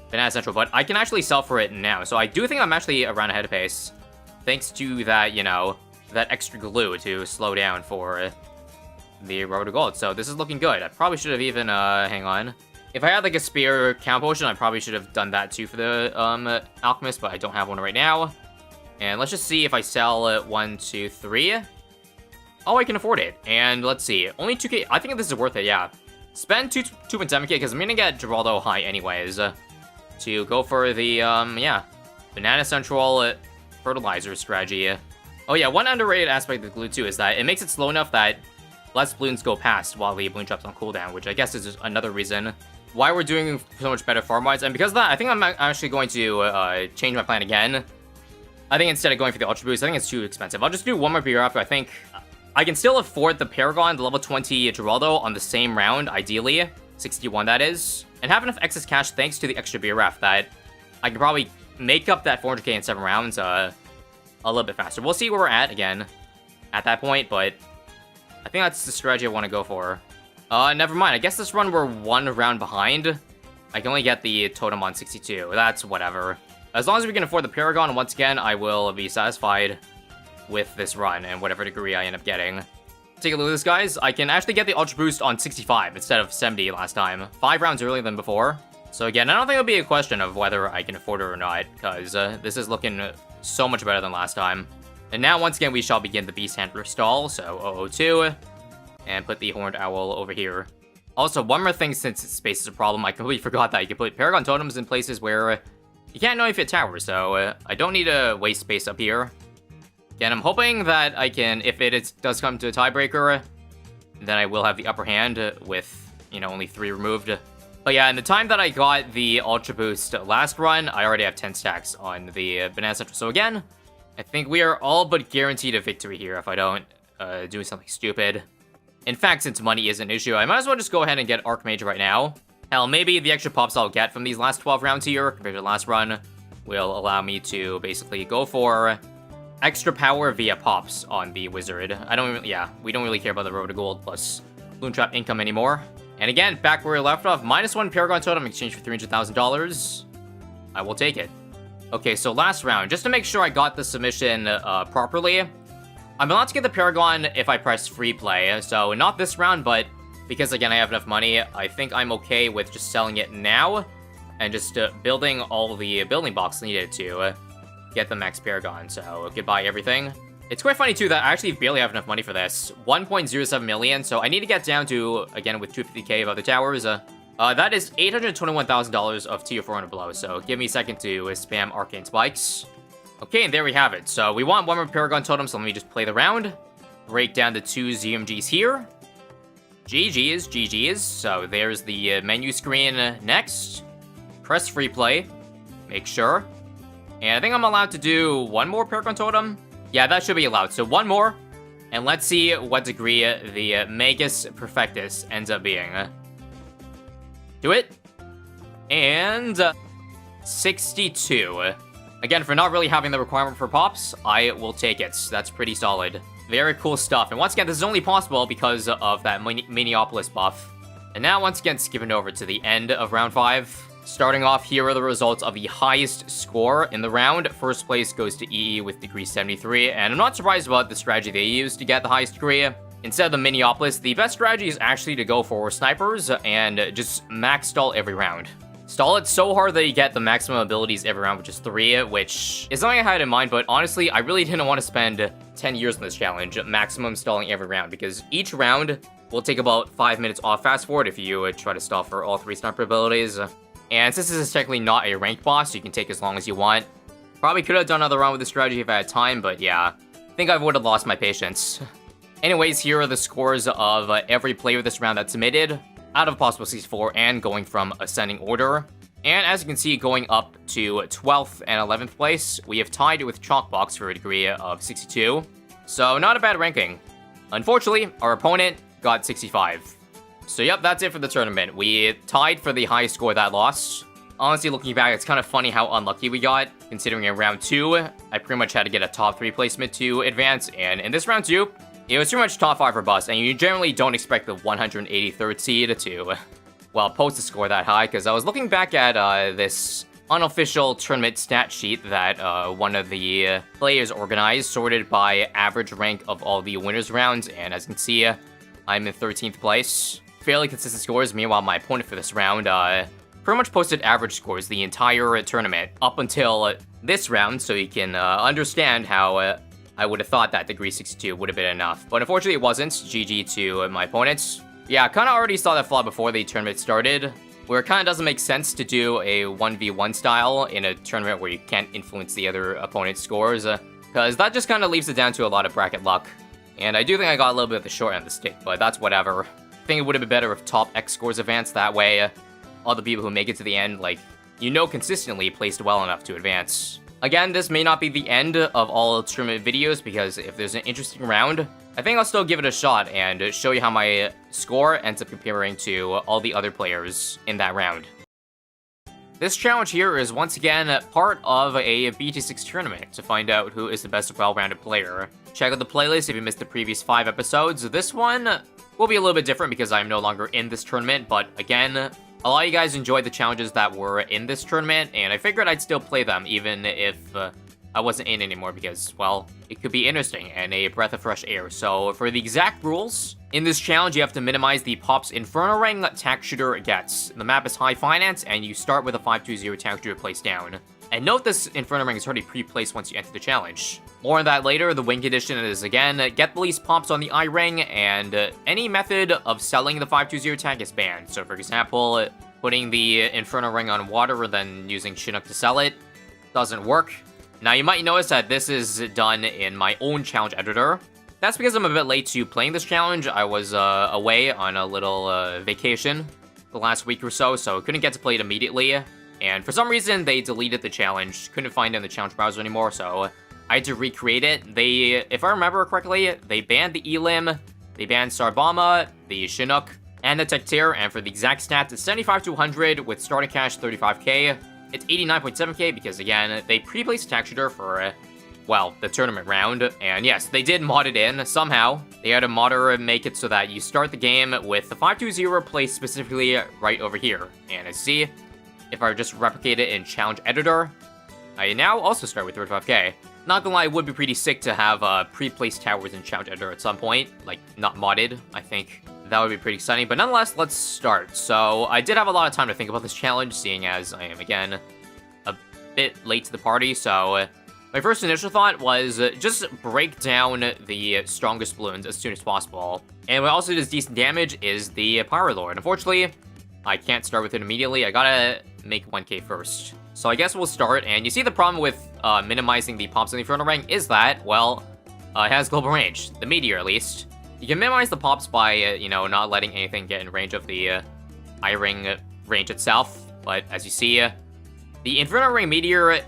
Banana Central, but I can actually sell for it now. So I do think I'm actually around ahead of pace, thanks to that, you know, that extra glue to slow down for the Rubber to Gold. So this is looking good. I probably should have even, hang on. If I had, like, a Spear Count Potion, I probably should have done that too for the, Alchemist, but I don't have one right now. And let's just see if I sell 1, 2, 3. Oh, I can afford it. And let's see. Only 2k. I think this is worth it, yeah. Spend 2.7k, because I'm gonna get Geraldo high anyways. To go for the, yeah, Banana Central Fertilizer strategy. Oh yeah, one underrated aspect of the glue too is that it makes it slow enough that less balloons go past while the balloon trap's on cooldown, which I guess is another reason why we're doing so much better farm-wise. And because of that, I think I'm actually going to change my plan again. I think instead of going for the Ultra Boost, I think it's too expensive. I'll just do one more beer after. I think I can still afford the Paragon, the level 20 Geraldo on the same round, ideally. 61, that is. And have enough excess cash thanks to the extra beer ref that I can probably make up that 400k in 7 rounds a little bit faster. We'll see where we're at again at that point, but I think that's the strategy I want to go for. Never mind. I guess this run we're 1 round behind. I can only get the totem on 62. That's whatever. As long as we can afford the Paragon, once again, I will be satisfied with this run and whatever degree I end up getting. Take a look at this, guys. I can actually get the Ultra Boost on 65 instead of 70 last time. 5 rounds earlier than before. So again, I don't think it'll be a question of whether I can afford it or not, because this is looking so much better than last time. And now, once again, we shall begin the Beast Handler stall, so 002, and put the Horned Owl over here. Also, one more thing, since space is a problem, I completely forgot that you can put Paragon Totems in places where you can't know if it towers, so I don't need to waste space up here. Again, I'm hoping that I can, if it does come to a tiebreaker, then I will have the upper hand with, you know, only 3 removed. But yeah, in the time that I got the Ultra Boost last run, I already have 10 stacks on the Banana Central. So again, I think we are all but guaranteed a victory here if I don't do something stupid. In fact, since money is an issue, I might as well just go ahead and get Archmage right now. Hell, maybe the extra pops I'll get from these last 12 rounds here, compared to the last run, will allow me to basically go for extra power via pops on the Wizard. We don't really care about the Road to Gold plus Balloon Trap income anymore. And again, back where we left off, -1 Paragon Totem in exchange for $300,000. I will take it. Okay, so last round, just to make sure I got the submission properly, I'm allowed to get the Paragon if I press free play. So not this round, but because again I have enough money, I think I'm okay with just selling it now and just building all the building blocks needed to get the max Paragon. So goodbye everything. It's quite funny too that I actually barely have enough money for this. 1.07 million, so I need to get down to, again, with 250k of other towers. That is $821,000 of tier 400 below, so give me a second to spam Arcane Spikes. Okay, and there we have it. So we want 1 more Paragon Totem, so let me just play the round. Break down the 2 ZMGs here. GG's. So there's the menu screen next. Press free play. Make sure. And I think I'm allowed to do one more Paragon Totem. Yeah, that should be allowed. So one more. And let's see what degree the Magus Perfectus ends up being. Do it. And 62. Again, for not really having the requirement for pops, I will take it. That's pretty solid. Very cool stuff. And once again, this is only possible because of that Minneapolis buff. And now, once again, skipping over to the end of round 5. Starting off, here are the results of the highest score in the round. First place goes to EE with degree 73. And I'm not surprised about the strategy they used to get the highest degree. Instead of the Minneapolis, the best strategy is actually to go for snipers and just max stall every round. Stall it so hard that you get the maximum abilities every round, which is 3, which is something I had in mind, but honestly, I really didn't want to spend 10 years on this challenge, maximum stalling every round, because each round will take about 5 minutes off fast forward if you try to stall for all 3 sniper abilities. And since this is technically not a ranked boss, you can take as long as you want. Probably could have done another round with this strategy if I had time, but yeah, I think I would have lost my patience. Anyways, here are the scores of every player this round that submitted, out of possible 64 and going from ascending order. And as you can see, going up to 12th and 11th place, we have tied it with Chalkbox for a degree of 62. So not a bad ranking. Unfortunately, our opponent got 65. So yep, that's it for the tournament. We tied for the highest score that lost. Honestly, looking back, it's kind of funny how unlucky we got, considering in round 2, I pretty much had to get a top 3 placement to advance, and in this round 2, it was pretty much top 5 robust, and you generally don't expect the 183rd seed to, well, post a score that high, because I was looking back at this unofficial tournament stat sheet that one of the players organized, sorted by average rank of all the winners rounds, and as you can see, I'm in 13th place. Fairly consistent scores. Meanwhile, my opponent for this round pretty much posted average scores the entire tournament up until this round, so you can understand how I would have thought that degree 62 would have been enough. But unfortunately, it wasn't. GG to my opponents. Yeah, I kind of already saw that flaw before the tournament started, where it kind of doesn't make sense to do a 1v1 style in a tournament where you can't influence the other opponent's scores, because that just kind of leaves it down to a lot of bracket luck. And I do think I got a little bit of the short end of the stick, but that's whatever. I think it would have been better if top X scores advanced. That way, all the people who make it to the end, like, consistently placed well enough to advance. Again, this may not be the end of all tournament videos, because if there's an interesting round, I think I'll still give it a shot and show you how my score ends up comparing to all the other players in that round. This challenge here is once again part of a BT6 tournament to find out who is the best well-rounded player. Check out the playlist if you missed the previous 5 episodes. This one will be a little bit different because I'm no longer in this tournament, but again, a lot of you guys enjoyed the challenges that were in this tournament, and I figured I'd still play them even if I wasn't in anymore because, well, it could be interesting and a breath of fresh air. So for the exact rules, in this challenge you have to minimize the Pops Inferno Ring Tack Shooter gets. The map is High Finance, and you start with a 520 Tack Shooter placed down. And note this Inferno Ring is already pre-placed once you enter the challenge. More on that later. The win condition is, again, get the least pops on the I-Ring, and any method of selling the 520 tag is banned. So, for example, putting the Inferno Ring on water and then using Chinook to sell it doesn't work. Now, you might notice that this is done in my own challenge editor. That's because I'm a bit late to playing this challenge. I was away on a little vacation the last week or so I couldn't get to play it immediately. And for some reason, they deleted the challenge. Couldn't find it in the challenge browser anymore, so I had to recreate it. They, if I remember correctly, they banned the Elim, they banned Sarbama, the Chinook, and the Tectair, and for the exact stats, it's 75 to 100 with starting cash 35k. It's 89.7k because, again, they pre-placed Tack Shooter for, well, the tournament round. And yes, they did mod it in somehow. They had a modder make it so that you start the game with the 520 placed specifically right over here. And as you see, if I just replicate it in challenge editor, I now also start with 35k. Not gonna lie, it would be pretty sick to have pre-placed towers in challenge editor at some point, like not modded. I think that would be pretty exciting, but nonetheless, let's start. So I did have a lot of time to think about this challenge, seeing as I am again a bit late to the party. So my first initial thought was just break down the strongest balloons as soon as possible. And what also does decent damage is the Pyro Lord. Unfortunately, I can't start with it immediately. I gotta make 1k first. So I guess we'll start, and you see the problem with minimizing the pops in the Inferno Ring is that, well, it has global range. The Meteor, at least. You can minimize the pops by, you know, not letting anything get in range of the I-Ring range itself. But as you see, the Inferno Ring Meteor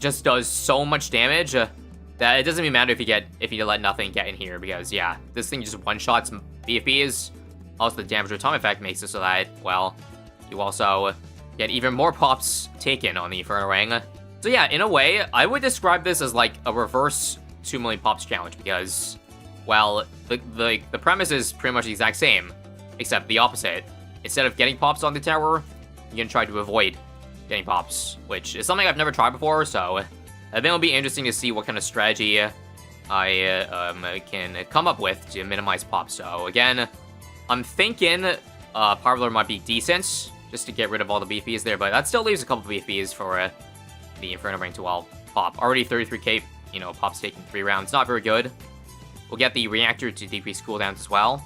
just does so much damage that it doesn't even matter if you let nothing get in here, because yeah, this thing just one-shots BFBs. Also, the damage return effect makes it so that, well, you also get even more pops taken on the Inferno Ring. So yeah, in a way, I would describe this as like a reverse 2 million pops challenge, because, well, the premise is pretty much the exact same, except the opposite. Instead of getting pops on the tower, you're gonna try to avoid getting pops, which is something I've never tried before, so I think it'll be interesting to see what kind of strategy I can come up with to minimize pops. So again, I'm thinking Power Lord might be decent, just to get rid of all the BFBs there, but that still leaves a couple of BFBs for the Inferno Ring to, well, pop. Already 33k, you know, pops taking 3 rounds, not very good. We'll get the reactor to decrease cooldowns as well.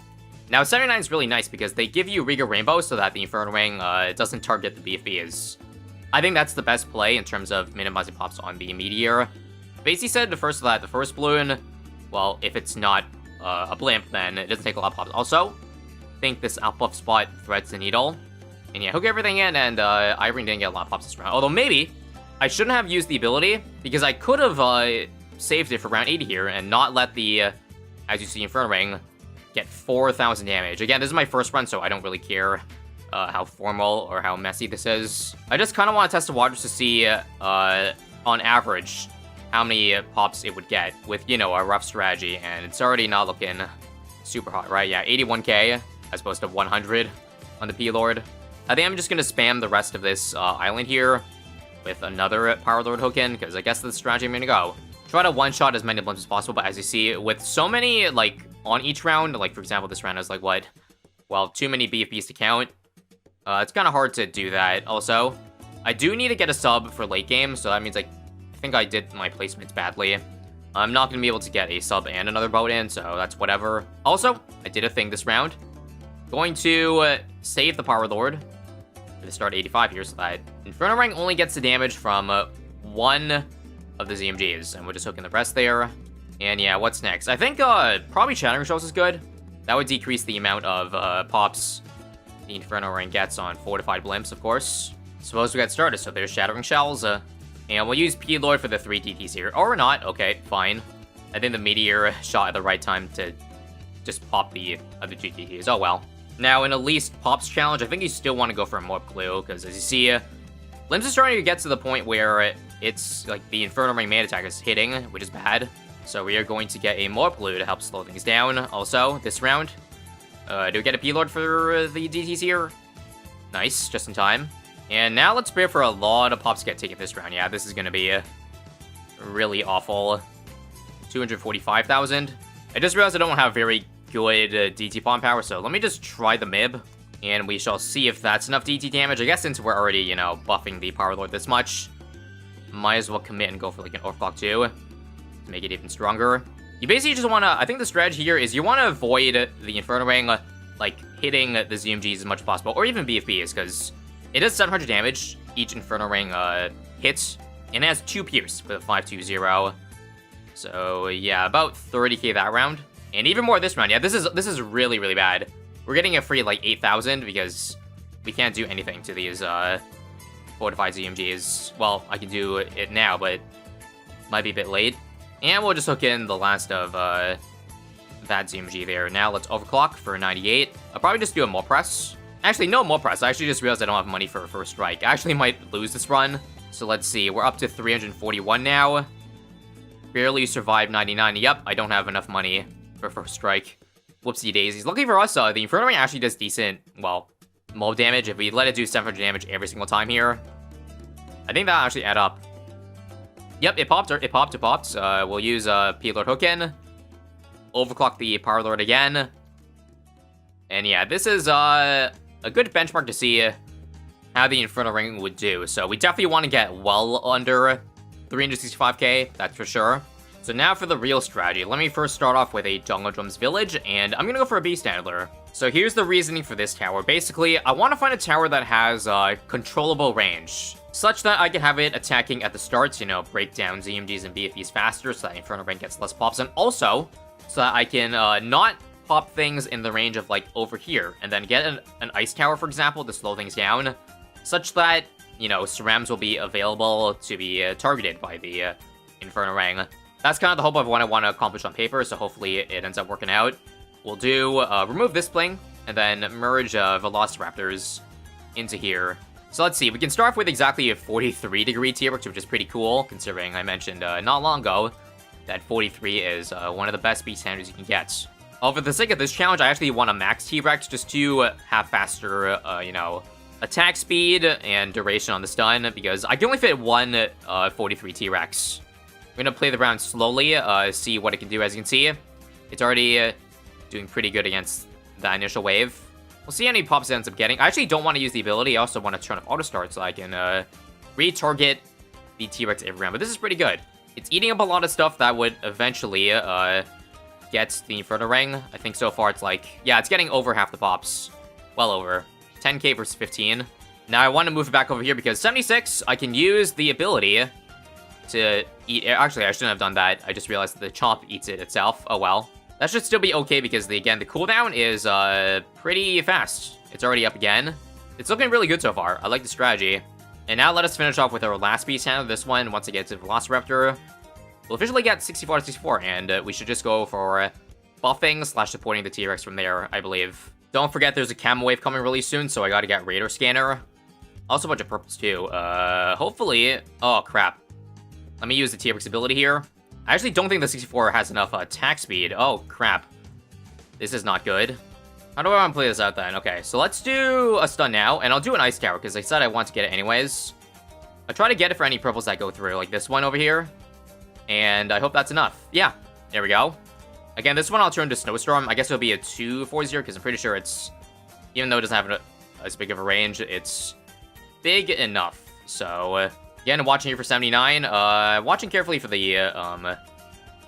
Now, 79 is really nice because they give you Riga Rainbow so that the Inferno Ring doesn't target the BFBs. I think that's the best play in terms of minimizing pops on the Meteor. Basically said the first balloon, well, if it's not a blimp, then it doesn't take a lot of pops. Also, I think this outbuff spot threads the needle. And yeah, hook everything in, and I-Ring didn't get a lot of pops this round. Although maybe I shouldn't have used the ability, because I could have saved it for round 80 here and not let the, as you see, Inferno Ring get 4,000 damage. Again, this is my first run, so I don't really care how formal or how messy this is. I just kind of want to test the waters to see, on average, how many pops it would get with, you know, a rough strategy, and it's already not looking super hot, right? Yeah, 81k as opposed to 100 on the P-Lord. I think I'm just going to spam the rest of this island here with another Power Lord hook in, because I guess that's the strategy I'm going to go. Try to one-shot as many blimps as possible, but as you see, with so many, like, on each round, like, for example, this round is, like, what? Well, too many BFBs to count. It's kind of hard to do that. Also, I do need to get a sub for late game, so that means, like, I think I did my placements badly. I'm not going to be able to get a sub and another boat in, so that's whatever. Also, I did a thing this round. Going to save the Power Lord to start 85 here, so that Inferno Ring only gets the damage from one of the ZMGs, and we'll just hook in the rest there. And yeah, what's next? I think probably Shattering Shells is good. That would decrease the amount of pops the Inferno Ring gets on fortified blimps, of course. Suppose we get started. So there's Shattering Shells, and we'll use P-Lord for the 3 TTs here. Or not. Okay, fine. I think the Meteor shot at the right time to just pop the other 2 TTs. Oh well. Now, in a least pops challenge, I think you still want to go for a Morp Glue, because as you see, Limbs is starting to get to the point where it's like the Inferno Ring main attack is hitting, which is bad. So we are going to get a Morp Glue to help slow things down. Also, this round, do we get a P-Lord for the DTs here? Nice, just in time. And now let's prepare for a lot of pops to get taken this round. Yeah, this is going to be really awful. 245,000. I just realized I don't have very good DT bomb power, so let me just try the MIB, and we shall see if that's enough DT damage. I guess since we're already, you know, buffing the Power Lord this much, might as well commit and go for like an Overclock too, to make it even stronger. You basically just want to, I think the strategy here is you want to avoid the Inferno Ring, like, hitting the ZMGs as much as possible, or even BFBs, because it does 700 damage each Inferno Ring hits, and it has 2 Pierce with a 520. So yeah, about 30k that round. And even more this round. Yeah, this is really, really bad. We're getting a free, like, 8,000 because we can't do anything to these fortified ZMGs. Well, I can do it now, but might be a bit late. And we'll just hook in the last of bad ZMG there. Now let's overclock for 98. I'll probably just do a more press. Actually, no more press. I actually just realized I don't have money for a first strike. I actually might lose this run. So let's see. We're up to 341 now. Barely survived 99. Yep, I don't have enough money for first strike. Whoopsie daisies. Luckily for us, the Inferno Ring actually does decent, well, mob damage. If we let it do 700 damage every single time here, I think that'll actually add up. Yep, it popped. We'll use P-Lord hook in. Overclock the Power Lord again. And yeah, this is a good benchmark to see how the Inferno Ring would do. So we definitely want to get well under 365k, that's for sure. So now for the real strategy. Let me first start off with a Jungle Drums Village, and I'm gonna go for a Beast Handler. So here's the reasoning for this tower. Basically, I want to find a tower that has controllable range, such that I can have it attacking at the starts, you know, break down ZMGs and BFBs faster, so that Inferno Ring gets less pops, and also, so that I can not pop things in the range of, like, over here, and then get an ice tower, for example, to slow things down, such that, you know, Cerams will be available to be targeted by the Inferno Ring. That's kind of the hope of what I want to accomplish on paper, so hopefully it ends up working out. We'll do, remove this bling, and then merge Velociraptors into here. So let's see, we can start off with exactly a 43-degree T-Rex, which is pretty cool, considering I mentioned not long ago that 43 is one of the best beat standards you can get. For the sake of this challenge, I actually want a max T-Rex just to have faster, you know, attack speed and duration on the stun, because I can only fit one 43 T-Rex. We're gonna play the round slowly, see what it can do. As you can see, it's already doing pretty good against that initial wave. We'll see how many pops it ends up getting. I actually don't want to use the ability. I also want to turn off auto start so I can retarget the T-Rex every round. But this is pretty good. It's eating up a lot of stuff that would eventually get the Inferno Ring. I think so far it's like, yeah, it's getting over half the pops. Well over. 10k versus 15. Now I want to move it back over here because 76, I can use the ability to eat. Actually, I shouldn't have done that. I just realized that the chomp eats it itself. Oh well. That should still be okay because, again, the cooldown is pretty fast. It's already up again. It's looking really good so far. I like the strategy. And now let us finish off with our last beast handler. This one, once again, to Velociraptor. We'll officially get 64 out of 64, and we should just go for buffing / supporting the T-Rex from there, I believe. Don't forget there's a camo wave coming really soon, so I gotta get radar scanner. Also a bunch of purples too. Hopefully... Oh, crap. Let me use the T-Rex ability here. I actually don't think the 64 has enough attack speed. Oh, crap. This is not good. How do I want to play this out then? Okay, so let's do a stun now, and I'll do an ice tower, because I said I want to get it anyways. I'll try to get it for any purples that go through, like this one over here. And I hope that's enough. Yeah, there we go. Again, this one I'll turn to Snowstorm. I guess it'll be a 2-4-0, because I'm pretty sure it's... Even though it doesn't have as big of a range, it's big enough. So... Again, watching here for 79. Watching carefully for the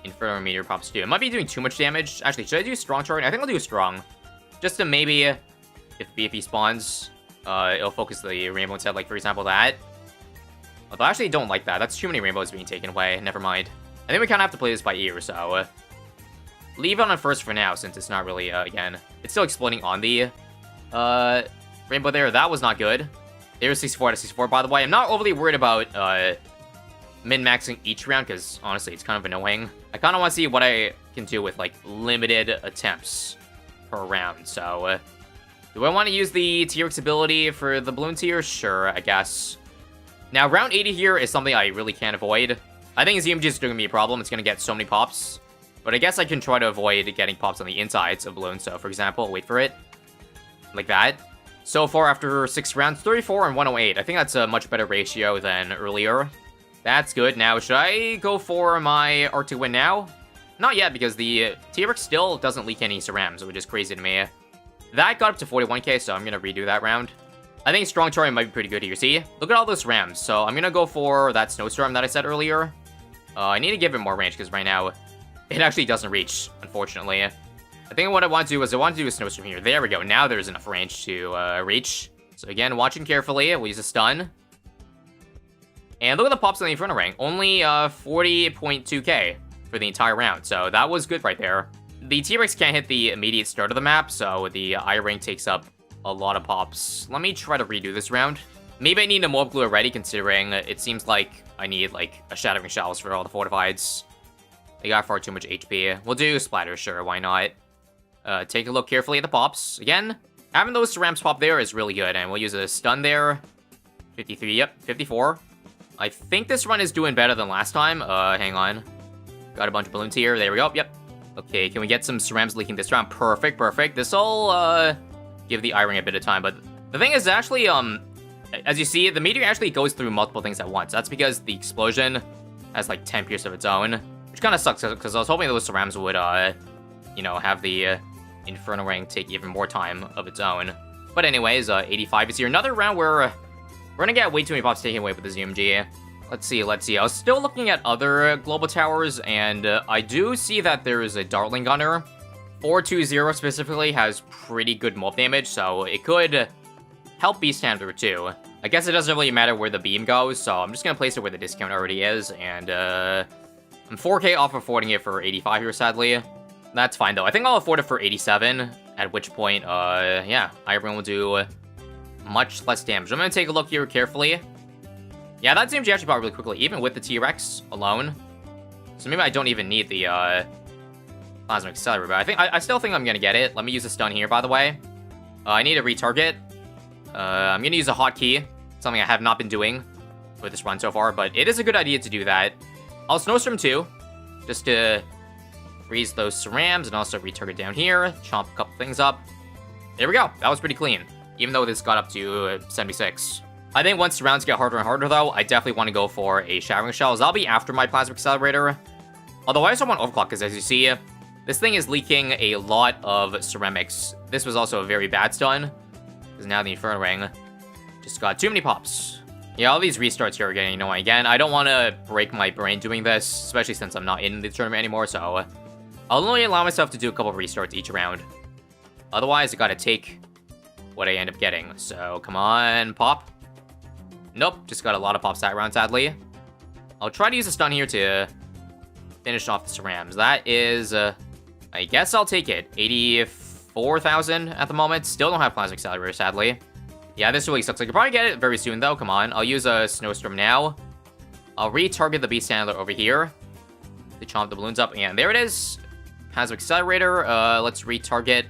Inferno Meteor pops too. It might be doing too much damage. Actually, should I do Strong Charge? I think I'll do a Strong. Just to maybe, if BFE spawns, it'll focus the Rainbow instead, like for example that. Although I actually don't like that. That's too many Rainbows being taken away. Never mind. I think we kind of have to play this by ear, so... leave it on first for now, since it's not really, again... It's still exploding on the Rainbow there. That was not good. There's 64 out of 64, by the way. I'm not overly worried about min-maxing each round, because honestly, it's kind of annoying. I kind of want to see what I can do with, like, limited attempts per round. So, do I want to use the T-Rex ability for the balloon tier? Sure, I guess. Now, round 80 here is something I really can't avoid. I think ZMG is going to be a problem. It's going to get so many pops. But I guess I can try to avoid getting pops on the insides of balloons. So, for example, wait for it. Like that. So far, after 6 rounds, 34 and 108. I think that's a much better ratio than earlier. That's good. Now, should I go for my R2 win now? Not yet, because the T-Rex still doesn't leak any cerams, which is crazy to me. That got up to 41k, so I'm going to redo that round. I think Strong Charge might be pretty good here. See? Look at all those cerams. So I'm going to go for that Snowstorm that I said earlier. I need to give it more range, because right now, it actually doesn't reach, unfortunately. I think what I want to do is I want to do a Snowstorm here. There we go. Now there's enough range to reach. So again, watching carefully. We'll use a stun. And look at the pops on the Inferno Ring. Only 40.2k for the entire round. So that was good right there. The T-Rex can't hit the immediate start of the map, so the I-Ring takes up a lot of pops. Let me try to redo this round. Maybe I need a Mob Glue already, considering it seems like I need, like, a Shattering Shells for all the Fortifieds. They got far too much HP. We'll do Splatter, sure, why not? Take a look carefully at the pops. Again, having those cerams pop there is really good, and we'll use a stun there. 53, yep, 54. I think this run is doing better than last time. Hang on. Got a bunch of balloons here. There we go, yep. Okay, can we get some cerams leaking this round? Perfect, perfect. This'll, give the I-Ring a bit of time, but the thing is actually, as you see, the meteor actually goes through multiple things at once. That's because the explosion has, like, 10 pierce of its own, which kind of sucks, because I was hoping those cerams would, you know, have the Inferno Ring take even more time of its own. But anyways, 85 is here. Another round where we're gonna get way too many pops taken away with the ZMG. Let's see, let's see. I was still looking at other global towers, and I do see that there is a Dartling Gunner. 420 specifically has pretty good mob damage, so it could help Beast Handler too. I guess it doesn't really matter where the beam goes, so I'm just gonna place it where the discount already is, and I'm 4k off affording it for 85 here, sadly. That's fine, though. I think I'll afford it for 87, at which point, yeah, Iron will do much less damage. I'm gonna take a look here carefully. Yeah, that seems actually probably really quickly, even with the T-Rex alone. So maybe I don't even need the, Plasma Accelerator, but I still think I'm gonna get it. Let me use a stun here, by the way. I need to retarget. I'm gonna use a hotkey, something I have not been doing with this run so far, but it is a good idea to do that. I'll Snowstorm too, just to freeze those cerams and also retarget down here, chomp a couple things up. There we go. That was pretty clean, even though this got up to 76. I think once the rounds get harder and harder, though, I definitely want to go for a Shattering Shell. That'll be after my Plasma Accelerator. Although I also want Overclock, because as you see, this thing is leaking a lot of ceramics. This was also a very bad stun, because now the Inferno Ring just got too many pops. Yeah, all these restarts here are getting annoying. Again, I don't want to break my brain doing this, especially since I'm not in the tournament anymore, so I'll only allow myself to do a couple of restarts each round. Otherwise, I gotta take what I end up getting. So, come on, pop. Nope, just got a lot of pops that round, sadly. I'll try to use a stun here to finish off the cerams. That is, I guess I'll take it. 84,000 at the moment. Still don't have Plasma Accelerator, sadly. Yeah, this really sucks. I could probably get it very soon, though. Come on. I'll use a Snowstorm now. I'll retarget the Beast Handler over here to chomp the balloons up. And there it is. Plasma Accelerator. Let's retarget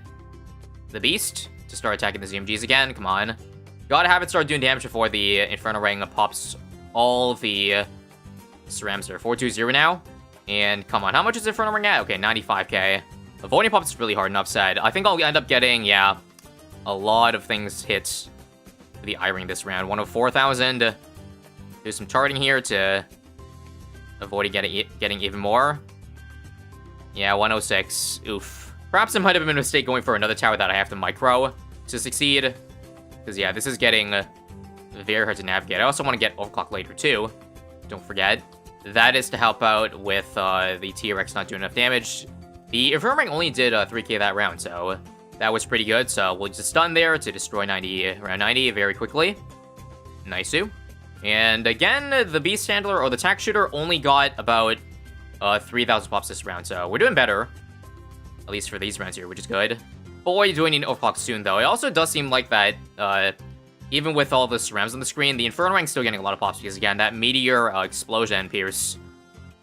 the Beast to start attacking the ZMGs again. Come on. Gotta have it start doing damage before the Inferno Ring pops all the cerams. Are 420 now. And come on, how much is Inferno Ring at? Okay, 95k. Avoiding pops is really hard, enough said. I think I'll end up getting, yeah, a lot of things hit for the I-Ring this round. 104,000. Do some charting here to avoid getting even more. Yeah, 106. Oof. Perhaps it might have been a mistake going for another tower that I have to micro to succeed. Because, yeah, this is getting very hard to navigate. I also want to get Overclock later, too. Don't forget. That is to help out with the T-Rex not doing enough damage. The Inferno Ring only did 3k that round, so that was pretty good. So we'll just stun there to destroy around 90 very quickly. Nice-oo. And again, the Beast Handler or the Tack Shooter only got about 3,000 pops this round, so we're doing better. At least for these rounds here, which is good. Boy, do I need an Overclock soon, though. It also does seem like that, even with all the cerams on the screen, the Inferno Ring's still getting a lot of pops, because again, that Meteor Explosion Pierce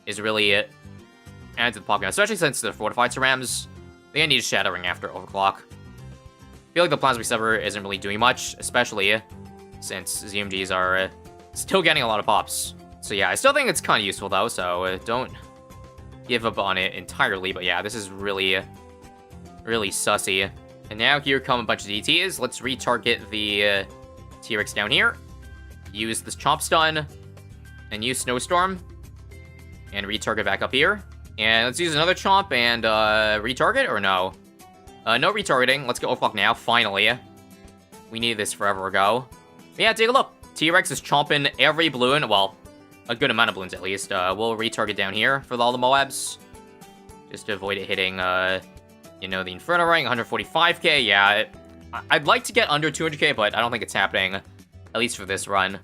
is really added to the pop count, especially since the fortified cerams, they need a Shattering after Overclock. I feel like the Plasma Accelerator isn't really doing much, especially since ZMGs are still getting a lot of pops. So yeah, I still think it's kind of useful, though, so don't give up on it entirely, but yeah, this is really sussy. And now here come a bunch of DTs. Let's retarget the T-Rex down here. Use this Chomp Stun. And use Snowstorm. And retarget back up here. And let's use another Chomp and retarget, or no? No retargeting. Let's get Overclock now, finally. We needed this forever ago. But yeah, take a look. T-Rex is chomping every balloon. Well, a good amount of balloons at least. We'll retarget down here for all the Moabs. Just to avoid it hitting, you know, the Inferno Ring, 145k. Yeah, I'd like to get under 200k, but I don't think it's happening. At least for this run.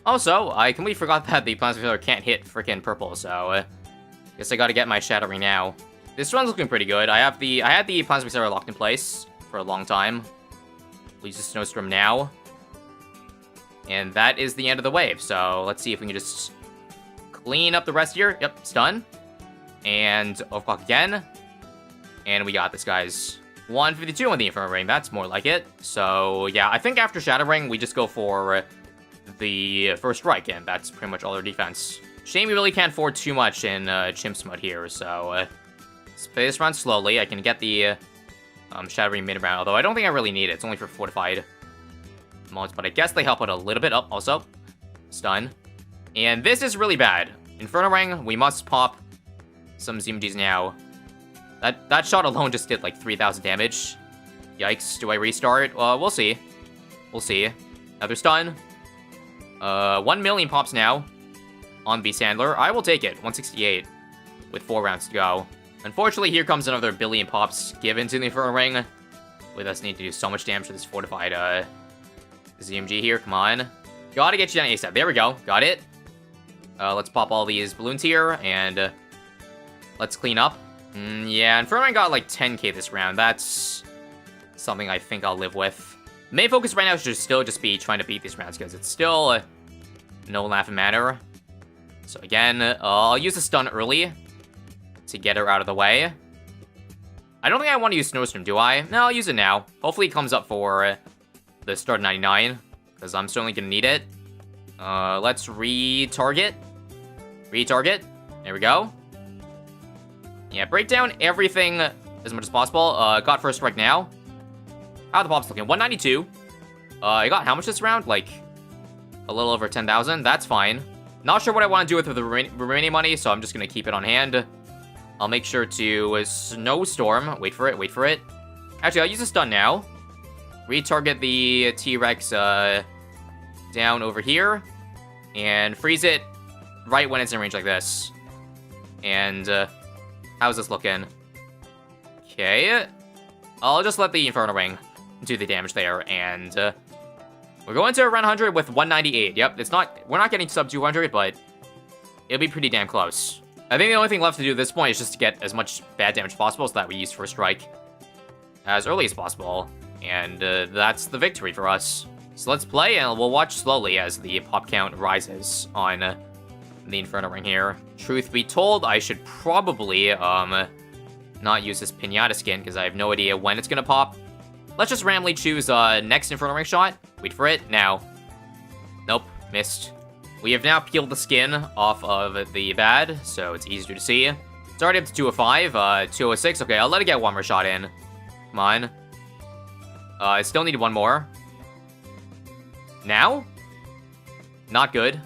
Also, I completely forgot that the Plasma Accelerator can't hit freaking purple, so guess I gotta get my Shattering now. This run's looking pretty good. I had the Plasma Accelerator locked in place for a long time. We'll use the Snowstorm now. And that is the end of the wave, so let's see if we can just clean up the rest here. Yep, stun. And Overclock again. And we got this, guys. 152 on the Inferno Ring, that's more like it. So, yeah, I think after Shattering, we just go for the first strike, and that's pretty much all our defense. Shame we really can't afford too much in Chimp's Mud here, so let's play this run slowly. I can get the Shattering mid-round, although I don't think I really need it. It's only for fortified mods, but I guess they help out a little bit. Oh, also, stun. And this is really bad. Inferno Ring, we must pop some ZMGs now. That shot alone just did like 3,000 damage. Yikes, do I restart? We'll see. We'll see. Another stun. 1 million pops now on Beast Handler. I will take it. 168 with 4 rounds to go. Unfortunately, here comes another billion pops given to the Inferno Ring, with us needing to do so much damage to this fortified ZMG here. Come on. Gotta get you down ASAP. There we go. Got it. Let's pop all these balloons here, and let's clean up. Yeah, Inferno got like 10k this round. That's something I think I'll live with. Main focus right now should still just be trying to beat these rounds, because it's still no laughing matter. So again, I'll use a stun early to get her out of the way. I don't think I want to use Snowstorm, do I? No, I'll use it now. Hopefully it comes up for the start 99, because I'm certainly going to need it. Let's retarget. Retarget. There we go. Yeah, break down everything as much as possible. Got first strike now. How are the pops looking? 192. I got how much this round? Like, a little over 10,000. That's fine. Not sure what I want to do with the remaining money, so I'm just going to keep it on hand. I'll make sure to Snowstorm. Wait for it, wait for it. Actually, I'll use a stun now. Retarget the T-Rex down over here. And freeze it right when it's in range like this. And how's this looking? Okay. I'll just let the Inferno Ring do the damage there. And we're going to around 100 with 198. Yep, it's not. We're not getting sub 200, but it'll be pretty damn close. I think the only thing left to do at this point is just to get as much bad damage as possible so that we use first strike as early as possible. And that's the victory for us. So let's play, and we'll watch slowly as the pop count rises on the Inferno Ring here. Truth be told, I should probably not use this Pinata skin, because I have no idea when it's going to pop. Let's just randomly choose next Inferno Ring shot. Wait for it. Now. Nope. Missed. We have now peeled the skin off of the bad, so it's easier to see. It's already up to 205, 206. Okay, I'll let it get one more shot in. Come on. I still need one more. Now? Not good.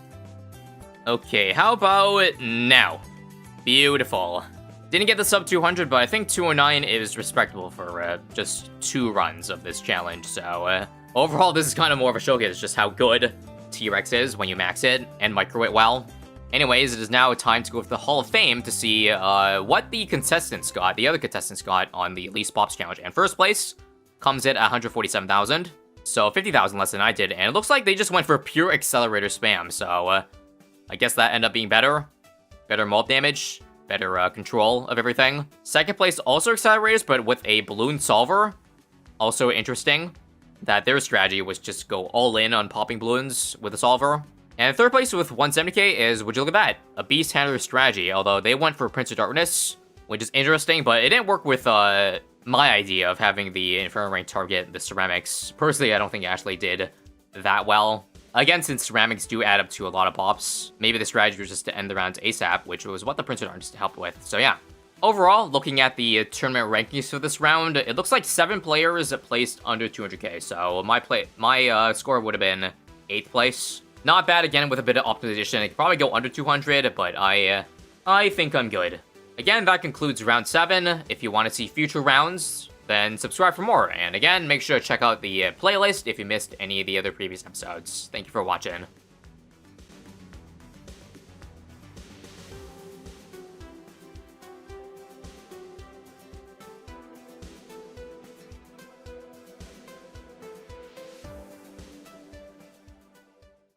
Okay, how about now? Beautiful. Didn't get the sub 200, but I think 209 is respectable for just 2 runs of this challenge. So overall, this is kind of more of a showcase just how good T-Rex is when you max it and micro it well. Anyways, it is now time to go to the Hall of Fame to see what the contestants got, the other contestants got on the Least Pops challenge. And first place comes in at 147,000. So 50,000 less than I did, and it looks like they just went for pure accelerator spam, so I guess that ended up being better. Better mult damage, better control of everything. Second place, also accelerators, but with a balloon solver. Also interesting that their strategy was just go all in on popping balloons with a solver. And third place with 170k is, would you look at that, a Beast Handler strategy, although they went for Prince of Darkness, which is interesting, but it didn't work with my idea of having the Inferno Ring target the ceramics. Personally, I don't think it actually did that well. Again, since ceramics do add up to a lot of pops, maybe the strategy was just to end the round ASAP, which was what the Prince of Darkness helped with. So yeah. Overall, looking at the tournament rankings for this round, it looks like 7 players placed under 200k. So my score would have been 8th place. Not bad, again, with a bit of optimization. It could probably go under 200, but I think I'm good. Again, that concludes round 7. If you want to see future rounds, then subscribe for more. And again, make sure to check out the playlist if you missed any of the other previous episodes. Thank you for watching.